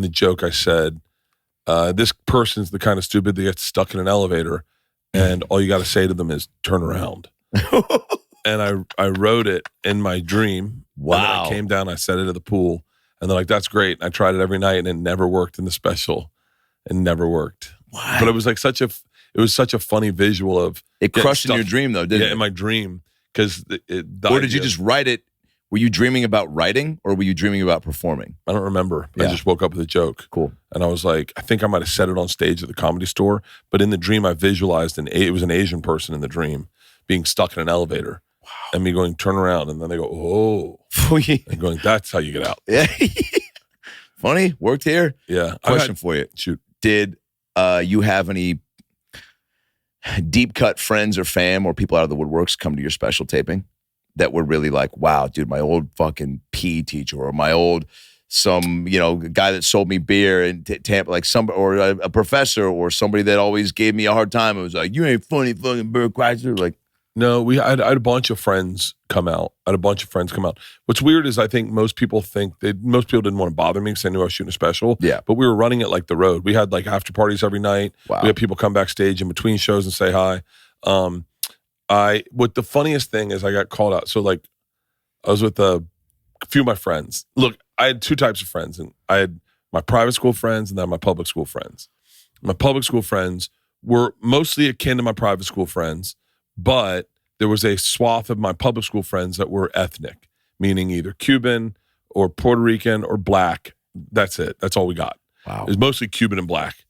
the joke I said, this person's the kind of stupid that gets stuck in an elevator and all you got to say to them is turn around. And I wrote it in my dream. Wow. And then I came down, I set it at the pool, And they're like, that's great. And I tried it every night and it never worked in the special. It never worked. What? But it was like such a funny visual of it crushed in your dream though, didn't it? Yeah, in my dream. Because or did you just write it? Were you dreaming about writing or were you dreaming about performing? I don't remember. Yeah. I just woke up with a joke. Cool. And I was like, I think I might have said it on stage at the Comedy Store, but in the dream I visualized it was an Asian person in the dream being stuck in an elevator. Wow. And me going, turn around. And then they go, oh. And going, that's how you get out. Yeah. Funny. Worked here. Yeah. Question for you. Shoot. Did you have any deep cut friends or fam or people out of the woodworks come to your special taping that were really like, wow, dude, my old fucking PE teacher or my old guy that sold me beer in Tampa, like somebody or a professor or somebody that always gave me a hard time. It was like, you ain't funny, fucking Bert Kreischer. Like, no, I had a bunch of friends come out. What's weird is I think most people didn't want to bother me because they knew I was shooting a special. Yeah. But we were running it like the road. We had like after parties every night. Wow. We had people come backstage in between shows and say hi. What the funniest thing is I got called out. So like I was with a few of my friends. Look, I had two types of friends, and I had my private school friends and then my public school friends. My public school friends were mostly akin to my private school friends, but there was a swath of my public school friends that were ethnic, meaning either Cuban or Puerto Rican or black. That's it. That's all we got. Wow. It was mostly Cuban and black.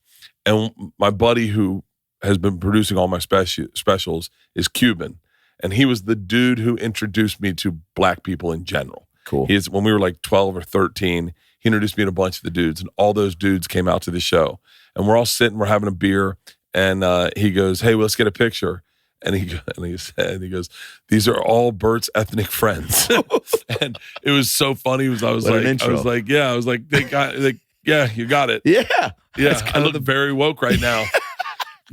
And my buddy who has been producing all my specials is Cuban. And he was the dude who introduced me to black people in general. Cool. When we were like 12 or 13, he introduced me to a bunch of the dudes, and all those dudes came out to the show. And we're all sitting, we're having a beer, and he goes, hey, let's get a picture. And he goes, these are all Bert's ethnic friends. And it was so funny. I was like, yeah, you got it. Yeah. Yeah. I look very woke right now.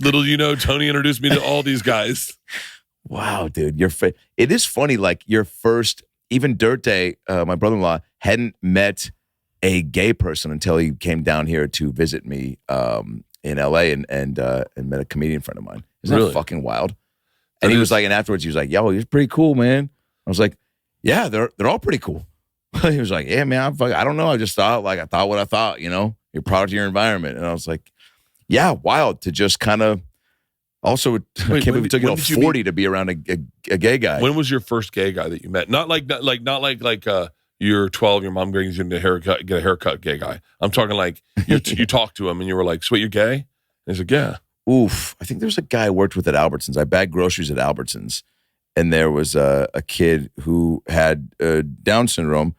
Little, Tony introduced me to all these guys. Wow, dude. It is funny, like your first, even Dirt Day, my brother-in-law hadn't met a gay person until he came down here to visit me in LA and met a comedian friend of mine. Isn't that fucking wild? And he was like, and afterwards he was like, yo, he's pretty cool, man. I was like, yeah, they're all pretty cool. He was like, yeah, man, I don't know. I just thought what I thought, you're product of your environment. And I was like, yeah, wild to just kind of also, I can't believe it took you 40 to be around a gay guy. When was your first gay guy that you met? Not like you're 12, your mom brings you get a haircut, gay guy. I'm talking like you talked to him and you were like, sweet, you're gay? And he's like, yeah. Oof. I think there was a guy I worked with at Albertsons. I bagged groceries at Albertsons. And there was a kid who had Down syndrome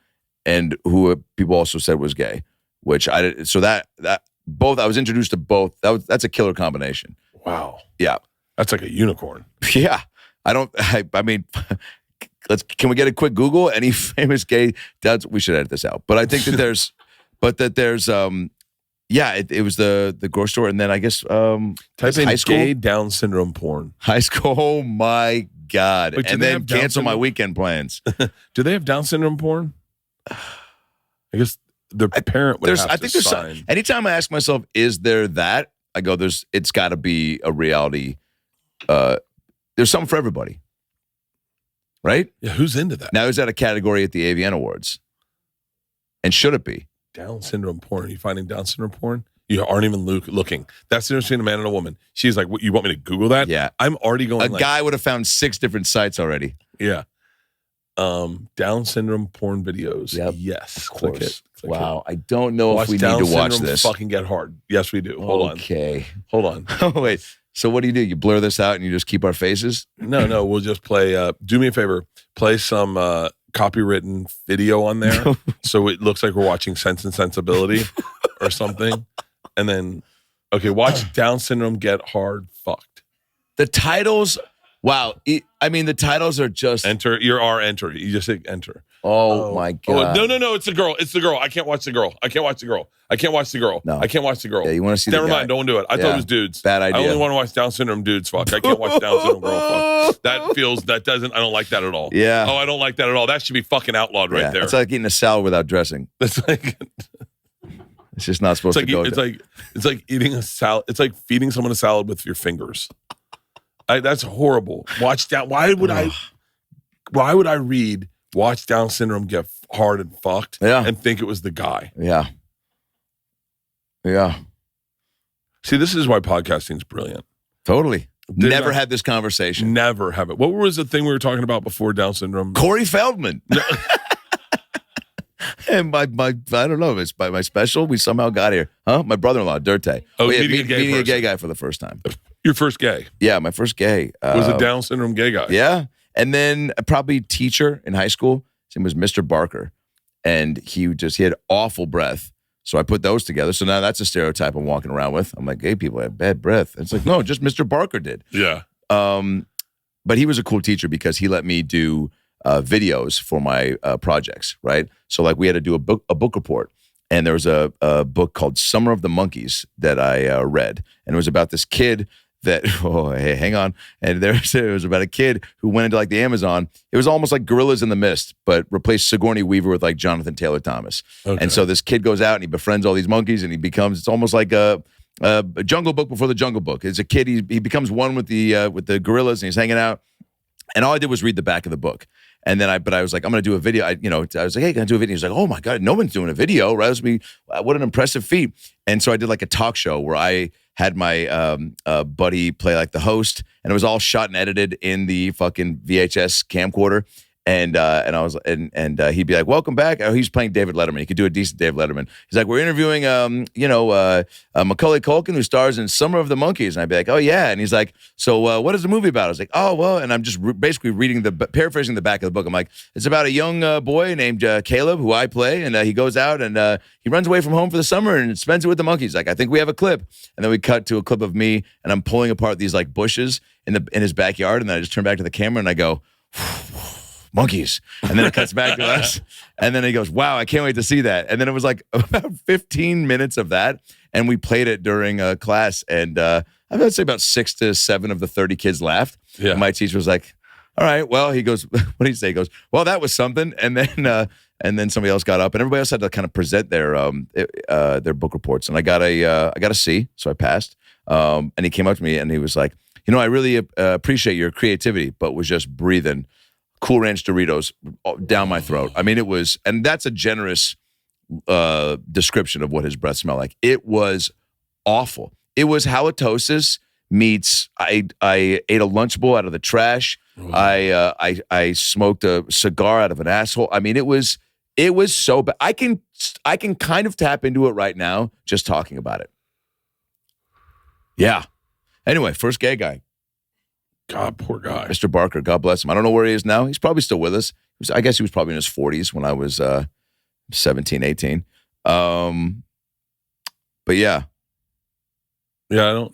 and who people also said was gay, which I was introduced to both. That's a killer combination. Wow. Yeah. That's like a unicorn. Yeah. I mean, can we get a quick Google? Any famous gay dads? We should edit this out. But I think that there's, it was the grocery store. And then I guess, type in high school. Gay Down syndrome porn. High school. Oh my God. Wait, and then cancel my weekend plans. Do they have Down syndrome porn? I guess the parent would have to sign. Anytime I ask myself, is there that? I go, it's got to be a reality. There's something for everybody. Right? Yeah, who's into that? Now, is that a category at the AVN Awards? And should it be? Down syndrome porn. Are you finding Down syndrome porn? You aren't even looking. That's the difference between a man and a woman. She's like, what, you want me to Google that? Yeah. I'm already going A guy would have found 6 different sites already. Yeah. Down syndrome porn videos. Yep. Yes. Of course. Click it. Wow. I don't know if we need to watch this. Fucking get hard. Yes, we do. Hold on. Oh, wait. So what do? You blur this out and you just keep our faces? No. We'll just play. Do me a favor. Play some copywritten video on there, so it looks like we're watching Sense and Sensibility or something. And then, watch Down syndrome get hard fucked. The titles. Wow. The titles are just enter. Enter. You just hit enter. Oh my God. No. It's the girl. I can't watch the girl. No. I can't watch the girl. Yeah, you want to see Never the guy. mind. Don't do it. I thought it was dudes. Bad idea. I only want to watch Down syndrome dudes fuck. I can't watch Down syndrome girl fuck. I don't like that at all. Yeah. Oh, I don't like that at all. That should be fucking outlawed right there. It's like eating a salad without dressing. It's like it's just not supposed to go. It's like eating a salad. It's like feeding someone a salad with your fingers. That's horrible. Watch that. Why would I read watch Down syndrome get hard and fucked and think it was the guy. Yeah. Yeah. See, this is why podcasting's brilliant. Totally. Never had this conversation. Never have it. What was the thing we were talking about before Down syndrome? Corey Feldman. And my I don't know, it's by my special, we somehow got here. Huh? My brother-in-law, Dirte. Oh, meeting a gay guy for the first time. Your first gay? Yeah, my first gay. Was a Down syndrome gay guy. Yeah. And then probably teacher in high school. His name was Mr. Barker. And he had awful breath. So I put those together. So now that's a stereotype I'm walking around with. I'm like, gay people have bad breath. It's like, no, just Mr. Barker did. Yeah. But he was a cool teacher because he let me do videos for my projects, right? So like we had to do a book report. And there was a book called Summer of the Monkeys that I read. And it was about this kid that, hey, hang on. And it was about a kid who went into like the Amazon. It was almost like Gorillas in the Mist, but replaced Sigourney Weaver with like Jonathan Taylor Thomas. Okay. And so this kid goes out and he befriends all these monkeys and it's almost like a Jungle Book before the Jungle Book. As a kid, he becomes one with the gorillas and he's hanging out. And all I did was read the back of the book. And then I was like, I'm going to do a video. I was like, hey, can I do a video? He's like, oh my God, no one's doing a video, right? What an impressive feat. And so I did like a talk show where I had my buddy play like the host, and it was all shot and edited in the fucking VHS camcorder. And I was he'd be like, welcome back. Oh, he's playing David Letterman. He could do a decent David Letterman. He's like, we're interviewing Macaulay Culkin, who stars in Summer of the Monkeys. And I'd be like, oh yeah. And he's like, so what is the movie about? I was like, oh well. And I'm just basically paraphrasing the back of the book. I'm like, it's about a young boy named Caleb, who I play, and he goes out and he runs away from home for the summer and spends it with the monkeys. Like, I think we have a clip. And then we cut to a clip of me and I'm pulling apart these like bushes in his backyard. And then I just turn back to the camera and I go, monkeys. And then it cuts back to us. And then he goes, wow, I can't wait to see that. And then it was like about 15 minutes of that. And we played it during a class. And I'd say about 6 to 7 of the 30 kids laughed. Yeah. And my teacher was like, all right, well, he goes, what did he say? He goes, well, that was something. And then somebody else got up and everybody else had to kind of present their book reports. And I got a C, so I passed. And he came up to me and he was like, I really appreciate your creativity, but was just breathing Cool Ranch Doritos down my throat. I mean, it was, and that's a generous description of what his breath smelled like. It was awful. It was halitosis meets I ate a Lunchable out of the trash. I smoked a cigar out of an asshole. I mean, it was so bad. I can kind of tap into it right now just talking about it. Yeah. Anyway, first gay guy. God, poor guy. Mr. Barker, God bless him. I don't know where he is now. He's probably still with us. I guess he was probably in his 40s when I was 17, 18. But yeah. I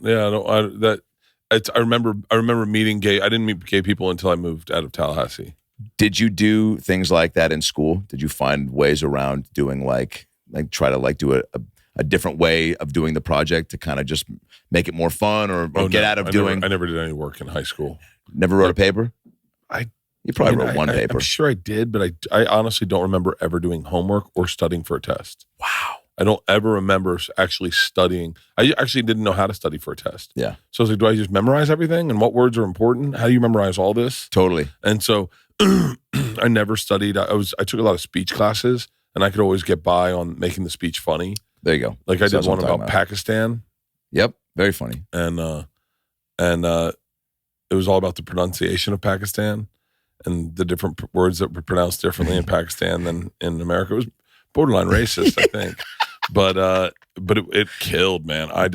remember meeting gay. I didn't meet gay people until I moved out of Tallahassee. Did you do things like that in school? Did you find ways around doing like try to like do a different way of doing the project to kind of just make it more fun or get out of doing? I never did any work in high school. Never wrote a paper? You probably wrote one paper. I'm sure I did, but I honestly don't remember ever doing homework or studying for a test. Wow. I don't ever remember actually studying. I actually didn't know how to study for a test. Yeah. So I was like, do I just memorize everything? And what words are important? How do you memorize all this? Totally. And so I never studied. I took a lot of speech classes, and I could always get by on making the speech funny. There you go. Like I did one about Pakistan. Yep. Very funny. And it was all about the pronunciation of Pakistan and the different words that were pronounced differently in Pakistan than in America. It was borderline racist, I think. But it killed, man. I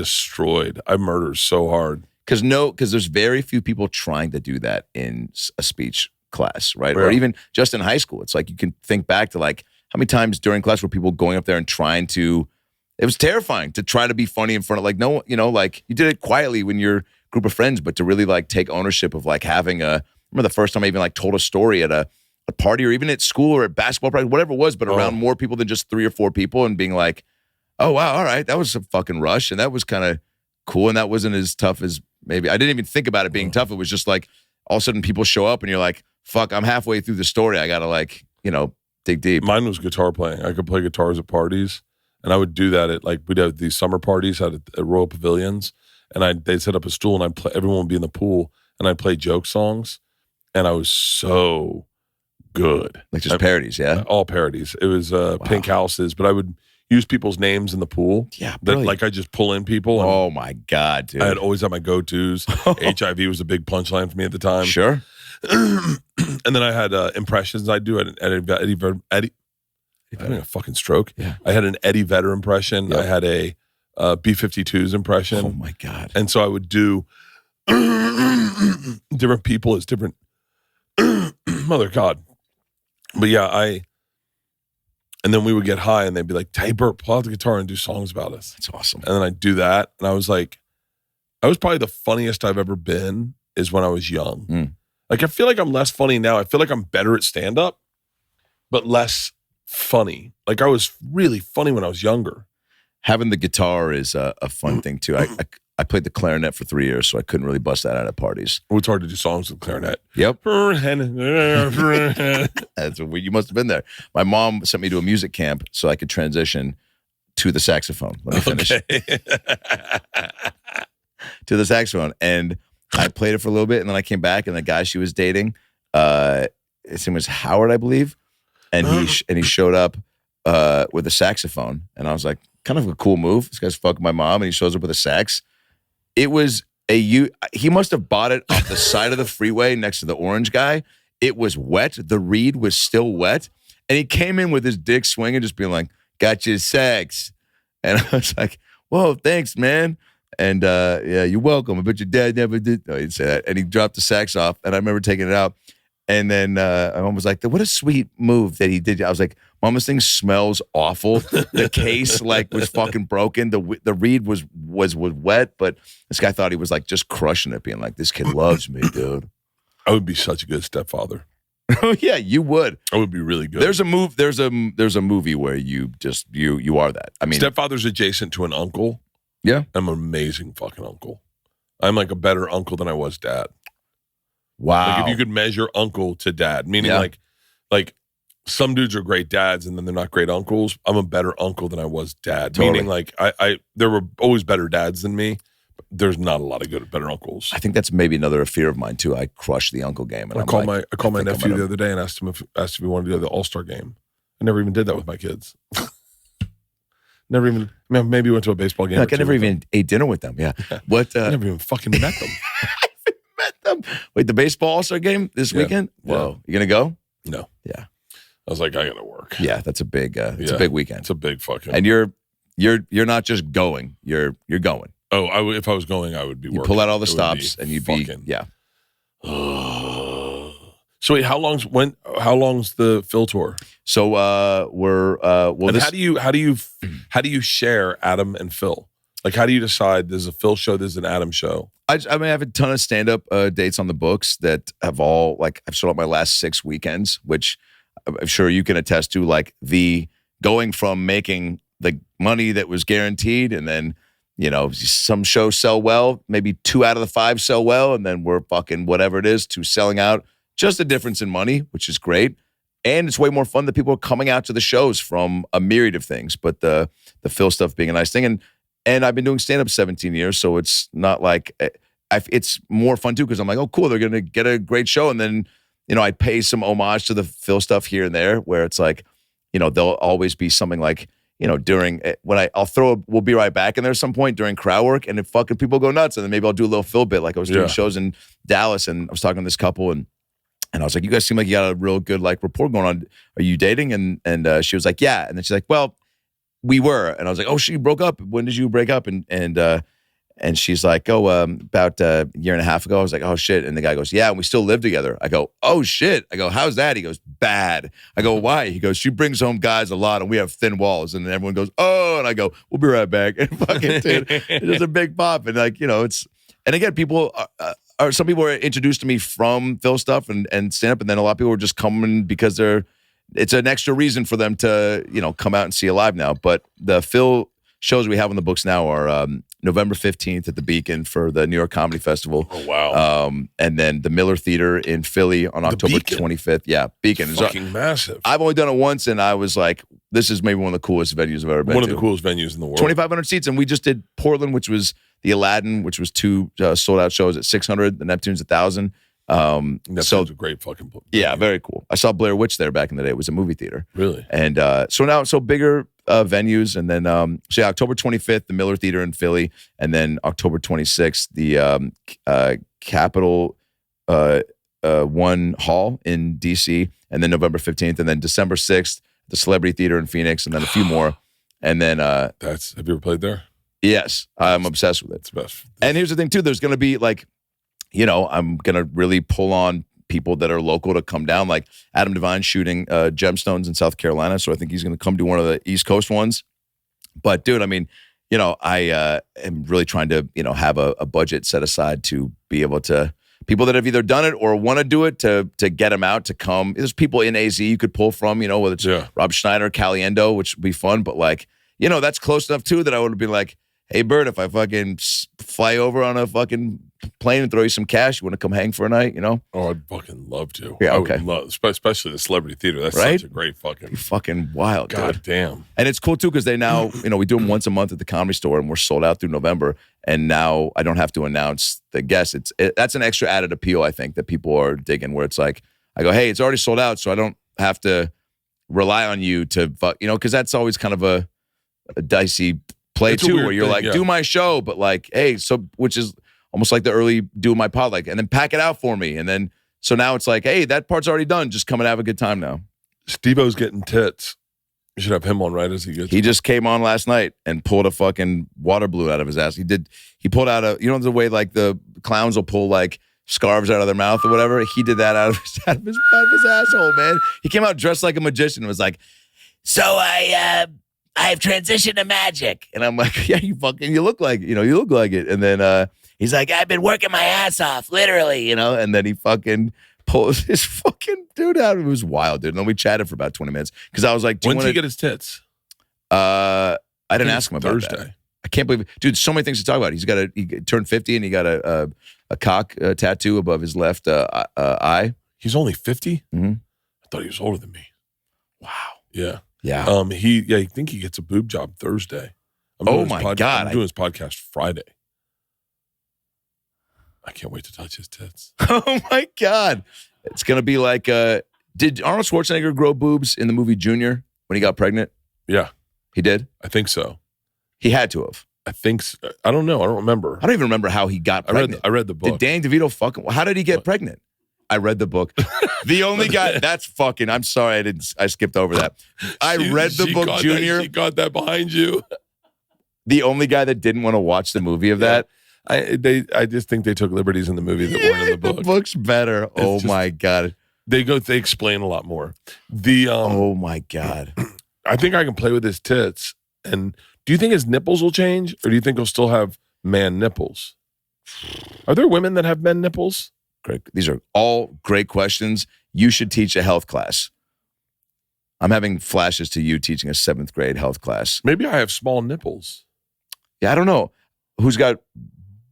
murdered so hard. Because there's very few people trying to do that in a speech class, right? Yeah. Or even just in high school. It's like you can think back to like how many times during class were people going up there and trying to. It was terrifying to try to be funny in front of like no, like you did it quietly when you're a group of friends, but to really like take ownership of like having I remember the first time I even like told a story at a party or even at school or at basketball practice, whatever it was, but around more people than just 3 or 4 people and being like, oh wow, all right, that was a fucking rush and that was kind of cool and that wasn't as tough as maybe I didn't even think about it being tough. It was just like all of a sudden people show up and you're like, fuck, I'm halfway through the story. I gotta like, dig deep. Mine was guitar playing. I could play guitars at parties. And I would do that at we'd have these summer parties at Royal Pavilions, and they'd set up a stool, and everyone would be in the pool, and I'd play joke songs, and I was so good. Like just parodies, yeah? All parodies. It was Pink Houses, but I would use people's names in the pool. Yeah, like I just pull in people. Oh my God, dude. I had always had my go-tos. HIV was a big punchline for me at the time. Sure. And then I had impressions I do at Eddie. I'm having a fucking stroke. Yeah. I had an Eddie Vedder impression. Yep. I had a B-52s impression. Oh my God. And so I would do different people as different mother God. But yeah, and then we would get high and they'd be like, hey, Bert, pull out the guitar and do songs about us. That's awesome. And then I'd do that. And I was like, I was probably the funniest I've ever been is when I was young. Mm. Like, I feel like I'm less funny now. I feel like I'm better at stand-up, but less funny. Like, I was really funny when I was younger. Having the guitar is a fun thing too. I played the clarinet for 3 years, so I couldn't really bust that out at parties. It's hard to do songs with clarinet. Yep. That's you must have been there. My mom sent me to a music camp so I could transition to the saxophone. Let me finish. Okay. To the saxophone. And I played it for a little bit, and then I came back, and the guy she was dating, his name was Howard, I believe, and he showed up with a saxophone, and I was like, kind of a cool move. This guy's fucking my mom, and he shows up with a sax. It was he must have bought it off the side of the freeway next to the orange guy. It was wet. The reed was still wet, and he came in with his dick swinging, just being like, "Got your sax," and I was like, "Whoa, thanks, man." And yeah, you're welcome. I bet your dad never did. No, he didn't say that. And he dropped the sax off, and I remember taking it out. And then my mom was like, "What a sweet move that he did." I was like, "Mom, this thing smells awful. The case like was fucking broken. The reed was wet, but this guy thought he was like just crushing it, being like, this kid loves me, dude." I would be such a good stepfather. Oh yeah, you would. I would be really good. There's a movie where you are that. I mean, stepfather's adjacent to an uncle. Yeah, I'm an amazing fucking uncle. I'm like a better uncle than I was dad. Wow. Like if you could measure uncle to dad, meaning like some dudes are great dads and then they're not great uncles. I'm a better uncle than I was dad. Totally. Meaning like I there were always better dads than me. But there's not a lot of better uncles. I think that's maybe another fear of mine too. I crush the uncle game. And I called my nephew the other day and asked him if he wanted to go to the All-Star game. I never even did that with my kids. Never even, maybe went to a baseball game. Like I never even ate dinner with them. Yeah. What? I never even fucking met them. Wait, the baseball All-Star game this weekend? Whoa. You gonna go? No. Yeah. I was like, I gotta work. Yeah, that's a big it's a big weekend. It's a big fucking. And you're not just going, you're going. Oh, if I was going, I would be working. You pull out all the stops and you'd be yeah. So wait, how long's the Phil tour? So we're and how do you share Adam and Phil? Like, how do you decide there's a Phil show, there's an Adam show? I mean, I have a ton of stand-up dates on the books that have all, like, I've sold out my last 6 weekends, which I'm sure you can attest to, like, the going from making the money that was guaranteed and then, you know, some shows sell well, maybe 2 out of the 5 sell well, and then we're fucking whatever it is to selling out. Just a difference in money, which is great. And it's way more fun that people are coming out to the shows from a myriad of things, but the Phil stuff being a nice thing. And I've been doing stand-up 17 years, so it's not like it's more fun too because I'm like, oh, cool, they're going to get a great show. And then, you know, I pay some homage to the Phil stuff here and there where it's like, you know, there'll always be something like, you know, during when I'll throw We'll Be Right Back in there some point during crowd work and if fucking people go nuts and then maybe I'll do a little Phil bit like I was doing shows in Dallas and I was talking to this couple and I was like, you guys seem like you got a real good like rapport going on. Are you dating? And she was like, yeah. And then she's like, well, we were. And I was like, oh, she broke up. When did you break up? And she's like, oh, about a year and a half ago. I was like, oh, shit. And the guy goes, yeah, and we still live together. I go, oh, shit. I go, how's that? He goes, bad. I go, why? He goes, she brings home guys a lot and we have thin walls. And then everyone goes, oh, and I go, we'll be right back. And fucking dude, it's just a big pop. And like, you know, and again, people some people are introduced to me from Phil stuff and stand up. And then a lot of people are just coming because it's an extra reason for them to, you know, come out and see you live now. But the Phil shows we have on the books now are November 15th at the Beacon for the New York Comedy Festival. Oh, wow. And then the Miller Theater in Philly on October 25th. Yeah, Beacon. It's fucking massive. I've only done it once, and I was like, this is maybe one of the coolest venues I've ever been to. One of the coolest venues in the world. 2,500 seats, and we just did Portland, which was the Aladdin, which was 2 sold-out shows at 600. The Neptune's 1,000. Neptune's a great fucking book. Yeah, very cool. I saw Blair Witch there back in the day. It was a movie theater. Really? And so bigger venues. And then, October 25th, the Miller Theater in Philly. And then October 26th, the Capitol One Hall in DC. And then November 15th. And then December 6th, the Celebrity Theater in Phoenix. And then a few more. And then... have you ever played there? Yes, I'm obsessed with it. It's the best. And here's the thing, too. There's going to be, like, I'm going to really pull on people that are local to come down. Like Adam Devine shooting Gemstones in South Carolina. So I think he's going to come to one of the East Coast ones. But, dude, I mean, I am really trying to, have a budget set aside to be able to, people that have either done it or want to do it to get them out to come. There's people in AZ you could pull from, whether it's Rob Schneider, Caliendo, which would be fun. But, like, that's close enough, too, that I would be like, hey, Bert, if I fucking fly over on a fucking plane and throw you some cash, you want to come hang for a night, Oh, I'd fucking love to. Yeah, okay. I would love, especially the Celebrity Theater. That's right? such a great fucking... fucking wild, God dude. damn. And it's cool, too, because they now, we do them once a month at the Comedy Store, and we're sold out through November. And now I don't have to announce the guests. That's an extra added appeal, I think, that people are digging, where it's like, I go, hey, it's already sold out, so I don't have to rely on you to, because that's always kind of a dicey play too, where you're like, do my show, but like, hey, so which is almost like the early do my pod, like, and then pack it out for me, and then so now it's like, hey, that part's already done. Just come and have a good time now. Steve-O's getting tits. You should have him on right as he gets. He just came on last night and pulled a fucking water balloon out of his ass. He pulled out the way like the clowns will pull like scarves out of their mouth or whatever. He did that out of his asshole, man. He came out dressed like a magician and was like, so I've transitioned to magic. And I'm like, yeah, you look like, you look like it. And then he's like, I've been working my ass off, literally, And then he fucking pulls his fucking dude out. It was wild, dude. And then we chatted for about 20 minutes. Because I was like, when did he get his tits? I didn't ask him about Thursday. that. I can't believe it. Dude, so many things to talk about. He turned 50 and he got a cock tattoo above his left eye. He's only 50? Mm-hmm. I thought he was older than me. Wow. Yeah. Yeah. I think he gets a boob job Thursday. Oh my God. I'm doing his podcast Friday. I can't wait to touch his tits. Oh my God. It's going to be like, did Arnold Schwarzenegger grow boobs in the movie Junior when he got pregnant? Yeah. He did? I think so. He had to have. I think so. I don't know. I don't remember. I don't even remember how he got pregnant. I read the book. Did Danny DeVito how did he get pregnant? I read the book. The only guy, that's fucking, I'm sorry I skipped over that. I read the book, Junior. She got that behind you. The only guy that didn't want to watch the movie of that. I just think they took liberties in the movie that weren't in the book. The book's better. My God. They explain a lot more. Oh my God. I think I can play with his tits. And do you think his nipples will change? Or do you think he'll still have man nipples? Are there women that have men nipples? Great. These are all great questions. You should teach a health class. I'm having flashes to you teaching a 7th grade health class. Maybe I have small nipples. Yeah, I don't know. Who's got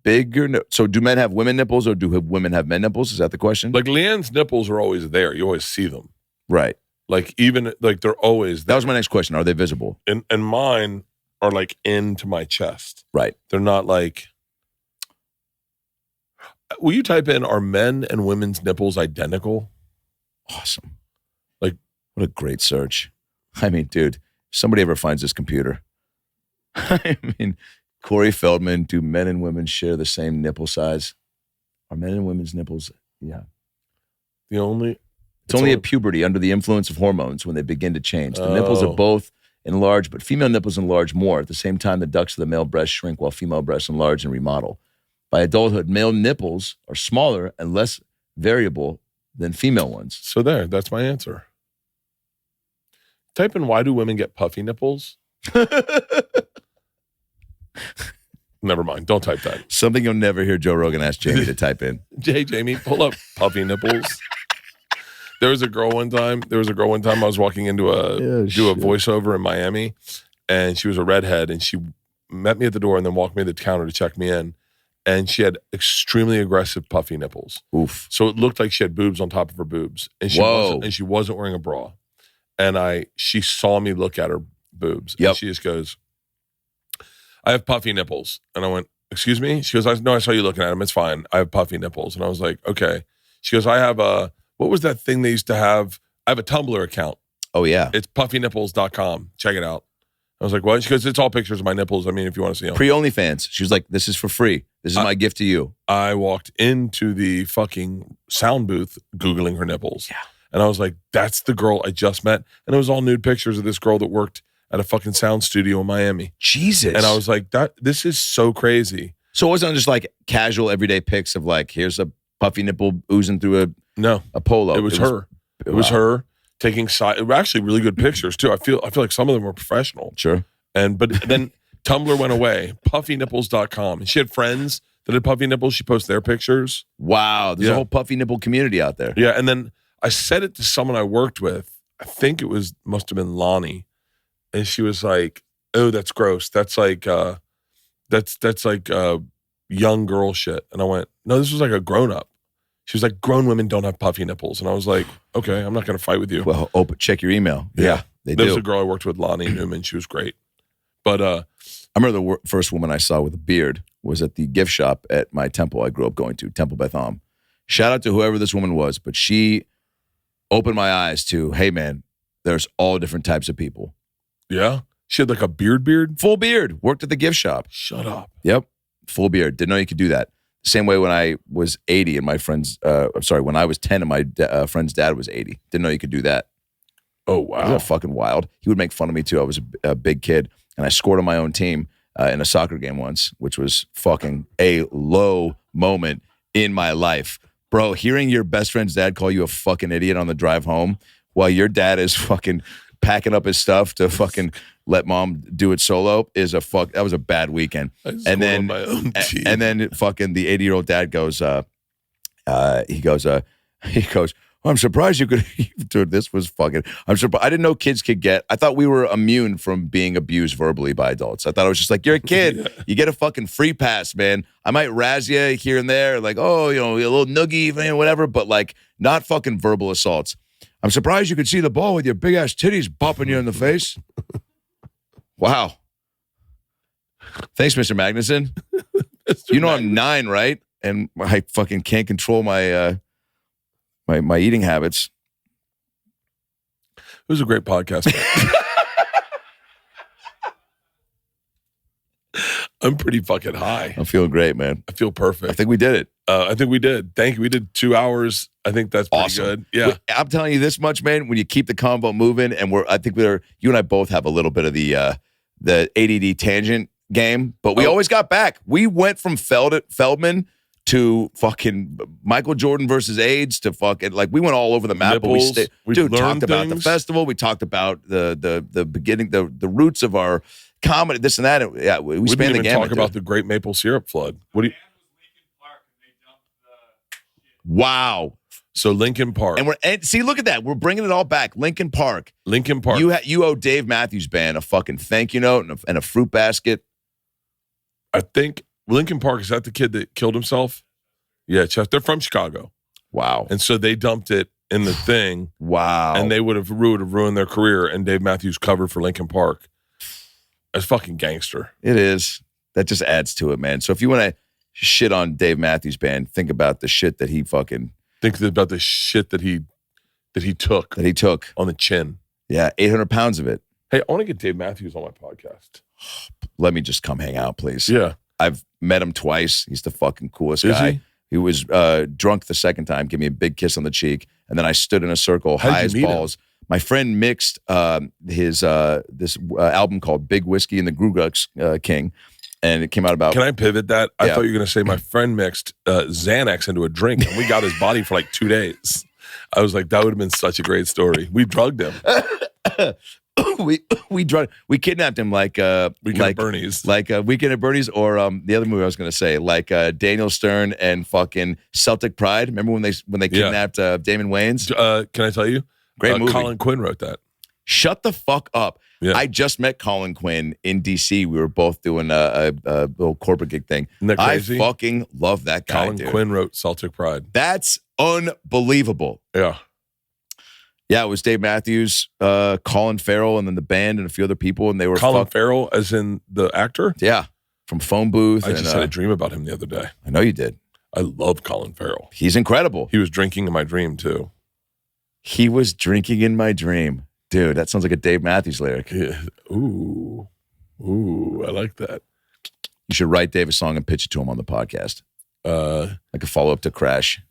bigger? So do men have women nipples or do women have men nipples? Is that the question? Like Leanne's nipples are always there. You always see them. Right. Like even like they're always there. That was my next question. Are they visible? And mine are like into my chest. Right. They're not like... Will you type in, are men and women's nipples identical? Awesome. Like, what a great search. I mean, dude, if somebody ever finds this computer. I mean, Corey Feldman, do men and women share the same nipple size? Are men and women's nipples? Yeah. It's only at puberty under the influence of hormones when they begin to change. The nipples are both enlarged, but female nipples enlarge more. At the same time, the ducts of the male breast shrink while female breasts enlarge and remodel. By adulthood, male nipples are smaller and less variable than female ones. So that's my answer. Type in, why do women get puffy nipples? Never mind. Don't type that. Something you'll never hear Joe Rogan ask Jamie to type in. Jamie, pull up puffy nipples. There was a girl one time I was walking into do a voiceover in Miami, and she was a redhead, and she met me at the door and then walked me to the counter to check me in. And she had extremely aggressive puffy nipples. Oof. So it looked like she had boobs on top of her boobs. And she wasn't wearing a bra. And she saw me look at her boobs. Yep. And she just goes, I have puffy nipples. And I went, excuse me? She goes, no, I saw you looking at them. It's fine. I have puffy nipples. And I was like, okay. She goes, I have what was that thing they used to have? I have a Tumblr account. Oh, yeah. It's puffynipples.com. Check it out. I was like, what? She goes, it's all pictures of my nipples. I mean, if you want to see them. Pre-OnlyFans. She was like, this is for free. This is my gift to you. I walked into the fucking sound booth Googling her nipples. Yeah. And I was like, that's the girl I just met. And it was all nude pictures of this girl that worked at a fucking sound studio in Miami. Jesus. And I was like, this is so crazy. So it wasn't just like casual everyday pics of like, here's a puffy nipple oozing through a polo. It was her. It was her taking actually really good pictures too. I feel like some of them were professional. Sure. But then Tumblr went away, puffynipples.com. And she had friends that had puffy nipples. She posted their pictures. Wow. There's a whole puffy nipple community out there. Yeah. And then I said it to someone I worked with. I think must have been Lonnie. And she was like, oh, that's gross. That's like, that's like young girl shit. And I went, no, this was like a grown up. She was like, grown women don't have puffy nipples. And I was like, okay, I'm not going to fight with you. Well, check your email. Yeah, they there do. was a girl I worked with, Lonnie Newman. She was great. But I remember the first woman I saw with a beard was at the gift shop at my temple I grew up going to, Temple Beth Am. Shout out to whoever this woman was, but she opened my eyes to, hey, man, there's all different types of people. Yeah? She had like a beard? Full beard. Worked at the gift shop. Shut up. Yep. Full beard. Didn't know you could do that. Same way when I was 80 and my friend's, when I was 10 and my friend's dad was 80. Didn't know you could do that. Oh, wow. Isn't that fucking wild? He would make fun of me too. I was a big kid and I scored on my own team in a soccer game once, which was fucking a low moment in my life. Bro, hearing your best friend's dad call you a fucking idiot on the drive home while your dad is fucking packing up his stuff to fucking let mom do it solo that was a bad weekend. And then fucking the 80-year-old dad goes, he goes, I'm surprised you could, dude, this was fucking, I'm surprised. I didn't know kids could I thought we were immune from being abused verbally by adults. I thought it was just like, you're a kid. You get a fucking free pass, man. I might razz you here and there, like, oh, a little noogie, whatever, but like not fucking verbal assaults. I'm surprised you could see the ball with your big ass titties bopping you in the face. Wow. Thanks, Mr. Magnuson. I'm 9, right? And I fucking can't control my my eating habits. It was a great podcast. I'm pretty fucking high. I'm feeling great, man. I feel perfect. I think we did it. I think we did. Thank you. We did 2 hours. I think that's pretty awesome. Good. Yeah. I'm telling you this much, man. When you keep the convo moving, and you and I both have a little bit of the ADD tangent game, but we always got back. We went from Feldman to fucking Michael Jordan versus AIDS to fucking, like, we went all over the map. Nipples, but we talked about the festival. We talked about the beginning, the roots of our comedy, this and that. Yeah, we spanned the gamut. Talk about the Great Maple Syrup Flood. What do you? Wow. So Lincoln Park. And see, look at that. We're bringing it all back. Lincoln Park. You owe Dave Matthews Band a fucking thank you note and a fruit basket. I think Lincoln Park, is that the kid that killed himself? Yeah, they're from Chicago. Wow. And so they dumped it in the thing. Wow. And they would have ruined their career, and Dave Matthews covered for Lincoln Park. That's fucking gangster. It is. That just adds to it, man. So if you want to shit on Dave Matthews Band, think about the shit that he fucking... Think about the shit that he took. That he took. On the chin. Yeah, 800 pounds of it. Hey, I want to get Dave Matthews on my podcast. Let me just come hang out, please. Yeah. I've met him twice. He's the fucking coolest guy. Is he? He was drunk the second time, gave me a big kiss on the cheek, and then I stood in a circle, high as balls. My friend mixed his this album called Big Whiskey and the Grugux King, and it came out about... Can I pivot that? I thought you were going to say my friend mixed Xanax into a drink, and we got his body for like 2 days. I was like, that would have been such a great story. We drugged him. we kidnapped him like Weekend at Bernie's, Weekend at Bernie's, or the other movie I was going to say, like Daniel Stern and fucking Celtic Pride. Remember when they kidnapped Damon Wayans? Can I tell you? Great movie. Colin Quinn wrote that. Shut the fuck up. Yeah. I just met Colin Quinn in DC. We were both doing a little corporate gig thing. Isn't that crazy? I fucking love that guy. Colin Quinn wrote Celtic Pride. That's unbelievable. Yeah. Yeah, it was Dave Matthews, Colin Farrell, and then the band and a few other people, and they were Colin Farrell, as in the actor. Yeah, from Phone Booth. I just had a dream about him the other day. I know you did. I love Colin Farrell. He's incredible. He was drinking in my dream too. He was drinking in my dream. Dude, that sounds like a Dave Matthews lyric. Yeah. Ooh, I like that. You should write Dave a song and pitch it to him on the podcast. Like a follow-up to Crash.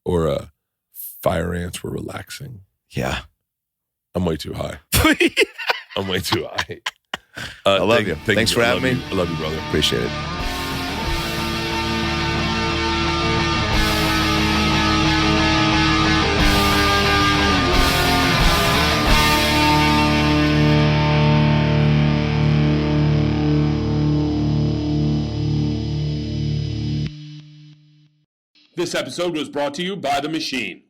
Or fire ants were relaxing. Yeah. I'm way too high. I'm way too high. I love you. Thanks for having me. I love you, brother. Appreciate it. This episode was brought to you by The Machine.